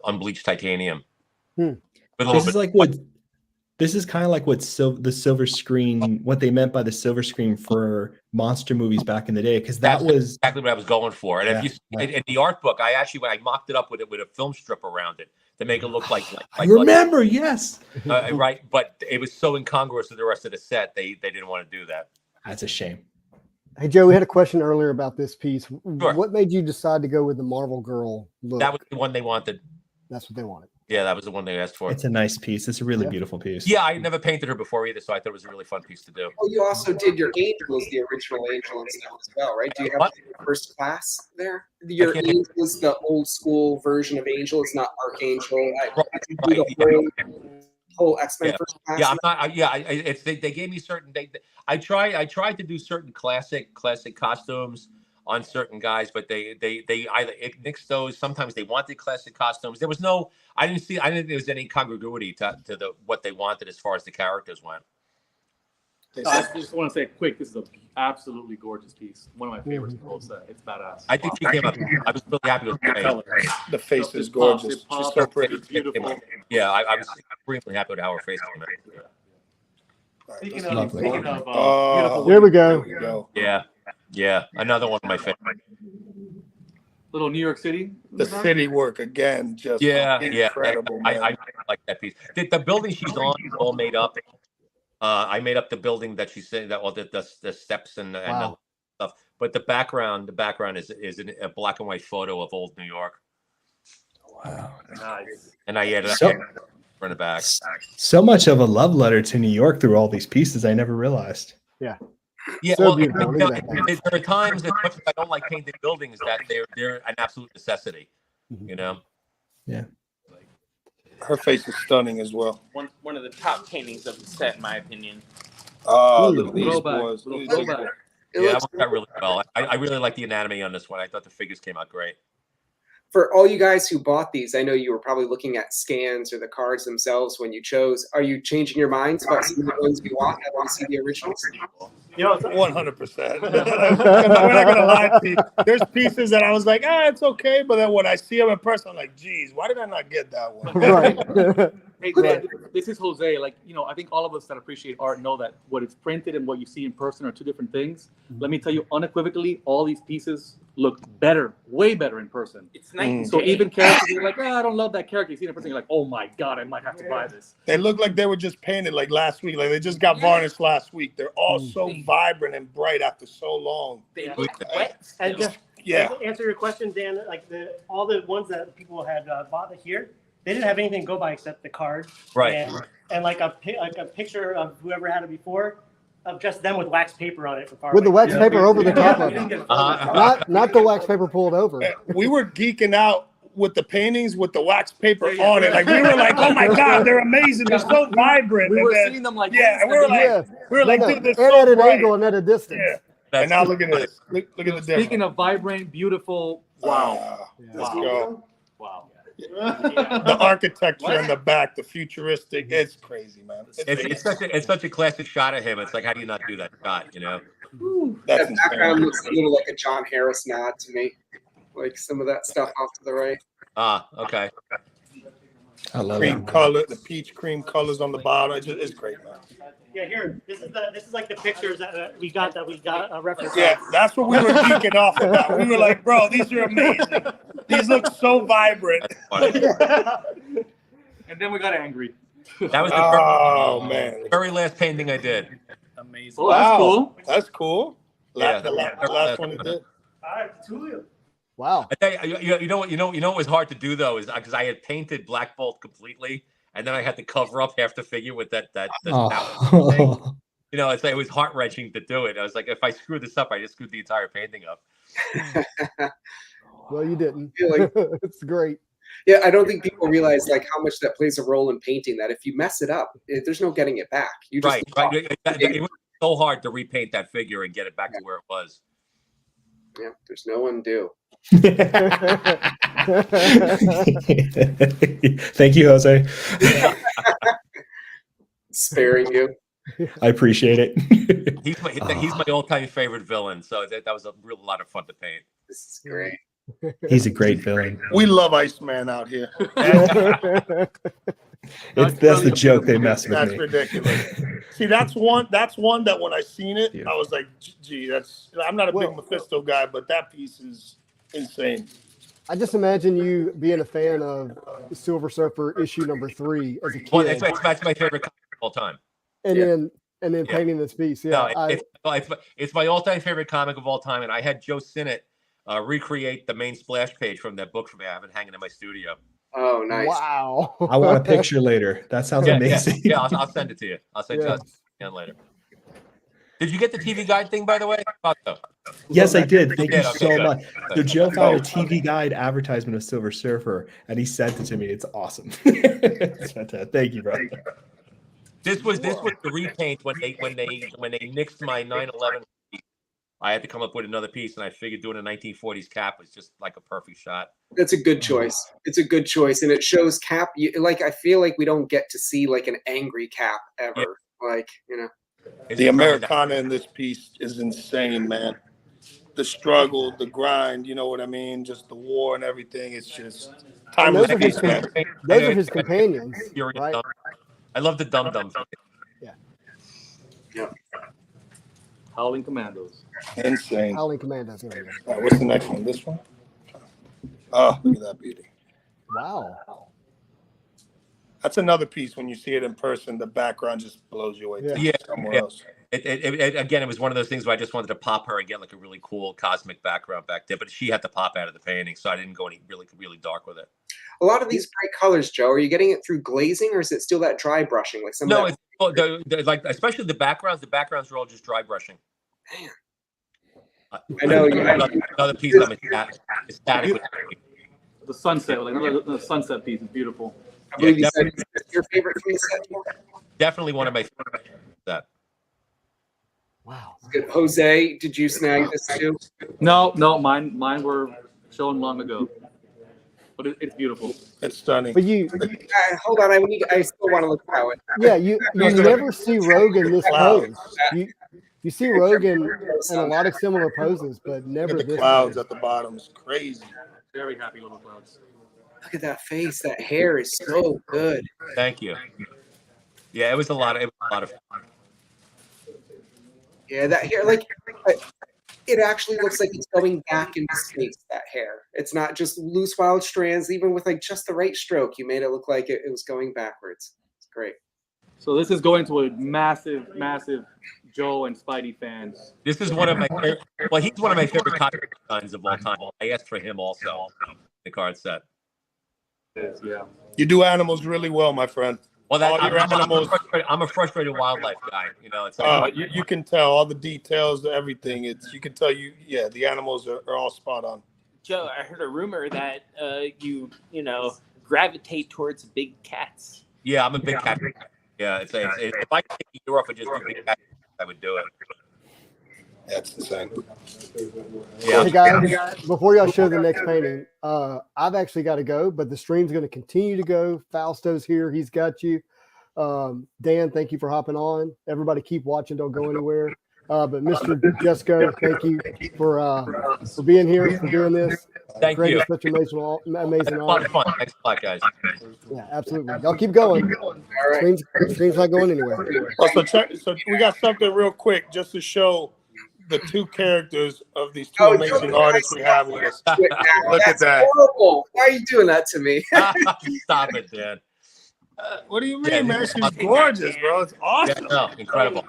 unbleached titanium. With a little This bit. is like what. This is kind of like what the silver screen, what they meant by the silver screen for monster movies back in the day, because that was exactly what I was going for. And if you see in the art book, I mocked it up with a film strip around it to make it look like I remember, yes. Right, but it was so incongruous with the rest of the set, they didn't want to do that. That's a shame. Hey, Joe, we had a question earlier about this piece. Sure. What made you decide to go with the Marvel Girl look? That was the one they wanted. That's what they wanted. Yeah, that was the one they asked for. It's a nice piece. It's a really beautiful piece. Yeah, I never painted her before either, so I thought it was a really fun piece to do. Oh, you also did your Angel as the original Angel and stuff as well, right? Do you have first class there? Your Angel is the old school version of Angel. It's not Archangel. Whole X-Men first class. Yeah, I'm not. It's they gave me certain. I tried to do certain classic costumes on certain guys, but they either nixed those. Sometimes they wanted classic costumes. There was no. I didn't think there was any congruity to what they wanted as far as the characters went. I just want to say quick, this is an absolutely gorgeous piece. One of my favorites in the whole set. It's badass. I think she came up. I was really happy with the face. The face is gorgeous. She's so pretty. It's beautiful. Yeah, I was extremely happy with how her face came out. Speaking of Oh, there we there go. we go. Yeah, another one of my favorites. Little New York City. The city work again, just incredible. I like that piece. The building she's on is all made up. I made up the building that she's saying that all the steps and the stuff. But the background is a black and white photo of old New York. Wow, nice. And I added So- up in the back. So much of a love letter to New York through all these pieces. I never realized. Yeah, So well, beautiful. Look at that. there are times, as much as I don't like painted buildings, that they're an absolute necessity. You know. Yeah. Her face is stunning as well. One of the top paintings of the set, in my opinion. Oh, look at these Throwback. boys. Little Look at these throwback. boys. Yeah, I worked out really well. I really like the anatomy on this one. I thought the figures came out great. For all you guys who bought these, I know you were probably looking at scans or the cards themselves when you chose. Are you changing your minds about some of the ones you want? I want to see the originals. You know, 100%. We're not gonna lie to you. There's pieces that I was like, it's okay, but then when I see them in person, I'm like, geez, why did I not get that one? Right. Hey, man, this is Jose. Like, I think all of us that appreciate art know that what is printed and what you see in person are two different things. Let me tell you unequivocally, all these pieces look better, way better in person. It's nice. So even characters, you're like, I don't love that character. You see it in person, you're like, oh my God, I might have to buy this. They look like they were just painted like last week. Like they just got varnished last week. They're all so vibrant and bright after so long. They look wet. and just Yeah. to answer your question, Dan, like all the ones that people had bought here, they didn't have anything to go by except the card, Right. And like a picture of whoever had it before, of just them with wax paper on it from far With the away. wax paper over the top of didn't it. get a photo. Not the wax paper pulled over. We were geeking out with the paintings with the wax paper on it. Like we were like, oh my God, they're amazing. They're so vibrant. We And were then- seeing them like yeah, this, and we were like, No, dude, they're and so at an bright. angle and at a distance. Yeah. And now look at this. Look at the difference. Speaking of vibrant, beautiful, wow. Let's go. Wow. The architecture in the back, the futuristic, it's crazy, man. It's such a classic shot of him. It's like, how do you not do that shot? You know. That's That background insane. looks a little like a John Harris nod to me. Like some of that stuff off to the right. Okay. I love Cream it. color, the peach cream colors on the bottom. It's great, man. Yeah, here. This is like the pictures that we got a reference. Yeah, that's what we were geeking off about. We were like, bro, these are amazing. These look so vibrant. That's funny. And then we got angry. That was Oh man. very last painting I did. Amazing. Oh, that's cool. That's cool. Yeah. The last one you did. All right, Tulio. Wow. I tell you know what was hard to do though is because I had painted Black Bolt completely, and then I had to cover up half the figure with that thing. Oh. You know, it was heart wrenching to do it. I was like, if I screw this up, I just screwed the entire painting up. Well, you didn't. I feel like It's great. Yeah, I don't think people realize like how much that plays a role in painting. That if you mess it up, there's no getting it back. You just right. It was so hard to repaint that figure and get it back to where it was. Yeah, there's no undo. Thank you, Jose. Sparing you. I appreciate it. He's my all-time favorite villain, so that was a real lot of fun to paint. This is great. He's a great villain. We love Iceman out here. That's the joke they mess with That's me. ridiculous. See, that's one that when I seen it, I was like, gee, I'm not a big Mephisto guy, but that piece is insane. I just imagine you being a fan of Silver Surfer issue number 3 as a kid. Well, that's my favorite comic of all time. And then painting this piece. Yeah, no, it's my all-time favorite comic of all time, and I had Joe Sinnott recreate the main splash page from that book for me. I have it hanging in my studio. Oh, nice! Wow. I want a picture later. That sounds amazing. Yeah, I'll send it to you. I'll send you again later. Did you get the TV guide thing, by the way? Yes, I did. Thank you so much. So Joe found a TV guide advertisement of Silver Surfer, and he sent it to me. It's awesome. Thank you, bro. This was the repaint when they nixed my 9/11. I had to come up with another piece, and I figured doing a 1940s Cap was just like a perfect shot. That's a good choice. It's a good choice, and it shows Cap. I feel like we don't get to see like an angry Cap ever. Yeah. Like, you know, the Americana in this piece is insane, man. The struggle, the grind, you know what I mean? Just the war and everything. It's just timeless. Those are his companions, right? I love the dum-dums. Yeah. Howling Commandos. Insane. Howling Commandos. All right, what's the next one? This one? Oh, look at that beauty. Wow. That's another piece. When you see it in person, the background just blows you away. Somewhere else. Again, it was one of those things where I just wanted to pop her and get like a really cool cosmic background back there, but she had to pop out of the painting, so I didn't go any really dark with it. A lot of these bright colors, Joe, are you getting it through glazing, or is it still that dry brushing? Like like especially the backgrounds. The backgrounds are all just dry brushing. Man. I know. Another piece I'm ecstatic with. The sunset, like another sunset piece is beautiful. I believe you said your favorite from the set. Definitely one of my favorites. That. Wow. Good. Jose, did you snag this too? No, mine were shown long ago. But it's beautiful. It's stunning. But you hold on, I still want to look at it. Yeah, you never see Rogue in this pose. You see Rogue in a lot of similar poses, but never the this clouds pose. at the bottom is crazy. Very happy little clouds. Look at that face. That hair is so good. Thank you. Yeah, it was a lot of fun. Yeah, that hair, like, it actually looks like it's going back into space, that hair. It's not just loose, wild strands. Even with, like, just the right stroke, you made it look like it was going backwards. It's great. So this is going to a massive Joe and Spidey fans. This is one of my favorite, well, he's one of my favorite comic designs of all time. I asked for him also, the card set. Yeah. You do animals really well, my friend. Well, I'm a frustrated wildlife guy. You know, it's like, you can tell all the details, everything. You can tell the animals are all spot on. Joe, I heard a rumor that you gravitate towards big cats. Yeah, I'm a big cat. Yeah, if I could take a year off and just do big cat, I would do it. That's insane. Yeah. Hey guys, before y'all show the next painting, I've actually got to go, but the stream's going to continue to go. Fausto's here. He's got you. Dan, thank you for hopping on. Everybody keep watching. Don't go anywhere. But Mr. Jusko, thank you for being here, for doing this. Thank you. It's such amazing A lot of fun. Thanks a lot, guys. Yeah, absolutely. Y'all keep going. All right. Stream's not going anywhere. So we got something real quick just to show the two characters of these two amazing artists we have with us. Look at that. Horrible. Why are you doing that to me? Stop it, Dan. What do you mean, man? She's gorgeous, bro. It's awesome. Yeah, no, incredible.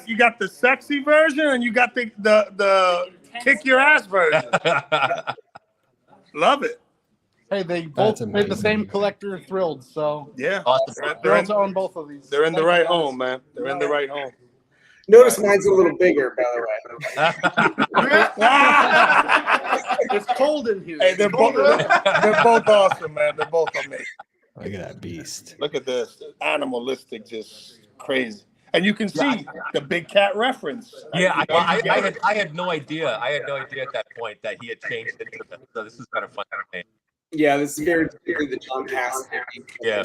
You got the sexy version, and you got the kick your ass version. Love it. Hey, they both made the same collector thrilled, so yeah, awesome. Thrilled to own both of these. They're in the right home, man. They're in the right home. Notice mine's a little bigger, by the way. It's cold in here. Hey, they're both awesome, man. They're both amazing. Look at that beast. Look at this. Animalistic, just crazy. And you can see the big cat reference. Yeah, I had no idea. I had no idea at that point that he had changed into them. So this is kind of fun for me. Yeah, this is very the John Cass. Yeah.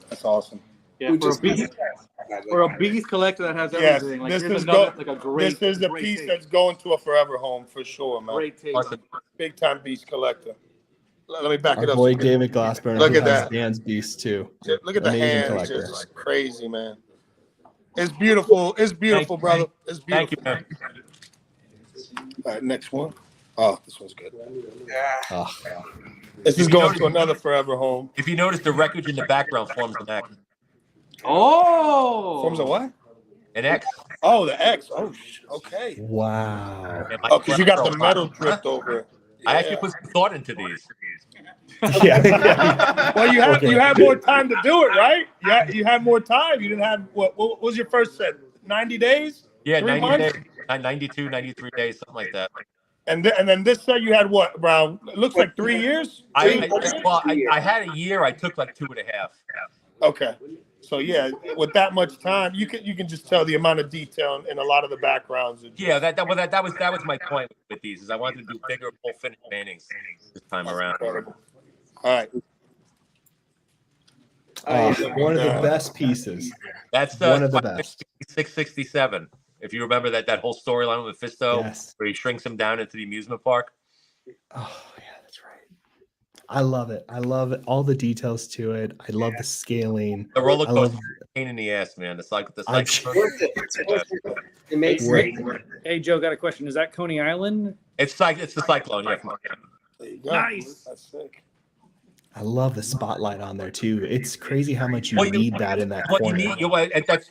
That's awesome. Yeah, for a beast collector that has everything. Like, this is a great. This is the piece that's going to a forever home for sure, man. Great take. Awesome. Big time beast collector. Let me back it up. Boy, David Glassburn. Look at that. Dan's beast too. Look at the Amazing hands, collector. just crazy, man. It's beautiful. It's beautiful, brother. It's beautiful. Thank you, man. All right, next one. Oh, this one's good. Yeah. Oh. This is going to another forever home. If you notice, the wreckage in the background forms an X. Oh. Forms a what? An X. Oh, the X. Oh, okay. Wow. Oh, because you got the metal dripped over it. I actually put some thought into these. Well, you had more time to do it, right? Yeah, you had more time. You didn't have what was your first set? 90 days? Yeah, 3 90 months? days, 92, 93 days, something like that. And then this set you had what, around? It looks like 3 years. I had a year. I took like 2.5. Okay, so yeah, with that much time, you can just tell the amount of detail in a lot of the backgrounds. Yeah, that was my point with these. Is I wanted to do bigger full finished paintings this time around. Incredible. All right. One of the best pieces. That's one of the best. 667. If you remember that whole storyline with Fisto, Yes. where he shrinks him down into the amusement park. Oh yeah, that's right. I love it. I love it. All the details to it. I love the scaling. The roller I love- coaster pain in the ass, man. It's like the I'm cycle. It makes Great. Hey, Joe, got a question. Is that Coney Island? It's the cyclone. Yeah, There you go. Nice. That's sick. I love the spotlight on there too. It's crazy how much you Well, need that in that What you corner. need, that's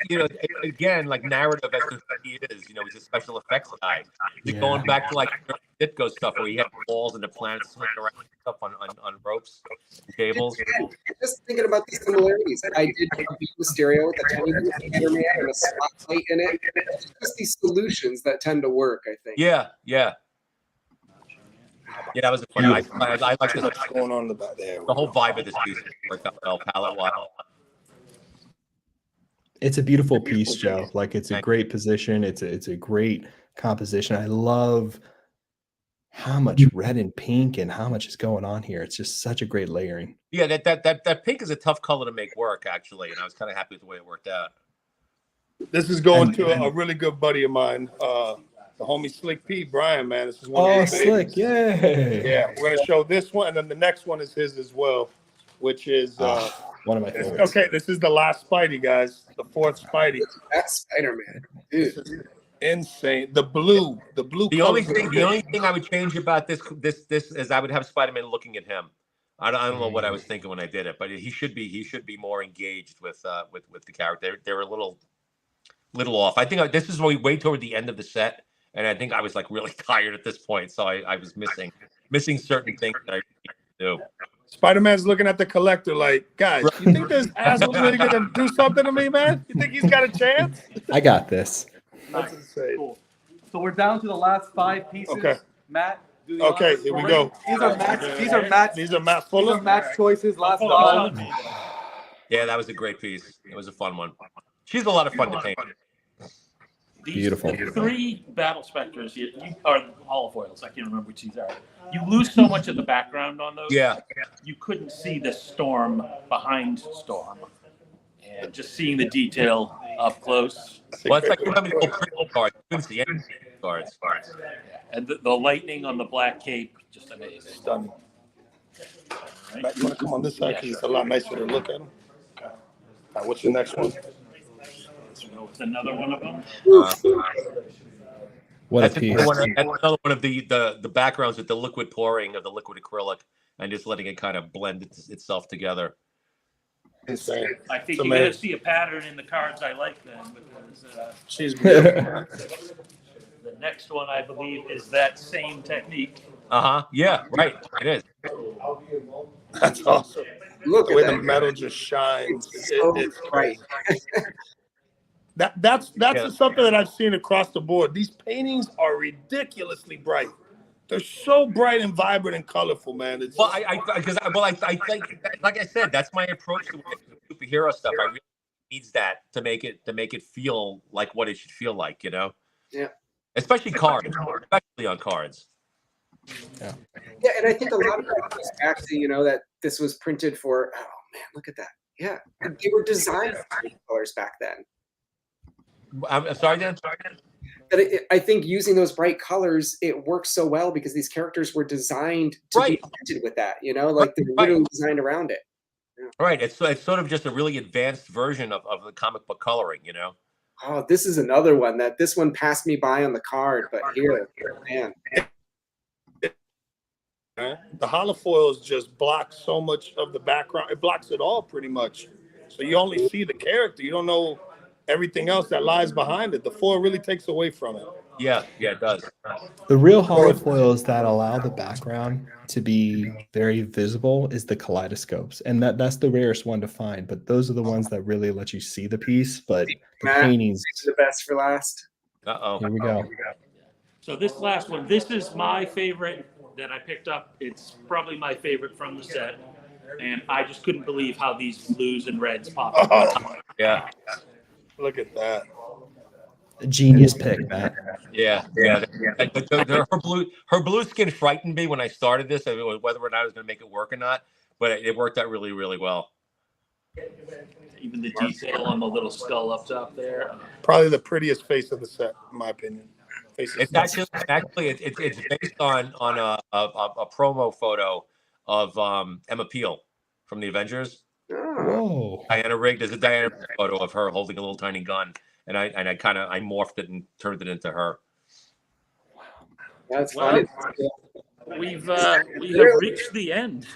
again like narrative as to who he is. He's a special effects guy. Yeah. Going back to like Ditko stuff where he had balls and the planets swinging around and stuff on ropes, and cables. Just thinking about the similarities. I did Mysterio with a tiny bit of Spider-Man and a spotlight in it. Just these solutions that tend to work, I think. Yeah. Yeah, that was a fun. I like this. What's going on in the back there? The whole vibe of this piece worked out well, palette-wise. It's a beautiful piece, Joe. Like it's a great position. It's a great composition. I love how much red and pink and how much is going on here. It's just such a great layering. Yeah, that pink is a tough color to make work actually, and I was kind of happy with the way it worked out. This is going to a really good buddy of mine, the homie Slick P, Brian, man. This is one of his Slick, favorites. yay. Yeah, we're gonna show this one, and then the next one is his as well, which is one of my favorites. okay. This is the last Spidey, guys. The fourth Spidey. That's Spider-Man, dude. Insane. The blue. The only thing I would change about this is I would have Spider-Man looking at him. I don't know what I was thinking when I did it, but he should be more engaged with the character. They're a little off. I think this is way toward the end of the set, and I think I was like really tired at this point, so I was missing certain things that I need to do. Spider-Man's looking at the collector like, guys, you think this asshole's really gonna do something to me, man? You think he's got a chance? I got this. That's insane. Cool. So we're down to the last 5 pieces. Okay. Matt, do the Okay, honors. here we go. These are Matt's Fuller. Matt's choices. Last one. Yeah, that was a great piece. It was a fun one. She's a lot of fun to paint. These Beautiful. 3 battle specters, or holofoils, I can't remember which these are. You lose so much of the background on those. Yeah. You couldn't see the storm behind Storm. And just seeing the detail up close. Well, it's like you have little print cards. You couldn't see any cards. And the lightning on the black cape, just amazing. Stunning. Right? Matt, you want to come on this side because Yeah, it's a lot nicer to look at them. Okay. All right, what's the next one? It's another one of them. What a That's piece. another one of the backgrounds with the liquid pouring of the liquid acrylic and just letting it kind of blend itself together. Insane. I think It's you're going to amazing. see a pattern in the cards I like then. Because, She's beautiful. the next one, I believe, is that same technique. Yeah, right. It is. That's awesome. Look The way at the that. metal just shines. So It's bright. That's something that I've seen across the board. These paintings are ridiculously bright. They're so bright and vibrant and colorful, man. It's well, I think, like I said, that's my approach to superhero stuff. I really needs that to make it feel like what it should feel like, you know. Yeah. Especially cards, especially on cards. Yeah, and I think a lot of it goes back to, you know, that this was printed for. Oh man, look at that. Yeah, they were designed for colors back then. I'm sorry, Dan. But I think using those bright colors, it works so well because these characters were designed to be printed with that. You know, like they're literally designed around it. Yeah. Right. It's sort of just a really advanced version of the comic book coloring, you know. Oh, this is another one this one passed me by on the card, but here, man. The holofoils just block so much of the background. It blocks it all pretty much. So you only see the character. You don't know everything else that lies behind it. The foil really takes away from it. Yeah, it does. The real holofoils that allow the background to be very visible is the kaleidoscopes, and that's the rarest one to find. But those are the ones that really let you see the piece. But the paintings, the best for last. Here we go. So this last one, this is my favorite that I picked up. It's probably my favorite from the set, and I just couldn't believe how these blues and reds popped up. Oh, yeah. Look at that. A genius pick, Matt. Yeah. Her blue skin frightened me when I started this, whether or not I was going to make it work or not. But it worked out really, really well. Even the detail on the little skull up top there. Probably the prettiest face of the set, in my opinion. It's actually it's based on a promo photo of Emma Peel from the Avengers. Whoa. Diana Rigg. There's a Diana Rigg photo of her holding a little tiny gun, and I morphed it and turned it into her. That's funny. We've reached the end.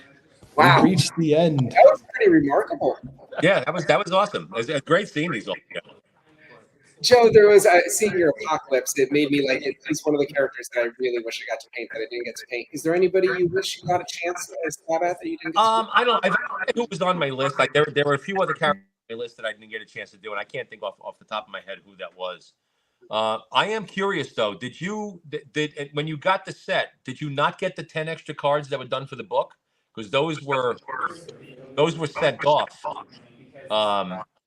Wow, we've reached the end. That was pretty remarkable. Yeah, that was awesome. It was a great seeing these all together. Joe, there was seeing your Apocalypse. It made me like he's one of the characters that I really wish I got to paint that I didn't get to paint. Is there anybody you wish you got a chance to stab at that you didn't get to I don't. Who was on my list? Like there were a few other characters on my list that I didn't get a chance to do, and I can't think off the top of my head who that was. I am curious though. Did when you got the set? Did you not get the 10 extra cards that were done for the book? Because those were sent off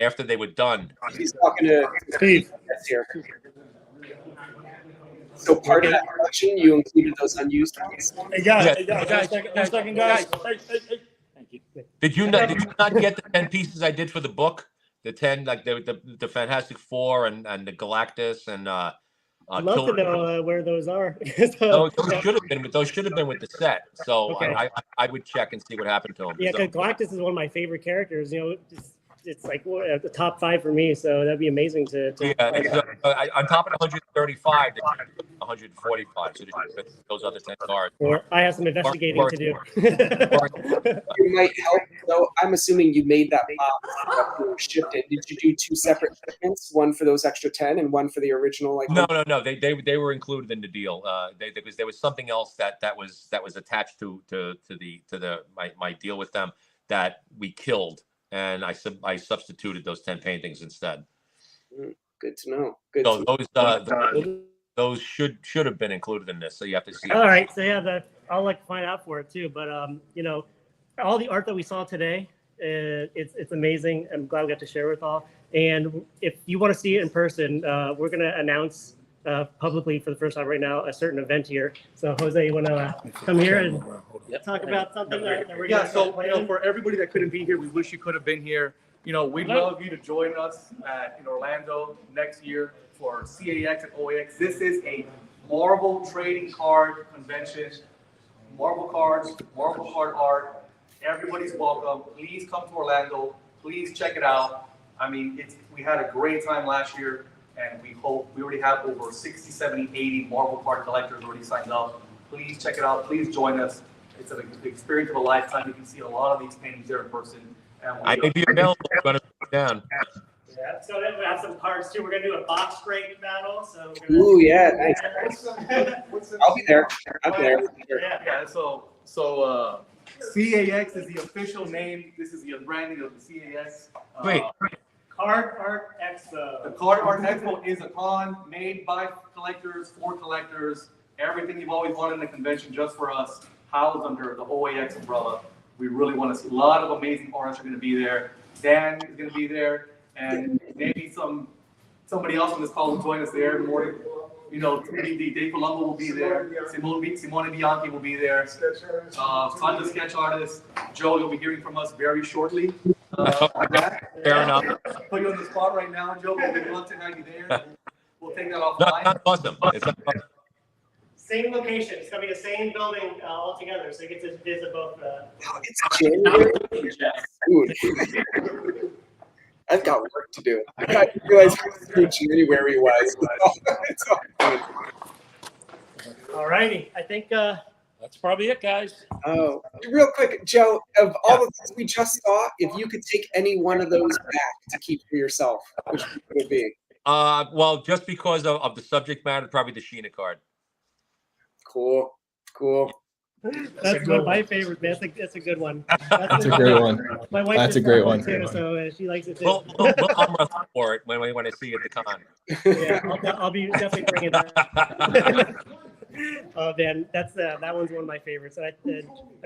after they were done. He's talking to Steve. Here. So part of that collection, you included those unused ones. Hey guys, One second, guys. Thank you. Did you not get the 10 pieces I did for the book? The 10, like the Fantastic Four and the Galactus and I'd love to know where those are. Those should have been with the set. So okay. I would check and see what happened to them. Yeah, because Galactus is one of my favorite characters. You know, it's like the top 5 for me. So that'd be amazing to yeah. On top of 135, 145. So those other 10 cards. Or I have some investigating to do. You might help. So I'm assuming you made that box that shipped it. Did you do 2 separate shipments? One for those extra 10 and one for the original? Like no. They were included in the deal. Because there was something else that was attached to my deal with them that we killed. And I substituted those 10 paintings instead. Good to know. Those should have been included in this. So you have to see. All right. So yeah, I'll find out for it too. But you know, all the art that we saw today, it's amazing. I'm glad we got to share with all. And if you want to see it in person, we're gonna announce publicly for the first time right now a certain event here. So Jose, you want to come here and talk about something that we're going to so for everybody that couldn't be here, we wish you could have been here. You know, we'd love you to join us in Orlando next year for CAX and OAX. This is a Marvel trading card convention. Marvel cards, Marvel card art. Everybody's welcome. Please come to Orlando. Please check it out. I mean, we had a great time last year. And we already have over 60, 70, 80 Marvel card collectors already signed up. Please check it out. Please join us. It's an experience of a lifetime. You can see a lot of these paintings there in person. I may be available. Down. Yeah, so then we have some cards too. We're gonna do a box break battle. So. Ooh, yeah, nice. I'll be there. I'm there. Yeah. So CAX is the official name. This is the branding of the CAX. Wait. Card Art Expo. The Card Art Expo is a con made by collectors for collectors, everything you've always wanted in a convention just for us, housed under the OAX umbrella. We really want to see a lot of amazing artists are going to be there. Dan is going to be there, and maybe somebody else on this call will join us there. More, you know, Dave Colombo will be there. Simone Bianchi will be there. Tons of sketch artists. Joe, you'll be hearing from us very shortly. Fair enough. Put you on the spot right now, Joe. We'd love to have you there. We'll take that offline. That's awesome. It's awesome. Same location. It's going to be the same building altogether, so you get to visit both. It's January. Dude. I've got work to do. I didn't realize how soon January was. It's all good. All righty. I think That's probably it, guys. Oh, real quick, Joe, of all the things we just saw, if you could take any one of those back to keep for yourself, which would it be? Well, just because of the subject matter, probably the Sheena card. Cool. that's one of my favorites, man. That's a good one. That's a great one. My wife That's a great one. too, so she likes it too. We'll arm wrestle for it when I see you at the con. Yeah, I'll be definitely bringing that. Oh man, that one's one of my favorites. I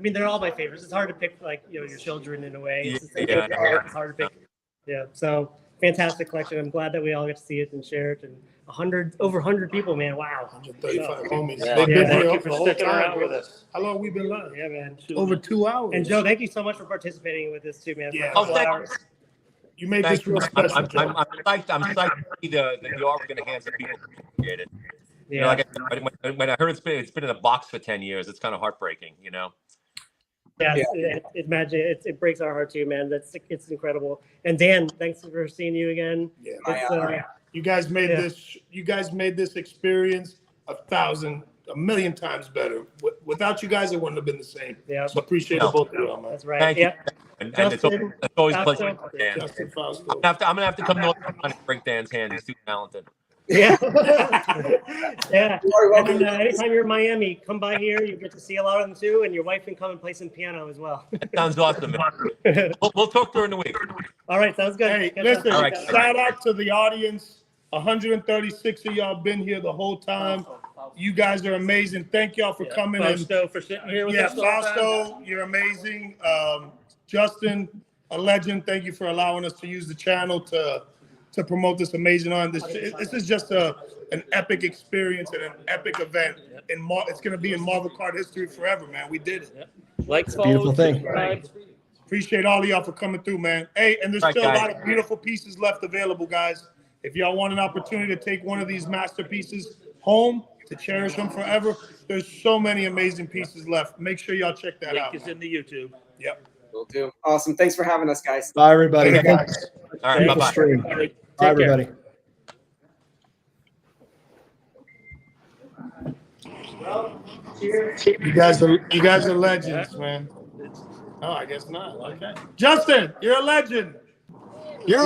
mean, they're all my favorites. It's hard to pick, like, you know, your children in a way. It's hard to pick. Yeah, so fantastic collection. I'm glad that we all get to see it and share it. And over 100 people, man. Wow. 135 homies. Yeah. They've been Thank here you the for whole sticking time. around with us. How long we been live? Yeah, man. Over 2 hours. And Joe, thank you so much for participating with this too, man. Yeah. Oh, thank you. You made Thank this real you. special. I'm Joe. psyched. I'm psyched to see the artwork in the hands of people who appreciate it. Yeah. You know, like when I heard it's been in a box for 10 years, it's kind of heartbreaking, you know. Yeah, it breaks our heart too, man. It's incredible. And Dan, thanks for seeing you again. Yeah. You guys made this. You guys made this experience a million times better. Without you guys, it wouldn't have been the same. Yeah. So appreciate the both of you, man. That's right. Thank Yeah. you. And it's always a pleasure. Dan. Justin Fausto. I'm gonna have to come North Carolina and break Dan's hand. He's too talented. Yeah. Yeah. And anytime you're in Miami, come by here. You get to see a lot of them too, and your wife can come and play some piano as well. That sounds awesome, man. We'll talk during the week. All right, sounds good. Hey, listen, shout out to the audience. 136 of y'all been here the whole time. You guys are amazing. Thank y'all for coming. Fausto for sitting here with us. Fausto, you're amazing. Justin, a legend. Thank you for allowing us to use the channel to promote this amazing art. This is just an epic experience and an epic event. It's going to be in Marvel Card history forever, man. We did it. Likes, follows, Beautiful thing. subscribes. Appreciate all of y'all for coming through, man. Hey, and there's still a lot of beautiful pieces left available, guys. If y'all want an opportunity to take one of these masterpieces home to cherish them forever, there's so many amazing pieces left. Make sure y'all check that out. Link is in the YouTube. Yep. Will do. Awesome. Thanks for having us, guys. Bye, everybody. Hey, guys. All right, bye-bye. Stream. Bye, everybody. Well, cheers. You guys are legends, man. Oh, I guess not. Okay. Justin, you're a legend. You're